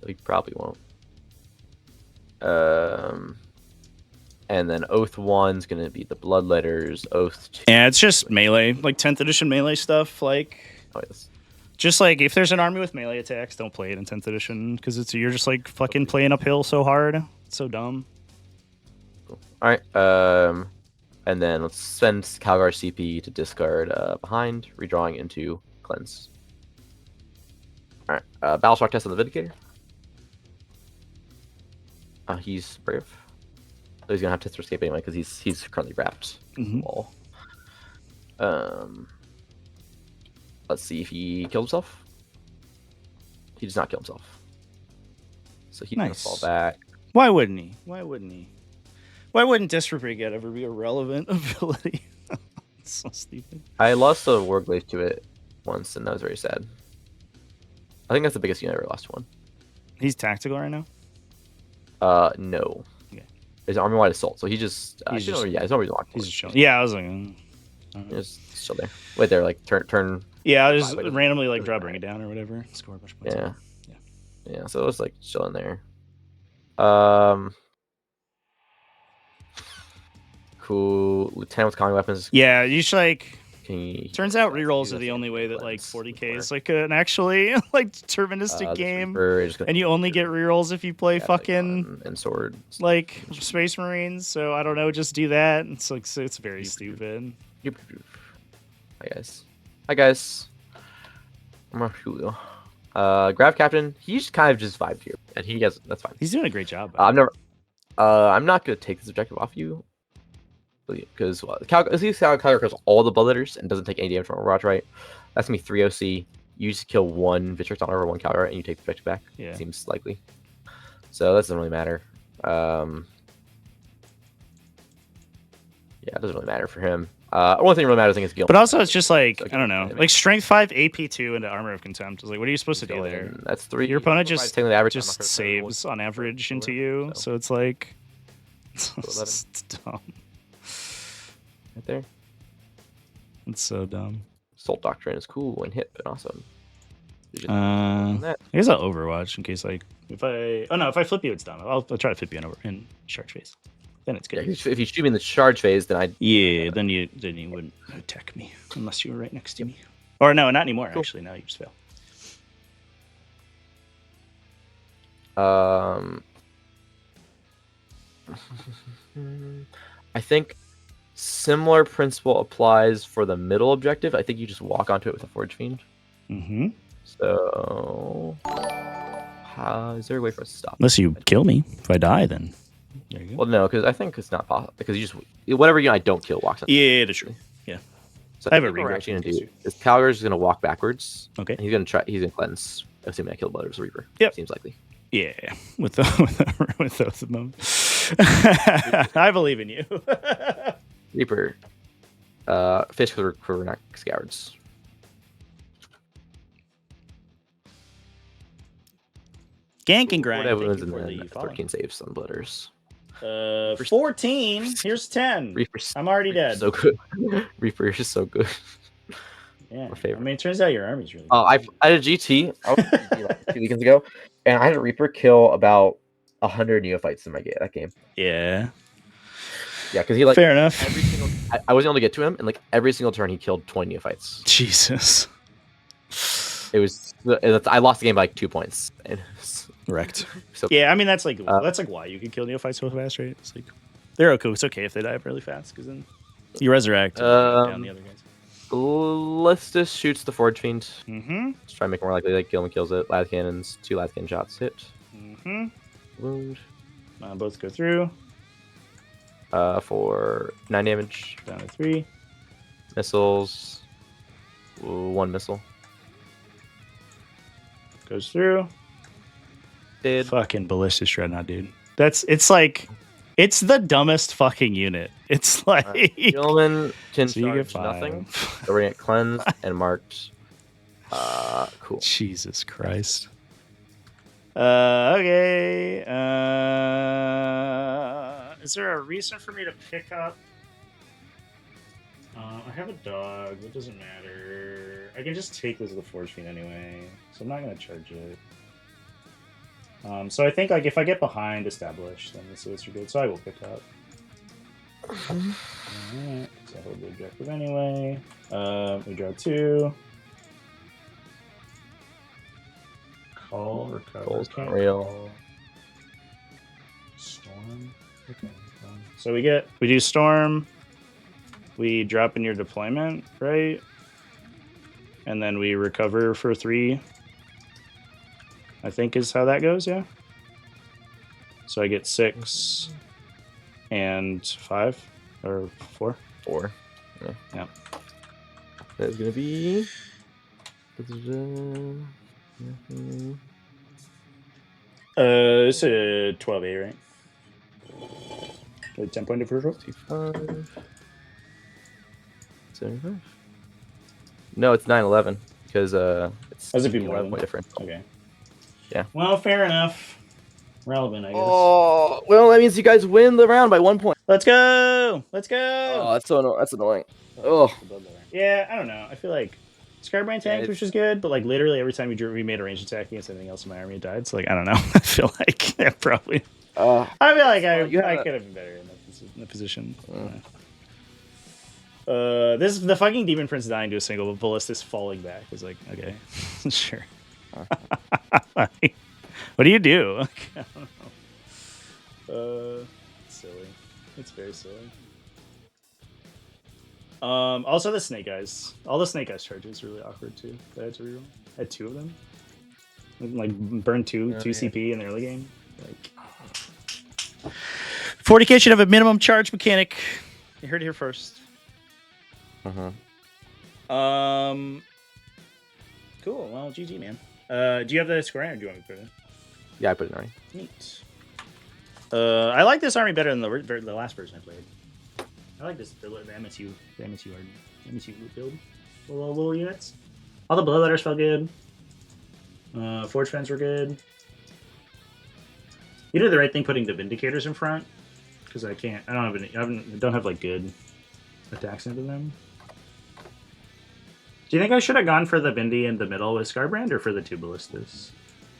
He probably won't. And then Oath 1's going to be the Bloodletters. Oath 2. Yeah, it's just melee. Like 10th edition melee stuff. Like... Oh, yes. Just like if there's an army with melee attacks, don't play it in 10th edition because you're just like fucking playing uphill so hard. It's so dumb. Cool. All right. And then let's send Calgar CP to discard behind, redrawing into cleanse. All right. Battle shock test on the Vindicator. He's brave. So he's gonna have to escape anyway because he's currently wrapped. Wall. Let's see if he killed himself. He does not kill himself. So he's gonna fall back. Why wouldn't he? Why wouldn't Disrebrigade ever be a relevant ability? It's so stupid. I lost a Warglaive to it once, and that was very sad. I think that's the biggest unit I ever lost to one. He's tactical right now? No. Okay. There's army-wide assault, so he's just... he's no reason to he's just chilling. Yeah, I was like... Just chill there. Wait there, like, turn... Yeah, I just randomly, like, bring it down or whatever. Score a bunch of points. Yeah, so it was, like, chilling there. Cool. Lieutenant with common weapons. Yeah, you should, like... He turns out rerolls are the only way that like 40k is like an actually like deterministic game, and you only get rerolls if you play fucking and sword like Space Marines. So I don't know, just do that. It's like it's very stupid. Hi guys. I'm Julio. Grab Captain. He's kind of just vibed here, and that's fine. He's doing a great job. I'm not gonna take this objective off you. Because Calgar kills all the Bloodletters and doesn't take any damage from Overwatch, right? That's gonna be 3 OC. You just kill one Vitrix Donner or one Calgar, and you take the objective back. Yeah. Seems likely. So that doesn't really matter. Yeah, it doesn't really matter for him. Only thing that really matters, I think, is Gil. But also, it's just like, I don't know, like Strength 5, AP 2 into Armor of Contempt. Like, what are you supposed to do there? That's 3. Your opponent just saves on average into you, so it's like, it's dumb. Right there. It's so dumb. Assault Doctrine is cool and hip and awesome. I guess I'll Overwatch in case like if I flip you, it's done. I'll try to flip you in charge phase. Then it's good. Yeah, if you shoot me in the charge phase, then I then you wouldn't attack me unless you were right next to me. Or no, not anymore. Cool. Actually, now you just fail. I think similar principle applies for the middle objective. I think you just walk onto it with a Forge Fiend. Mm-hmm. So, is there a way for us to stop? Unless you kill me. If I die, then there you go. Well, no, because I think it's not possible. Because you just whatever I don't kill walks. Yeah, that's true. Yeah. So I have a Reaper. Actually, gonna do is Calgar's gonna walk backwards. Okay. And he's gonna try. He's gonna cleanse. Assuming I kill Blood as a Reaper. Yep. Seems likely. Yeah, with those moments. I believe in you. Reaper. Fish for Scourds. Gank and grind. Whatever in the 13 saves on Blooders. 14. Here's 10. Reaper's, I'm already dead. So good. Reaper is so good. Yeah. I mean, it turns out your army's really good. I had a GT. I was like 2 weekends ago, and I had a Reaper kill about 100 neophytes in that game. Yeah. Yeah, because he like fair enough. I wasn't able to get to him, and like every single turn he killed 20 neophytes. Jesus. It was. I lost the game by like 2 points. Wrecked. So, yeah, I mean that's like why you can kill neophytes so fast, right? It's like they're okay. It's okay if they die really fast because then you resurrect down the other guys. Listus shoots the Forge Fiend. Mm-hmm. Let's try and make it more likely that Gilman kills it. Lath cannons, 2 Lath cannon shots hit. Mm-hmm. Wound. Both go through. For 9 damage. Down to 3. Missiles. 1 missile. Goes through. Dead. Fucking Ballistic Dreadnought, dude. It's the dumbest fucking unit. It's like Gilman can so charge nothing. So we're gonna get cleansed and marked. Cool. Jesus Christ. Okay. Is there a reason for me to pick up? I have a dog. It doesn't matter. I can just take this as a Forge Fiend anyway, so I'm not gonna charge it. So I think like if I get behind established, then this is good. So I will pick up. Alright, so I hold the objective anyway. We draw 2. Call, recover. Goal's not real. Storm. Okay. So we do storm. We drop in your deployment, right? And then we recover for 3. I think is how that goes, yeah. So I get 6 and 5 or 4. 4. Yeah. That's gonna be. It's a 12A, right? 10-point differential. 75. No, it's 9-11 because it's. Does it be more 11 point difference? Okay. Yeah. Well, fair enough. Relevant, I guess. Oh, well, that means you guys win the round by 1 point. Let's go! Let's go! Oh, that's annoying. Oh. Yeah, I don't know. I feel like Scarbrand tanked, which is good, but like literally every time we made a ranged attack against anything else in my army, it died. So like I don't know. I feel like probably. I feel like I could have been better in that position. This the fucking Demon Prince dying to a single, but Ballistus falling back was like okay, sure. What do you do? I don't know. Silly. It's very silly. Also the Snake Eyes. All the Snake Eyes charges really awkward too. I had to reroll. I had 2 of them. Like burn 2 CP in the early game. Like 40k should have a minimum charge mechanic. You heard it here first. Cool. Well, GG, man. Do you have the square, or do you want me to put it in? Yeah, I put it in already. Neat. I like this army better than the last version I played. I like this the MSU build. Little units. All the bloodletters felt good. Forge fans were good. You did the right thing putting the Vindicators in front, because I don't have like good attacks into them. Do you think I should have gone for the Bindi in the middle with Scarbrand or for the two ballistas?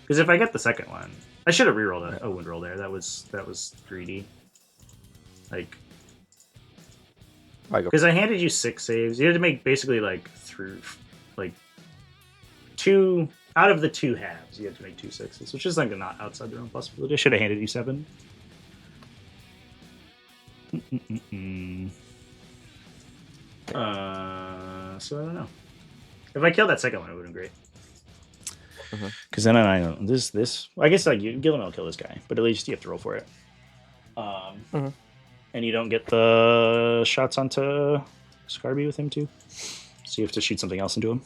Because if I get the second one, I should have rerolled a wound roll there. That was greedy. Like, because I handed you 6 saves. You had to make basically like through like 2 out of the 2 halves. You had to make 2 6s, which is like not outside the realm possibility. I should have handed you 7. So I don't know. If I killed that second one, it would have been great. Because then I don't this. I guess like Gilliman will kill this guy, but at least you have to roll for it. And you don't get the shots onto Scarby with him too, so you have to shoot something else into him.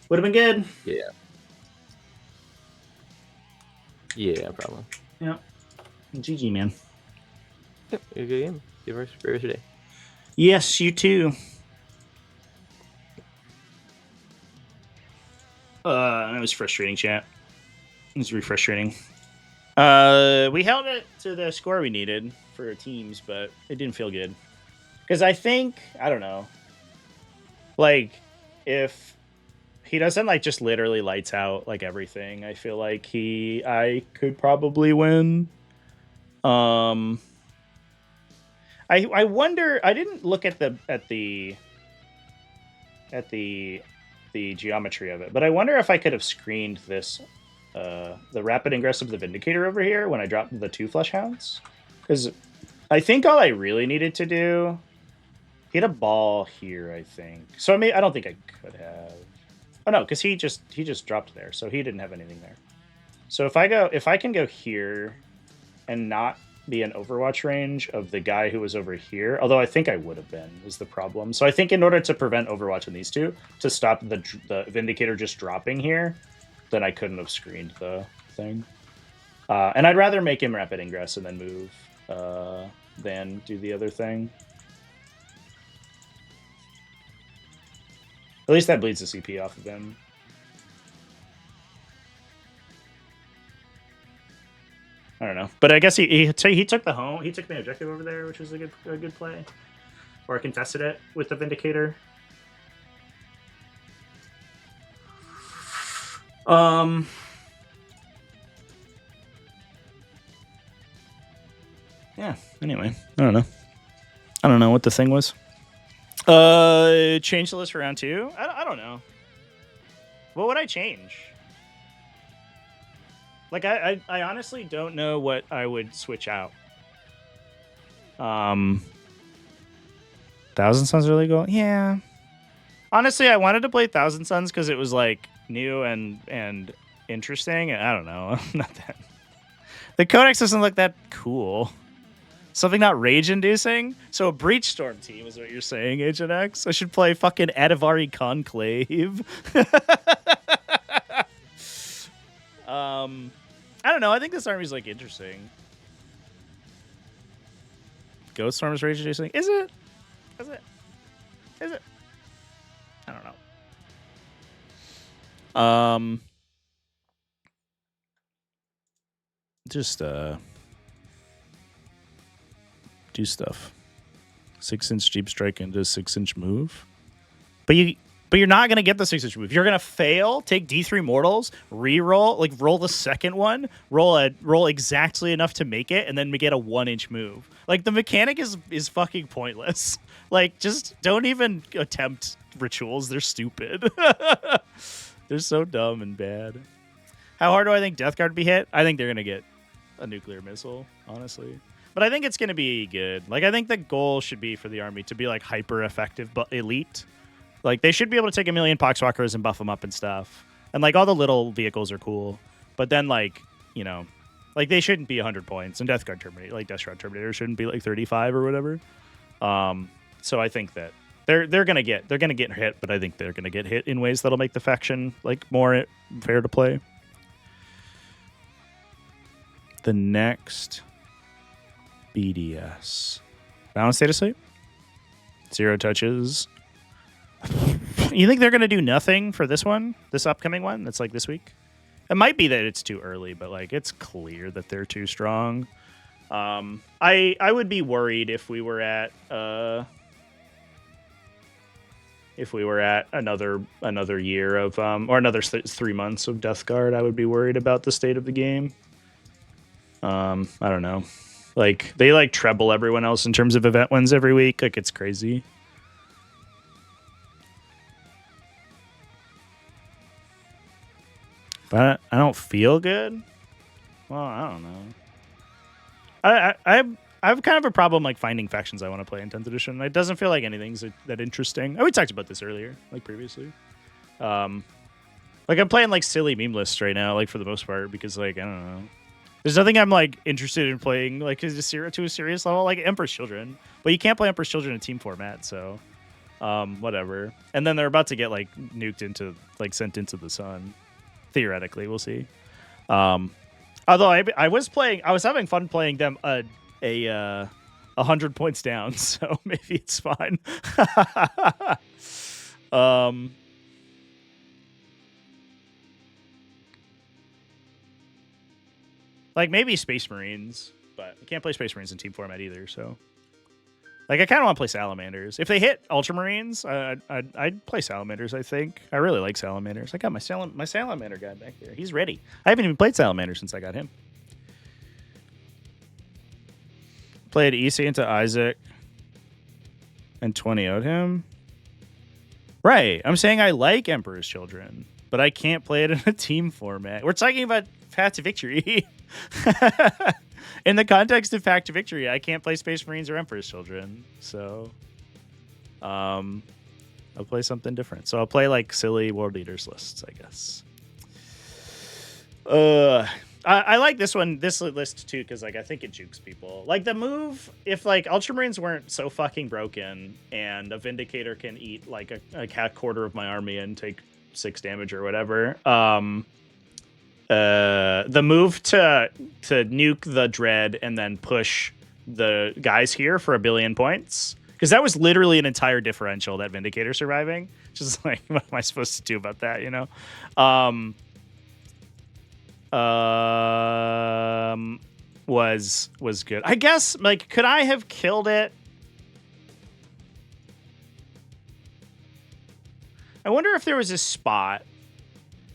Would have been good. Yeah. Yeah, probably. Yeah. GG, man. Yep, good game. Give us your day. Yes, you too. That was frustrating, chat. It was really frustrating. We held it to the score we needed for teams, but it didn't feel good. Because I think, I don't know, like, if he doesn't, like, just literally lights out, like, everything, I feel like I could probably win. I wonder, I didn't look at the geometry of it, but I wonder if I could have screened this, the rapid ingress of the Vindicator over here when I dropped the 2 Flesh Hounds. Because I think all I really needed to do, hit a ball here, I think. So I don't think I could have. Oh no, because he just dropped there, so he didn't have anything there. So if I can go here and not be in Overwatch range of the guy who was over here, although I think I would have been, is the problem. So I think in order to prevent Overwatch in these two, to stop the Vindicator just dropping here, then I couldn't have screened the thing. And I'd rather make him rapid ingress and then move than do the other thing. At least that bleeds the CP off of him. I don't know, but I guess he took the home. He took the objective over there, which was a good play. Or contested it with the Vindicator. Yeah. Anyway, I don't know. I don't know what the thing was. Change the list for round 2. I don't know. What would I change? Like, I honestly don't know what I would switch out. Thousand Suns really cool? Yeah. Honestly, I wanted to play Thousand Suns because it was, like, new and interesting. I don't know. Not that. The Codex doesn't look that cool. Something not rage-inducing? So a Breach Storm team is what you're saying, Agent X? I should play fucking Adavari Conclave. I don't know. I think this army's, like, interesting. Ghost Storm is rage-inducing? Is it? Is it? Is it? I don't know. Just, do stuff. 6-inch deep strike into 6-inch move. But you're not gonna get the 6-inch move. You're gonna fail, take D3 mortals, re-roll, like roll the second one, roll exactly enough to make it, and then we get a 1-inch move. Like the mechanic is fucking pointless. Like just don't even attempt rituals. They're stupid. They're so dumb and bad. How hard do I think Death Guard would be hit? I think they're gonna get a nuclear missile, honestly. But I think it's going to be good. Like, I think the goal should be for the army to be, like, hyper-effective but elite. Like, they should be able to take 1,000,000 Poxwalkers and buff them up and stuff. And, like, all the little vehicles are cool. But then, like, you know, like, they shouldn't be 100 points. And Death Guard Terminator, like, Death Shroud Terminator shouldn't be, like, 35 or whatever. So I think that they're going to get hit, but I think they're going to get hit in ways that'll make the faction, like, more fair to play. The next BDS. Balance State of Sleep? 0 touches. You think they're going to do nothing for this one? This upcoming one? That's like this week? It might be that it's too early, but like it's clear that they're too strong. I would be worried if we were at If we were at another year of or another 3 months of Death Guard, I would be worried about the state of the game. I don't know. Like they like treble everyone else in terms of event wins every week. Like it's crazy. But I don't feel good. Well, I don't know. I have kind of a problem like finding factions I want to play in 10th edition. It doesn't feel like anything's that interesting. Oh, we talked about this earlier, like previously. Like I'm playing like silly meme lists right now, like for the most part, because like I don't know. There's nothing I'm like interested in playing like to a serious level, like Emperor's Children. But you can't play Emperor's Children in team format, so whatever. And then they're about to get like nuked into like sent into the sun. Theoretically, we'll see. Although I was having fun playing them a 100 points down, so maybe it's fine. Like maybe Space Marines, but I can't play Space Marines in team format either. So, like, I kind of want to play Salamanders. If they hit Ultramarines, I'd play Salamanders. I think I really like Salamanders. I got my Salamander guy back there. He's ready. I haven't even played Salamander since I got him. Played EC into Isaac and 20'd him. Right. I'm saying I like Emperor's Children, but I can't play it in a team format. We're talking about Path to Victory. In the context of Path to Victory, I can't play Space Marines or Emperor's Children. So I'll play something different. So I'll play like silly World Eaters lists, I guess. I like this list too, because like I think it jukes people. Like the move, if like Ultramarines weren't so fucking broken and a Vindicator can eat like a quarter of my army and take 6 damage or whatever. The move to nuke the Dread and then push the guys here for 1 billion points, because that was literally an entire differential, that Vindicator surviving. Just like, what am I supposed to do about that? You know. Was good. I guess, like, could I have killed it? I wonder if there was a spot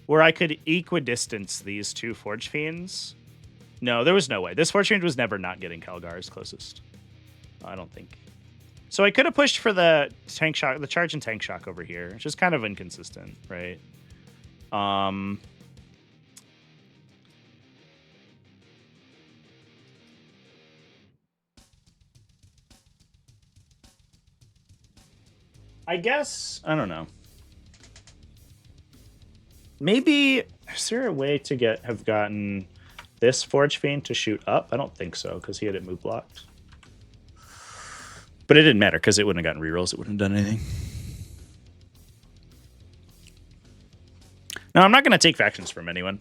where I could equidistance these 2 Forge Fiends. No, there was no way. This Forge Fiend was never not getting Calgar's closest. I don't think. So I could have pushed for the tank shock, the charge and tank shock over here, which is kind of inconsistent, right? I guess, I don't know. Maybe, is there a way to have gotten this Forge Fiend to shoot up? I don't think so, because he had it move blocked. But it didn't matter, because it wouldn't have gotten rerolls. It wouldn't have done anything. No, I'm not going to take factions from anyone.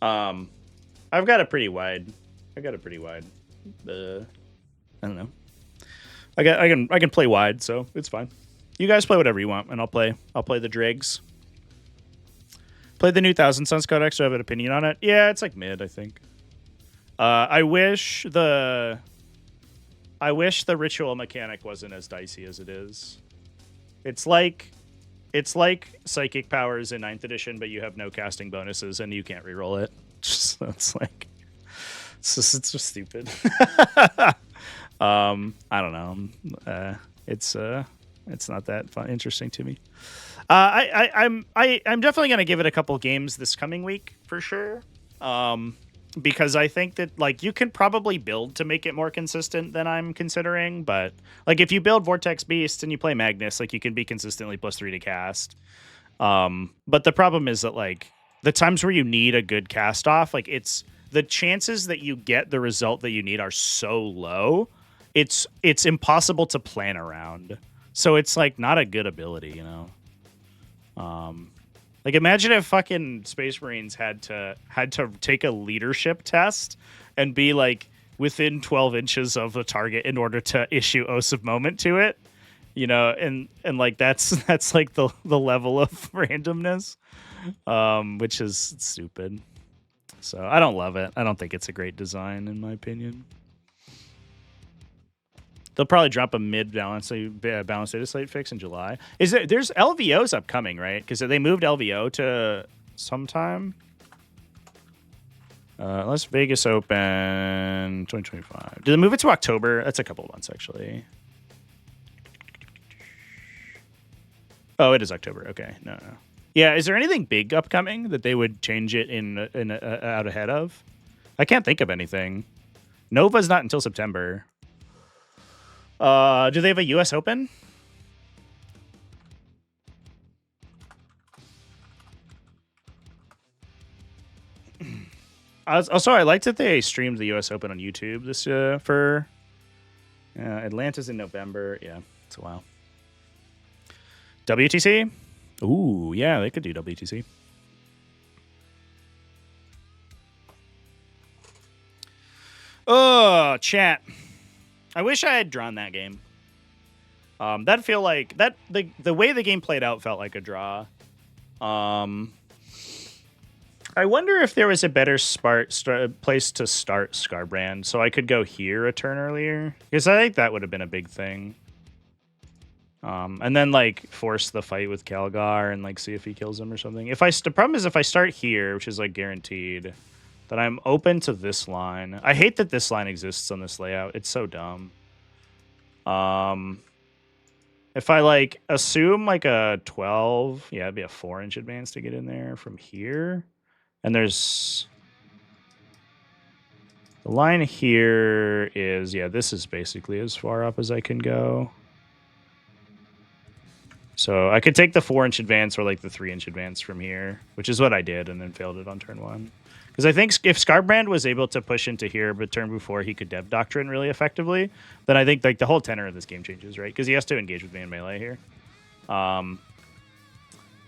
I've got a pretty wide. I don't know. I can play wide, so it's fine. You guys play whatever you want, and I'll play the Dregs. Play the new Thousand Suns Codex, so I have an opinion on it. Yeah, it's like mid, I think. I wish the ritual mechanic wasn't as dicey as it is. It's like psychic powers in 9th edition, but you have no casting bonuses and you can't reroll it. It's just stupid. I don't know. It's not that fun, interesting to me. I'm definitely gonna give it a couple games this coming week for sure. Because I think that like you can probably build to make it more consistent than I'm considering, but like if you build Vortex Beast and you play Magnus, like you can be consistently +3 to cast. But the problem is that like the times where you need a good cast off, like it's the chances that you get the result that you need are so low. It's impossible to plan around. So it's like not a good ability, you know. Like imagine if fucking Space Marines had to take a leadership test and be like within 12 inches of the target in order to issue Oath of Moment to it, you know, and like that's like the level of randomness, which is stupid. So I don't love it. I don't think it's a great design in my opinion. They'll probably drop a mid-balance balanced data slate fix in July. There's LVOs upcoming, right? Because they moved LVO to sometime. Las Vegas Open 2025. Did they move it to October? That's a couple of months, actually. Oh, it is October. Okay, no. Yeah, is there anything big upcoming that they would change it out ahead of? I can't think of anything. Nova's not until September. Do they have a U.S. Open? Also, I liked that they streamed the U.S. Open on YouTube this for Atlanta's in November. Yeah, it's a while. WTC? Ooh, yeah, they could do WTC. Oh, chat. I wish I had drawn that game. That feel like that the way the game played out felt like a draw. I wonder if there was a better place to start Scarbrand, so I could go here a turn earlier, because I think that would have been a big thing. And then like force the fight with Calgar and like see if he kills him or something. The problem is if I start here, which is like guaranteed, then I'm open to this line. I hate that this line exists on this layout. It's so dumb. If I like assume like a 12, yeah, it'd be a 4-inch advance to get in there from here. And there's the line here is, yeah, this is basically as far up as I can go. So I could take the 4-inch advance or like the 3-inch advance from here, which is what I did and then failed it on turn 1. Because I think if Scarbrand was able to push into here but turn before he could Dev Doctrine really effectively, then I think like the whole tenor of this game changes, right? Because he has to engage with me in melee here.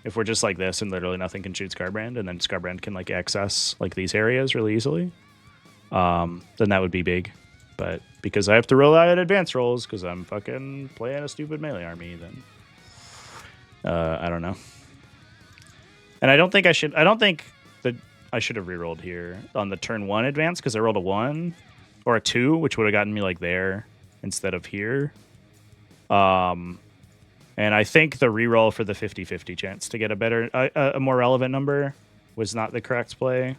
If we're just like this and literally nothing can shoot Scarbrand, and then Scarbrand can like access like these areas really easily, then that would be big. But because I have to roll out advance rolls because I'm fucking playing a stupid melee army, then I don't know. And I don't think I should have rerolled here on the turn 1 advance because I rolled a 1 or a 2, which would have gotten me like there instead of here. And I think the reroll for the 50-50 chance to get a more relevant number was not the correct play.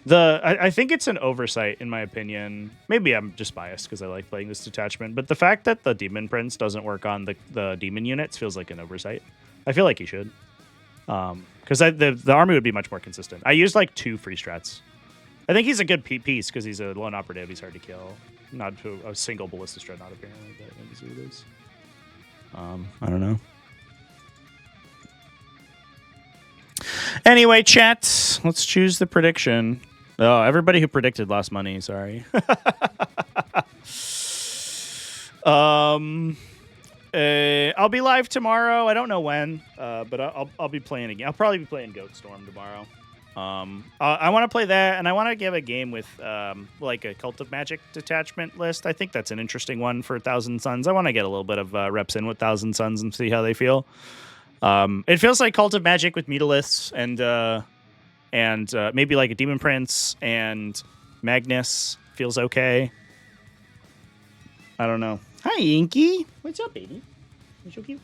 I think it's an oversight in my opinion. Maybe I'm just biased because I like playing this detachment, but the fact that the Demon Prince doesn't work on the demon units feels like an oversight. I feel like he should. Because the army would be much more consistent. I used like 2 free strats. I think he's a good piece because he's a lone operative. He's hard to kill. Not to a single ballista dreadnought apparently, but maybe see what it is. I don't know. Anyway, chat, let's choose the prediction. Oh, everybody who predicted lost money. Sorry. I'll be live tomorrow. I don't know when, but I'll be playing again. I'll probably be playing Goatstorm tomorrow. I want to play that, and I want to give a game with like a Cult of Magic detachment list. I think that's an interesting one for Thousand Suns. I want to get a little bit of reps in with Thousand Suns and see how they feel. It feels like Cult of Magic with Mutalisks and maybe like a Demon Prince and Magnus feels okay. I don't know. Hi, Inky. What's up, baby? You're so cute.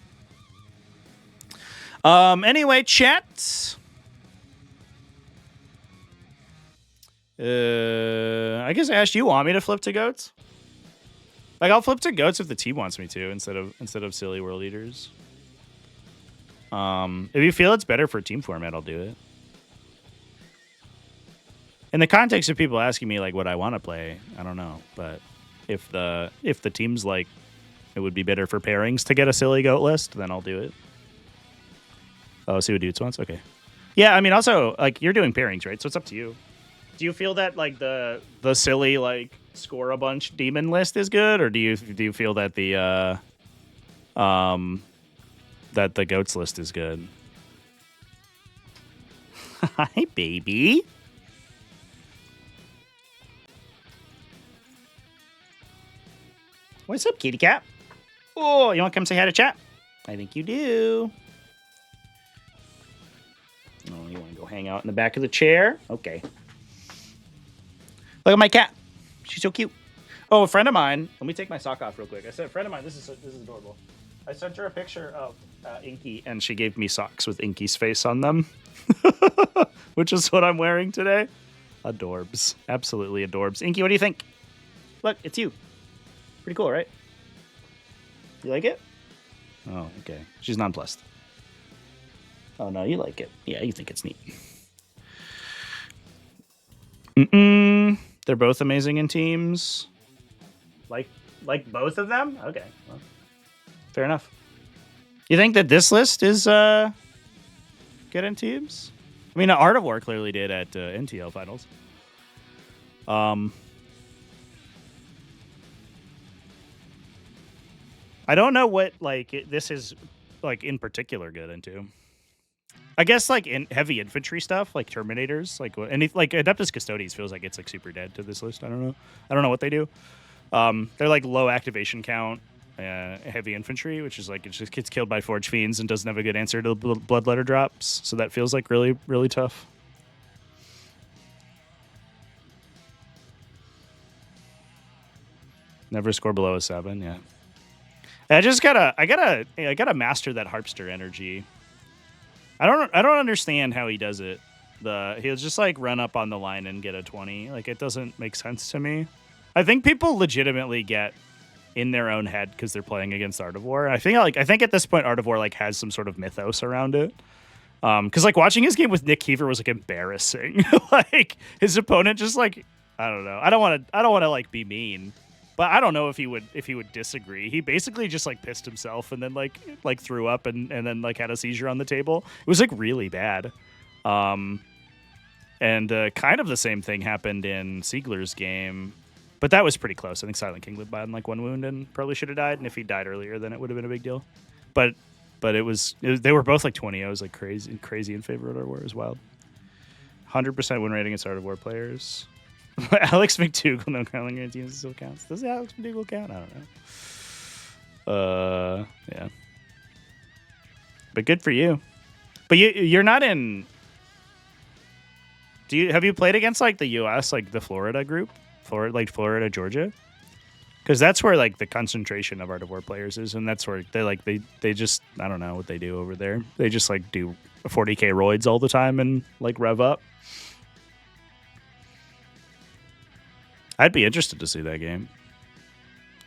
Anyway, chat. I guess Ash, you want me to flip to goats? Like I'll flip to goats if the team wants me to instead of silly World Eaters. If you feel it's better for team format, I'll do it. In the context of people asking me like what I want to play, I don't know, but if the team's like it would be better for pairings to get a silly goat list, then I'll do it. Oh, see what dudes wants? Okay. Yeah, I mean also like you're doing pairings, right? So it's up to you. Do you feel that like the silly like score a bunch demon list is good, or do you feel that the goats list is good? Hi, baby. What's up, kitty cat? Oh, you want to come say hi to chat? I think you do. Oh, you want to go hang out in the back of the chair? Okay. Look at my cat. She's so cute. Oh, a friend of mine. Let me take my sock off real quick. I said, a friend of mine. This is adorable. I sent her a picture of Inky, and she gave me socks with Inky's face on them, which is what I'm wearing today. Adorbs. Absolutely adorbs. Inky, what do you think? Look, it's you. Pretty cool, right? You like it? Oh, okay. She's nonplussed. Oh, no, you like it. Yeah, you think it's neat. They're both amazing in teams. Like both of them? Okay. Well, fair enough. You think that this list is good in teams? I mean, Art of War clearly did at NTL finals. I don't know what this is in particular good into. I guess in heavy infantry stuff, like Terminators, Adeptus Custodes feels like it's super dead to this list. I don't know what they do. They're low activation count, heavy infantry, which is it just gets killed by Forge Fiends and doesn't have a good answer to bloodletter drops. So that feels really, really tough. Never score below a 7. Yeah. I gotta master that Harpster energy. I don't understand how he does it. He'll just run up on the line and get a 20. It doesn't make sense to me. I think people legitimately get in their own head because they're playing against Art of War. I think at this point Art of War has some sort of mythos around it. Because watching his game with Nick Keefer was embarrassing. His opponent just I don't know. I don't want to be mean. But I don't know if he would disagree. He basically just pissed himself and then threw up and then had a seizure on the table. It was really bad. And kind of the same thing happened in Siegler's game, but that was pretty close. I think Silent King lived by on 1 wound and probably should have died. And if he died earlier, then it would have been a big deal. But it was they were both 20-0s, crazy in favor of Art of War. It was wild. 100% win rate against Art of War players. Alex McDougall, no curling teams still counts. Does Alex McDougall count? I don't know. Yeah. But good for you. But you're not in. Have you played against the U.S. the Florida group, Florida, Georgia? Because that's where the concentration of Art of War players is, and that's where they just I don't know what they do over there. They just do 40k roids all the time and rev up. I'd be interested to see that game.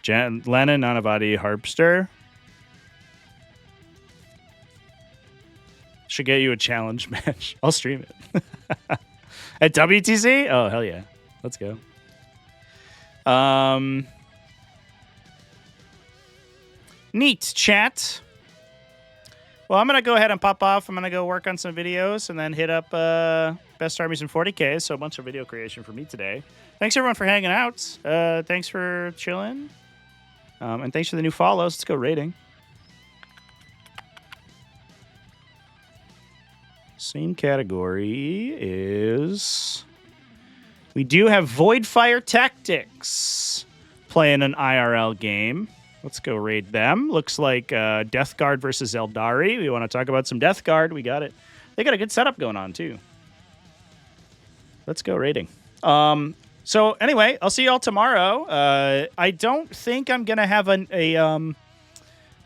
Lennon, Nanavati, Harpster. Should get you a challenge match. I'll stream it. At WTC? Oh, hell yeah. Let's go. Neat, chat. Well, I'm going to go ahead and pop off. I'm going to go work on some videos and then hit up Best Armies in 40K. So a bunch of video creation for me today. Thanks, everyone, for hanging out. Thanks for chilling. And thanks for the new follows. Let's go rating. Same category is... We do have Voidfire Tactics playing an IRL game. Let's go raid them. Looks like Death Guard versus Eldari. We want to talk about some Death Guard. We got it. They got a good setup going on, too. Let's go raiding. So anyway, I'll see y'all tomorrow. I don't think I'm gonna have I'm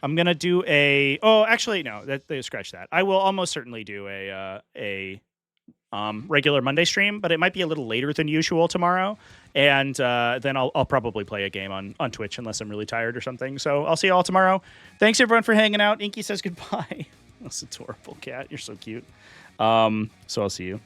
gonna do a. Oh, actually, no. Scratch that. I will almost certainly do a regular Monday stream, but it might be a little later than usual tomorrow. And then I'll probably play a game on Twitch unless I'm really tired or something. So I'll see y'all tomorrow. Thanks everyone for hanging out. Inky says goodbye. That's adorable, cat. You're so cute. So I'll see you.